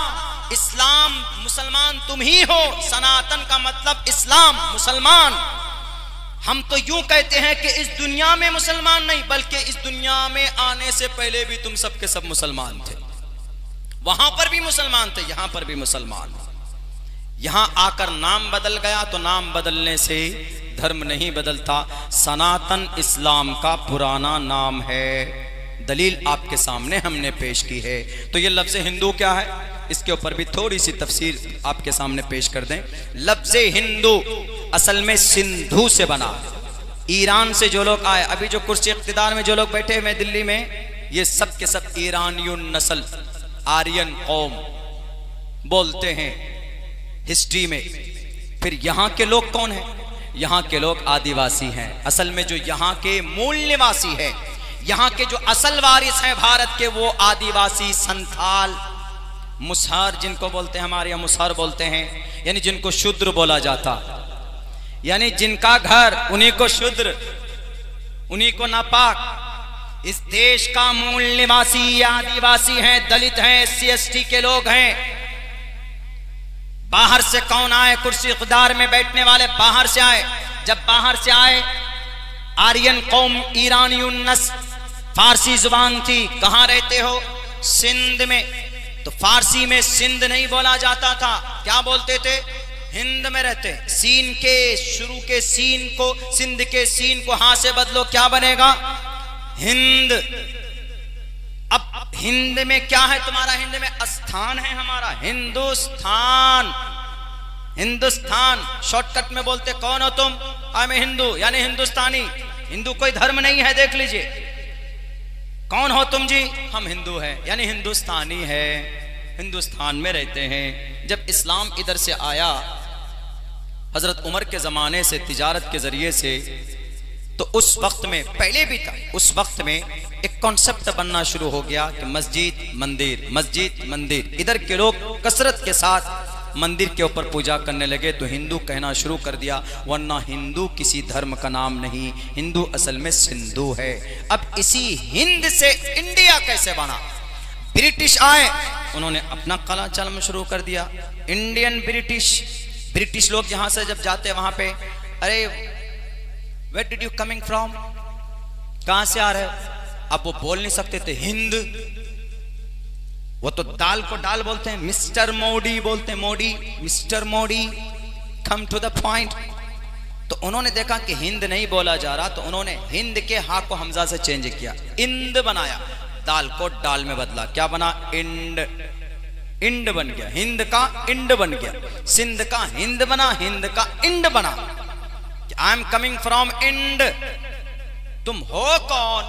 इस्लाम, मुसलमान तुम ही हो। सनातन का मतलब इस्लाम, मुसलमान। हम तो यूं कहते हैं कि इस दुनिया में मुसलमान नहीं, बल्कि इस दुनिया में आने से पहले भी तुम सब के सब मुसलमान थे। वहां पर भी मुसलमान थे, यहां पर भी मुसलमान। यहां आकर नाम बदल गया तो नाम बदलने से धर्म नहीं बदलता। सनातन इस्लाम का पुराना नाम है। दलील आपके सामने हमने पेश की है। तो ये लफ्ज़ हिंदू क्या है, इसके ऊपर भी थोड़ी सी तफसीर आपके सामने पेश कर दें। लफ्ज़ हिंदू असल में सिंधु से बना। ईरान से जो लोग आए, अभी जो कुर्सी इख्तिदार में जो लोग बैठे हुए दिल्ली में, ये सब के सब ईरानियुन नस्ल, आर्यन कौम बोलते हैं हिस्ट्री में। फिर यहाँ के लोग कौन हैं? यहाँ के लोग आदिवासी हैं। असल में जो यहाँ के मूल निवासी है, यहाँ के जो असल वारिस हैं भारत के, वो आदिवासी, संथाल, मुसहर जिनको बोलते हैं, हमारे यहाँ मुसहर बोलते हैं, यानी जिनको शूद्र बोला जाता, यानी जिनका घर उन्हीं को शूद्र, उन्हीं को नापाक। इस देश का मूल निवासी आदिवासी हैं, दलित हैं, SC/ST के लोग हैं। बाहर से कौन आए? कुर्सी इख्तिदार में बैठने वाले बाहर से आए। जब बाहर से आए, आर्यन कौम, ईरानियुन नस्ल, फारसी जुबान थी। कहां रहते हो? सिंध में। तो फारसी में सिंध नहीं बोला जाता था, क्या बोलते थे? हिंद में रहते। सीन के शुरू के सीन को, सिंध के सीन को हां से बदलो, क्या बनेगा? हिंद। अब हिंद में क्या है तुम्हारा? हिंद में स्थान है हमारा, हिंदुस्तान। हिंदुस्तान शॉर्टकट में बोलते कौन हो तुम? आई मैं हिंदू, यानी हिंदुस्तानी। हिंदू कोई धर्म नहीं है, देख लीजिए। कौन हो तुम जी? हम हिंदू हैं, यानी हिंदुस्तानी है, हिंदुस्तान में रहते हैं। जब इस्लाम इधर से आया हजरत उमर के जमाने से, तिजारत के जरिए से, तो उस वक्त में, पहले भी था, उस वक्त में एक कॉन्सेप्ट बनना शुरू हो गया कि मस्जिद मंदिर, मस्जिद मंदिर। इधर के लोग कसरत के साथ मंदिर के ऊपर पूजा करने लगे, तो हिंदू कहना शुरू कर दिया, वरना हिंदू किसी धर्म का नाम नहीं, हिंदू असल में सिंधु है। अब इसी हिंद से इंडिया कैसे बना? ब्रिटिश आए, उन्होंने अपना कला चलन शुरू कर दिया, इंडियन ब्रिटिश। ब्रिटिश लोग यहां से जब जाते वहां पे, अरे where did you coming from, कहां से आ रहे हो? अब वो बोल नहीं सकते थे हिंद, वो तो दाल को डाल बोलते हैं, मिस्टर मोदी बोलते हैं, Modi, mister Modi, come to the point. तो उन्होंने देखा कि हिंद नहीं बोला जा रहा, तो उन्होंने हिंद के हा को हमजा से चेंज किया, इंद बनाया, दाल को डाल में बदला, क्या बना? इंड। इंड बन गया, हिंद का इंड बन गया, सिंध का हिंद बना, हिंद का इंड बना। I am coming from Ind, तुम हो कौन?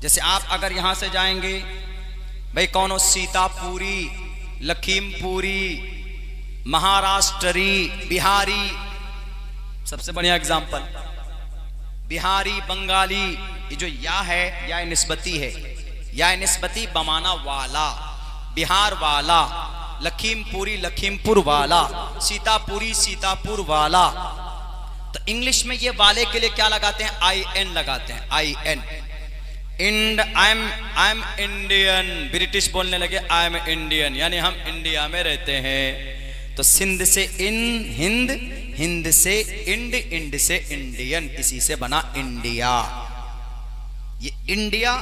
जैसे आप अगर यहां से जाएंगे, भाई कौन हो? सीतापुरी, लखीमपुरी, महाराष्ट्री, बिहारी, सबसे बढ़िया एग्जांपल बिहारी, बंगाली। ये जो या है, या निस्बती है, या निस्बती बमाना वाला, बिहार वाला, लखीमपुरी, लखीमपुर वाला, सीतापुरी, सीतापुर वाला। तो इंग्लिश में ये वाले के लिए क्या लगाते हैं? IN लगाते हैं, IN। Ind, I am Indian. British बोलने लगे आई एम इंडियन, यानी हम इंडिया में रहते हैं। तो सिंध से इन हिंद, हिंद से इंड, इंड से इंडियन, इसी से बना इंडिया। ये इंडिया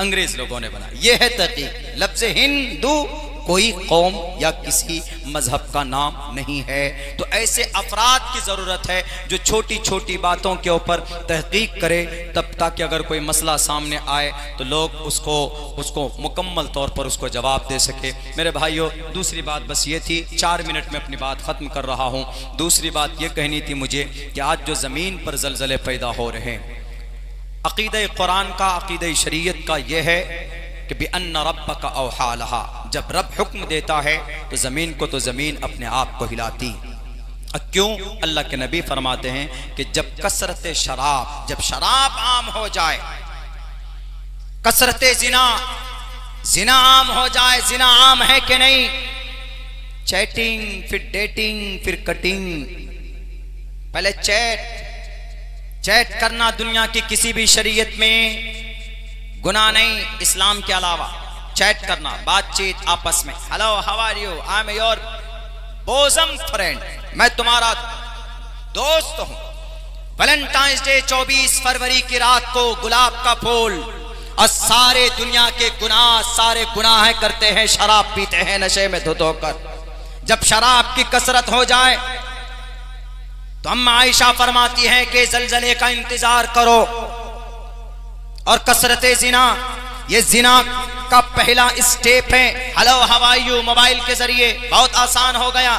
अंग्रेज लोगों ने बना। ये है तहकीक। लफ्ज हिंदू कोई कौम या किसी मजहब का नाम नहीं है। तो ऐसे अफराद की ज़रूरत है जो छोटी छोटी बातों के ऊपर तहकीक करे, तब ताकि अगर कोई मसला सामने आए तो लोग उसको मुकम्मल तौर पर उसको जवाब दे सके। मेरे भाइयों, दूसरी बात बस ये थी, 4 मिनट में अपनी बात ख़त्म कर रहा हूँ। दूसरी बात ये कहनी थी मुझे कि आज जो ज़मीन पर ज़लज़ले पैदा हो रहे हैं, अक़ीदे कुरान का, अक़ीदे शरीयत का यह है कि बिअन्न रब्बका औहा लहा, जब रब हुक्म देता है तो ज़मीन को, तो ज़मीन अपने आप को हिलाती। क्यों? अल्लाह के नबी फरमाते हैं कि जब कसरत शराब, जब शराब आम हो जाए, कसरत जिना, जिना आम हो जाए। जिना आम है कि नहीं? चैटिंग, फिर डेटिंग, फिर कटिंग। पहले चैट करना दुनिया की किसी भी शरीयत में गुनाह नहीं, इस्लाम के अलावा। चैट करना, बातचीत आपस में, hello how are you, I am your bosom friend, मैं तुम्हारा दोस्त हूं। वैलेंटाइंस डे 24 फरवरी की रात को गुलाब का फूल, और सारे दुनिया के गुनाह, सारे गुनाह करते हैं, शराब पीते हैं नशे में धुत होकर। जब शराब की कसरत हो जाए तो अम्मा आयशा फरमाती हैं कि जलजले का इंतजार करो। और कसरत जिना, ये जिना का पहला स्टेप है। Hello how are you mobile के जरिए बहुत आसान हो गया।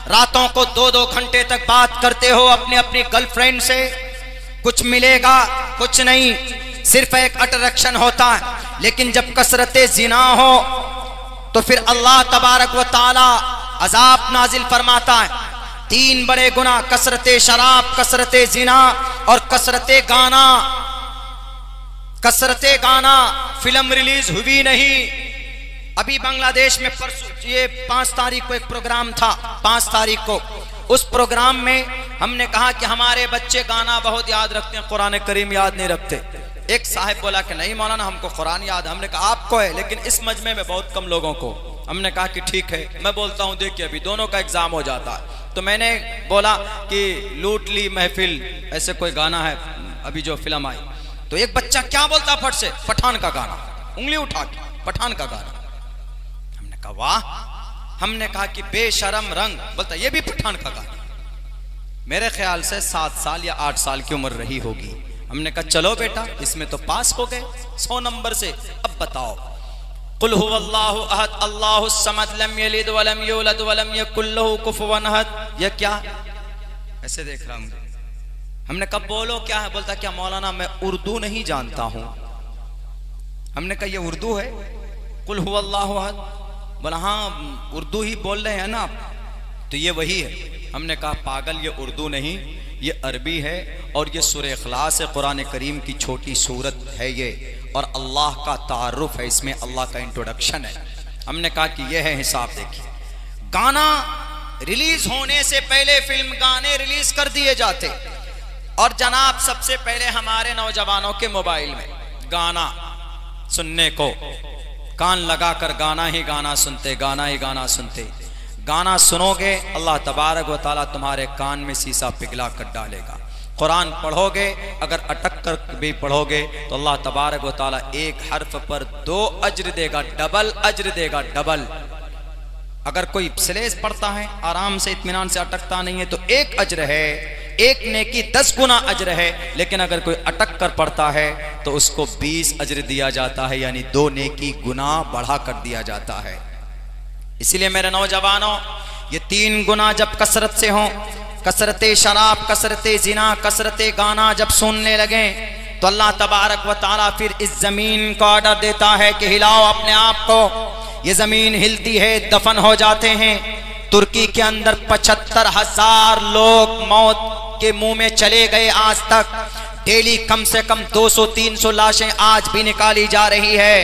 रातों को 2-2 घंटे तक बात करते हो अपनी अपनी गर्लफ्रेंड से, कुछ मिलेगा? कुछ नहीं, सिर्फ एक अट्रैक्शन होता है। लेकिन जब कसरत जिना हो तो फिर अल्लाह तबारक व तआला अजाब नाजिल फरमाता है। 3 बड़े गुनाह, कसरत शराब, कसरत जिना और कसरत गाना। कसरत गाना, फिल्म रिलीज हुई नहीं अभी बांग्लादेश में, परसों ये 5 तारीख को एक प्रोग्राम था, 5 तारीख को। उस प्रोग्राम में हमने कहा कि हमारे बच्चे गाना बहुत याद रखते हैं, कुरान करीम याद नहीं रखते। एक साहब बोला कि नहीं मौलाना, हमको कुरान याद। हमने कहा आपको है, लेकिन इस मजमे में बहुत कम लोगों को। हमने कहा कि ठीक है, मैं बोलता हूँ, देखिए अभी दोनों का एग्जाम हो जाता है। तो मैंने बोला कि लूट ली महफिल, ऐसे कोई गाना है अभी जो फिल्म आई। तो एक बच्चा क्या बोलता फट से, पठान का गाना, उंगली उठा के, पठान का गाना। हमने कहा वाह। हमने कहा कि बेशरम रंग, बोलता ये भी पठान का गाना। मेरे ख्याल से 7 साल या 8 साल की उम्र रही होगी। हमने कहा चलो बेटा, इसमें तो पास हो गए 100 नंबर से। अब बताओ, कुल हुवल्लाहु अहद अल्लाहुस समद लम यलिद वलम यूलद वलम यकुल लहू कुफुवन अहद, यह क्या? ऐसे देख रहा हूं। हमने कहा बोलो क्या है? बोलता क्या मौलाना मैं उर्दू नहीं जानता हूं। हमने कहा ये उर्दू है, कुल हुवल्लाहु अहद। बोला हाँ उर्दू ही बोल रहे हैं ना आप, तो ये वही है। हमने कहा पागल, ये उर्दू नहीं, ये अरबी है और ये सूरह इखलास है, कुरान करीम की छोटी सूरत है ये, और अल्लाह का तारुफ है इसमें, अल्लाह का इंट्रोडक्शन है। हमने कहा कि यह है हिसाब। देखिए, गाना रिलीज होने से पहले फिल्म गाने रिलीज कर दिए जाते, और जनाब सबसे पहले हमारे नौजवानों के मोबाइल में गाना सुनने को कान लगाकर गाना ही गाना सुनते, गाना ही गाना सुनते। गाना सुनोगे अल्लाह तबारक व तआला तुम्हारे कान में शीशा पिघला कर डालेगा। कुरान पढ़ोगे, अगर अटक कर भी पढ़ोगे तो अल्लाह तबारक व तआला एक हर्फ पर 2 अज्र देगा, डबल अज्र देगा, डबल। अगर कोई स्लेस पढ़ता है आराम से इत्मीनान से अटकता नहीं है तो 1 अज्र है, 1 नेकी 10 गुना अज्र है। लेकिन अगर कोई अटक कर पढ़ता है तो उसको 20 अज्र दिया जाता है, यानी 2 नेकी गुना बढ़ा कर दिया जाता है। इसलिए मेरे नौजवानों, ये 3 गुना जब कसरत से हो, कसरते शराब, कसरते जिना, कसरते गाना जब सुनने लगे तो अल्लाह तबारक व तआला फिर इस जमीन को ऑर्डर देता है कि हिलाओ अपने आप को। ये जमीन हिलती है, दफन हो जाते हैं। तुर्की के अंदर 75,000 लोग मौत के मुंह में चले गए आज तक। डेली कम से कम 200-300 लाशें आज भी निकाली जा रही है।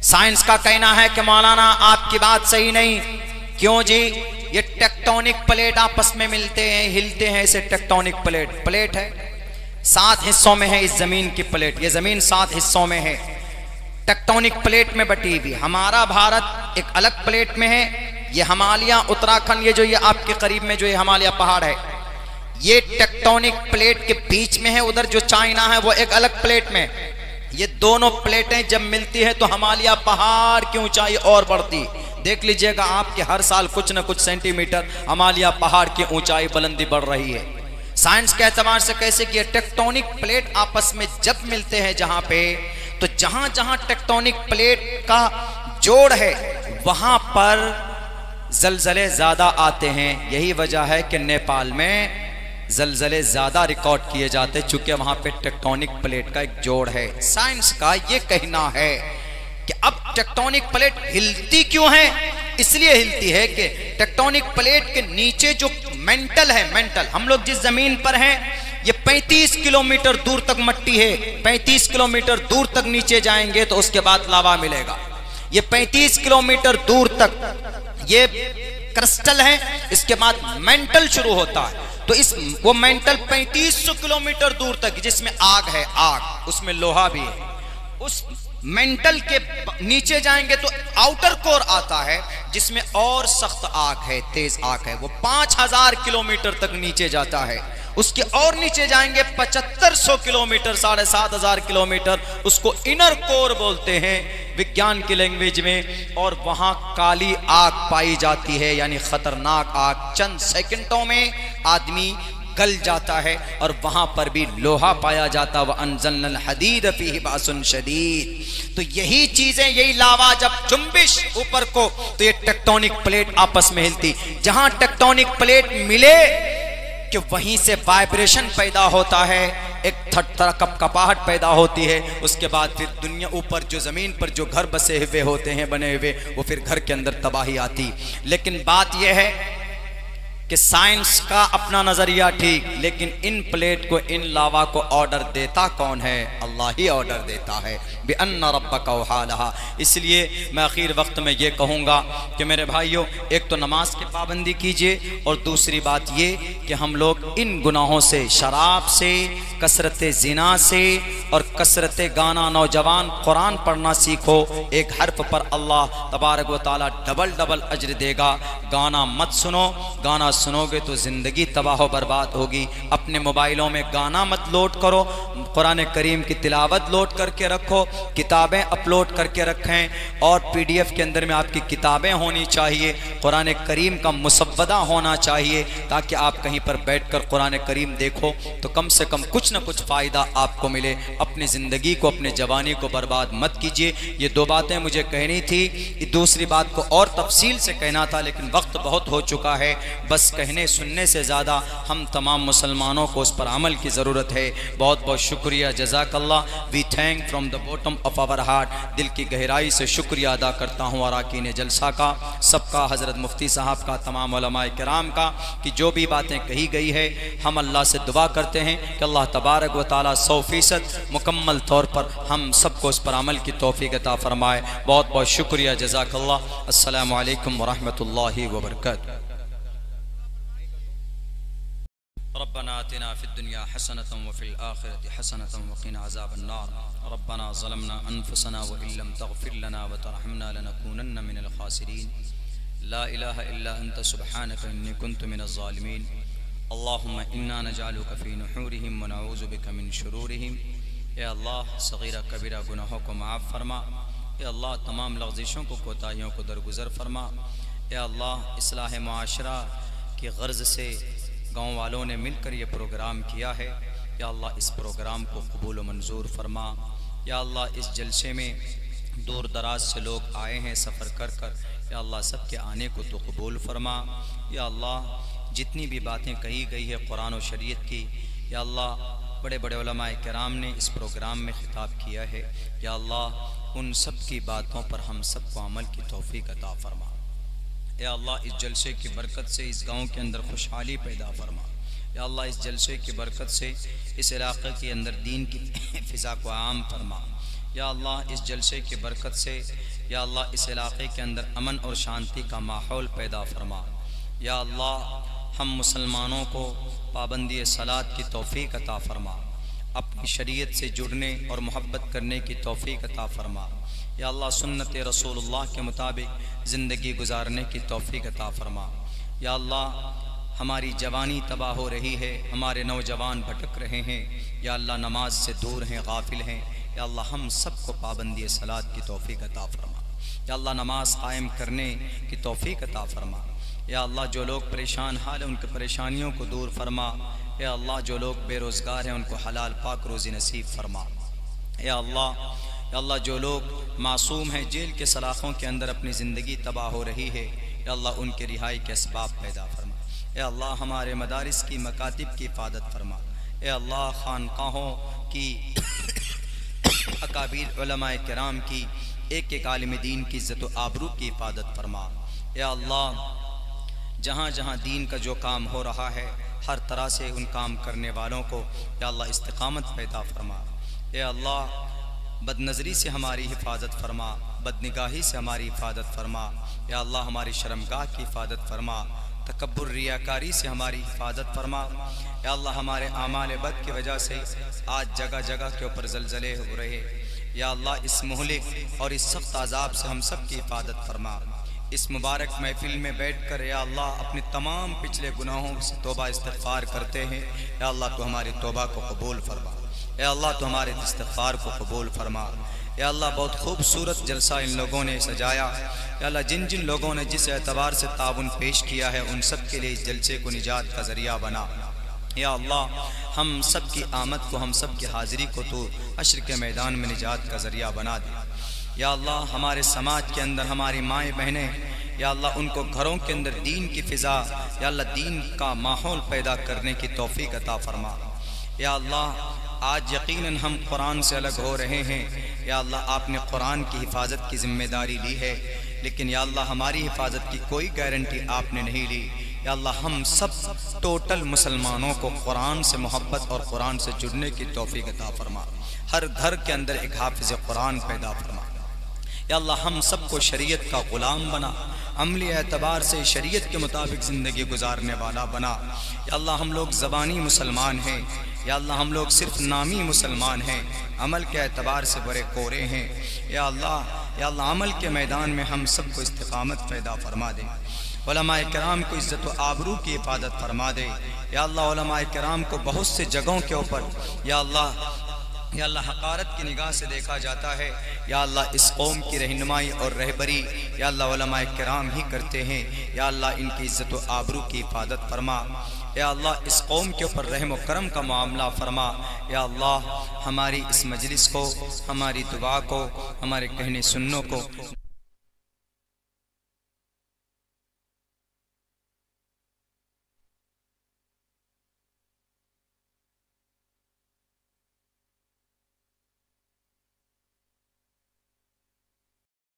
साइंस का कहना है कि मौलाना आपकी बात सही नहीं। क्यों जी? ये टेक्टोनिक प्लेट आपस में मिलते हैं, हिलते हैं। इसे टेक्टोनिक प्लेट है, 7 हिस्सों में है इस जमीन की प्लेट। ये जमीन 7 हिस्सों में है, टेक्टोनिक प्लेट में बटी हुई। हमारा भारत एक अलग प्लेट में है। ये हिमालय, उत्तराखंड, ये जो ये आपके करीब में जो ये हिमालय पहाड़ है, ये टेक्टोनिक प्लेट के बीच में है। उधर जो चाइना है वो एक अलग प्लेट में। ये दोनों प्लेटें जब मिलती है तो हिमालय पहाड़ की ऊंचाई और बढ़ती। देख लीजिएगा आपके हर साल कुछ न कुछ सेंटीमीटर हिमालय पहाड़ की ऊंचाई बुलंदी बढ़ रही है। साइंस के एतबार से कैसे कि टेक्टोनिक प्लेट आपस में जब मिलते हैं जहां पे, तो जहां जहां टेक्टोनिक प्लेट का जोड़ है वहां पर जलजले ज्यादा आते हैं। यही वजह है कि नेपाल में जलजले ज्यादा रिकॉर्ड किए जाते, चूंकि वहां पे टेक्टोनिक प्लेट का एक जोड़ है। साइंस का ये कहना है कि अब टेक्टोनिक प्लेट हिलती क्यों है? इसलिए हिलती है कि टेक्टोनिक प्लेट के नीचे जो मेंटल है, मेंटल, हम लोग जिस जमीन पर हैं ये 35 किलोमीटर दूर तक मट्टी है। 35 किलोमीटर दूर तक नीचे जाएंगे तो उसके बाद लावा मिलेगा। ये 35 किलोमीटर दूर तक ये क्रिस्टल है, इसके बाद मेंटल शुरू होता है। तो इस वो मेंटल 3500 किलोमीटर दूर तक, जिसमें आग है, आग, उसमें लोहा भी है। उस मेंटल के नीचे जाएंगे तो आउटर कोर आता है जिसमें और सख्त आग है, तेज आग है। वो 5000 किलोमीटर तक नीचे जाता है। उसके और नीचे जाएंगे 7500 किलोमीटर, 7500 किलोमीटर, उसको इनर कोर बोलते हैं विज्ञान की लैंग्वेज में। और वहां काली आग पाई जाती है, यानी खतरनाक आग। चंद सेकंडों में आदमी गल जाता है और वहां पर भी लोहा पाया जाता। वह अनज़लनल हदीद फीही बासुन शदीद। तो यही चीजें, यही लावा जब जुम्बिश ऊपर को, तो ये टेक्टोनिक प्लेट आपस में हिलती। जहां टेक्टोनिक प्लेट मिले कि वहीं से वाइब्रेशन पैदा होता है, एक थरथर कपकपाहट पैदा होती है। उसके बाद फिर दुनिया ऊपर जो जमीन पर जो घर बसे हुए होते हैं, बने हुए, वो फिर घर के अंदर तबाही आती। लेकिन बात यह है कि साइंस का अपना नजरिया ठीक, लेकिन इन प्लेट को, इन लावा को ऑर्डर देता कौन है? अल्लाह ही ऑर्डर देता है। बिअन्ना रब्बका वहालहा। इसलिए मैं आखिर वक्त में ये कहूँगा कि मेरे भाइयों, एक तो नमाज की पाबंदी कीजिए, और दूसरी बात ये कि हम लोग इन गुनाहों से, शराब से, कसरत जिना से और कसरत गाना, नौजवान कुरान पढ़ना सीखो। एक हर्फ पर अल्लाह तबारक व तआला डबल डबल अज्र देगा। गाना मत सुनो, गाना सुनोगे तो ज़िंदगी तबाह बर्बाद होगी। अपने मोबाइलों में गाना मत लोड करो, कुरान करीम की तिलावत लोड करके रखो, किताबें अपलोड करके रखें और PDF के अंदर में आपकी किताबें होनी चाहिए, कुरान करीम का मुसव्वदा होना चाहिए, ताकि आप कहीं पर बैठकर कुरान करीम देखो तो कम से कम कुछ ना कुछ फ़ायदा आपको मिले। अपनी ज़िंदगी को, अपने जवानी को बर्बाद मत कीजिए। ये दो बातें मुझे कहनी थी। दूसरी बात को और तफसील से कहना था, लेकिन वक्त बहुत हो चुका है। बस कहने सुनने से ज़्यादा हम तमाम मुसलमानों को उस पर अमल की ज़रूरत है। बहुत बहुत शुक्रिया, जज़ाकल्लाह। We thank from the bottom of our heart, दिल की गहराई से शुक्रिया अदा करता हूँ अराकीन जलसा का, सबका, हज़रत मुफ्ती साहब का, तमाम उलमाए किराम का, कि जो भी बातें कही गई है हम अल्लाह से दुआ करते हैं कि अल्लाह तबारक व तआला 100% मुकम्मल तौर पर हम सबको उस पर अमल की तौफीक अता फरमाए। बहुत बहुत शुक्रिया, जज़ाकल्लाह। अस्सलामु अलैकुम व रहमतुल्लाहि व बरकातुहू। रब्बना आतिना फिद दुनिया हसनतन व फिल आखिरति हसनतन व क़िना अज़ाबन्नार। रब्बना ज़लमना अनफुसना व इल्लम तग़फिर लना व तरहमना लनकूनन्न मिनल ख़ासिरीन। ला इलाहा इल्ला अंत सुब्हानक इन्नी कुन्तु मिनज़ ज़ालिमीन। अल्लाहुम्मा इन्ना नजअलुका फ़ी नुहूरिहिम व नऊज़ु बिका मिन शुरूरिहिम। या अल्लाह, सगीरा कबीरा गुनाहों को माफ़ फरमा। या अल्लाह, तमाम लग़ज़िशों को, कोताहियों को दरगुज़र फरमा। या अल्लाह, इस्लाह मुआशरा की गर्ज़ से गाँव वालों ने मिलकर ये प्रोग्राम किया है। या अल्लाह, इस प्रोग्राम को कबूल व मंजूर फरमा। या अल्लाह, इस जलसे में दूर दराज से लोग आए हैं सफ़र कर कर, या अल्लाह सब के आने को तो कबूल फरमा। या अल्लाह, जितनी भी बातें कही गई है कुरान और शरीयत की, या अल्लाह बड़े बड़े उलमाए किराम ने इस प्रोग्राम में खिताब किया है, या अल्लाह उन सब की बातों पर हम सबको अमल की तौफीक अता फरमा। या अल्लाह, इस जलसे की बरकत से इस गाँव के अंदर खुशहाली पैदा फरमा। या अल्लाह, इस जलसे की बरकत से इस इलाक़े के अंदर दीन की फ़िज़ा को आम फरमा। या अल्लाह, इस जलसे की बरकत से या अल्लाह इस इलाक़े के अंदर अमन और शांति का माहौल पैदा फरमा। या अल्लाह, हम मुसलमानों को पाबंदी सलात की तौफीक अता फरमा, अपनी शरीयत से जुड़ने और मोहब्बत करने की तौफीक अता फरमा। या अल्लाह, सुन्नत रसूलुल्लाह के मुताबिक ज़िंदगी गुजारने की तौफीक अता फरमा। या अल्लाह, हमारी जवानी तबाह हो रही है, हमारे नौजवान भटक रहे हैं, या अल्लाह नमाज से दूर हैं, गाफिल हैं। या अल्लाह, हम सबको पाबंदी सलात की तौफीक अता फरमा। या अल्लाह, नमाज कायम करने की तौफीक अता फरमा। या अल्लाह, जो लोग परेशान हाल हैं उनकी परेशानियों को दूर फरमा। या अल्लाह, जो लोग बेरोज़गार हैं उनको हलाल पाक रोज़ी नसीब फरमा। या अल्लाह, जो लोग मासूम हैं, जेल के सलाखों के अंदर अपनी ज़िंदगी तबाह हो रही है, या अल्लाह उनके रिहाई के असबाब पैदा फरमा। या अल्लाह, हमारे मदारिस की, मकातिब की हिफाजत फरमा। या अल्लाह, खानकाहों की अकाबीर उलमाए किराम की, एक एक आलिम दीन की इज़्ज़त व आबरू की हिफाजत फरमा। या अल्लाह, जहाँ जहाँ दीन का जो काम हो रहा है हर तरह से उन काम करने वालों को या अल्लाह इस्तिकामत पैदा फरमा। या अल्लाह, बदनज़री से हमारी हिफाजत फरमा, बदनिगाही से हमारी हिफाजत फरमा। या अल्लाह, हमारी शर्मगाह की हिफाजत फरमा, तकब्बुर रियाकारी से हमारी हिफाजत फरमा। या अल्लाह, हमारे आमाल बद की वजह से आज जगह जगह के ऊपर ज़लज़ले हो रहे। या अल्लाह, इस मुहलिक और इस सख्त अज़ाब से हम सब की हिफाजत फरमा। इस मुबारक महफिल में बैठकर या अल्लाह अपने तमाम पिछले गुनाहों से तौबा इस्तिग़फ़ार करते हैं। या अल्लाह, तो हमारी तौबा को कबूल फरमा। या अल्लाह, तो हमारे इस्तिग़फ़ार को कबूल फरमा। या अल्लाह, बहुत खूबसूरत जलसा इन लोगों ने सजाया। या अल्लाह, जिन जिन लोगों ने जिस एतबार से ताउन पेश किया है उन सब के लिए इस जलसे को निजात का ज़रिया बना। या अल्लाह, हम सब की आमद को, हम सब की हाज़िरी को तो हश्र के मैदान में निजात का ज़रिया बना दे। या अल्लाह, हमारे समाज के अंदर हमारी माएँ बहनें, या अल्लाह उनको घरों के अंदर दीन की फ़िज़ा, या अल्लाह दीन का माहौल पैदा करने की तौफ़ीक अता फरमा। या अल्लाह, आज यकीनन हम कुरान से अलग हो रहे हैं। या अल्लाह, आपने कुरान की हिफाजत की ज़िम्मेदारी ली है, लेकिन या अल्लाह हमारी हिफाजत की कोई गारंटी आपने नहीं ली। या अल्लाह, हम सब टोटल मुसलमानों को कुरान से मोहब्बत और कुरान से जुड़ने की तौफ़ीक अता फरमा। हर घर के अंदर एक हाफ़िज़ कुरान पैदा फरमा। या अल्लाह, हम सबको शरीयत का ग़ुलाम बना, अमली एतबार से शरीयत के मुताबिक ज़िंदगी गुजारने वाला बना। या अल्लाह, हम लोग ज़बानी मुसलमान हैं। या अल्लाह, हम लोग सिर्फ नामी मुसलमान हैं, अमल के एतबार से बड़े कोरे हैं। या अल्लाह, अमल के मैदान में हम सबको इस्तिक़ामत पैदा फरमा दें। उलमाए किराम को इज़्ज़त व आबरू की हिफाजत फरमा दे। या अल्लाह उलमाए किराम को बहुत से जगहों के ऊपर या अल्लाह हकारत की निगाह से देखा जाता है। या अल्लाह इस कौम की रहनुमाई और रहबरी या अल्लाह उलमाए किराम ही करते हैं। या अल्लाह इनकी इज़्ज़त व आबरू की हिफाजत फरमा। या अल्लाह इस कौम के ऊपर रहम व करम का मामला फरमा। या अल्लाह हमारी इस मजलिस को, हमारी दुआ को, हमारे कहने सुननों को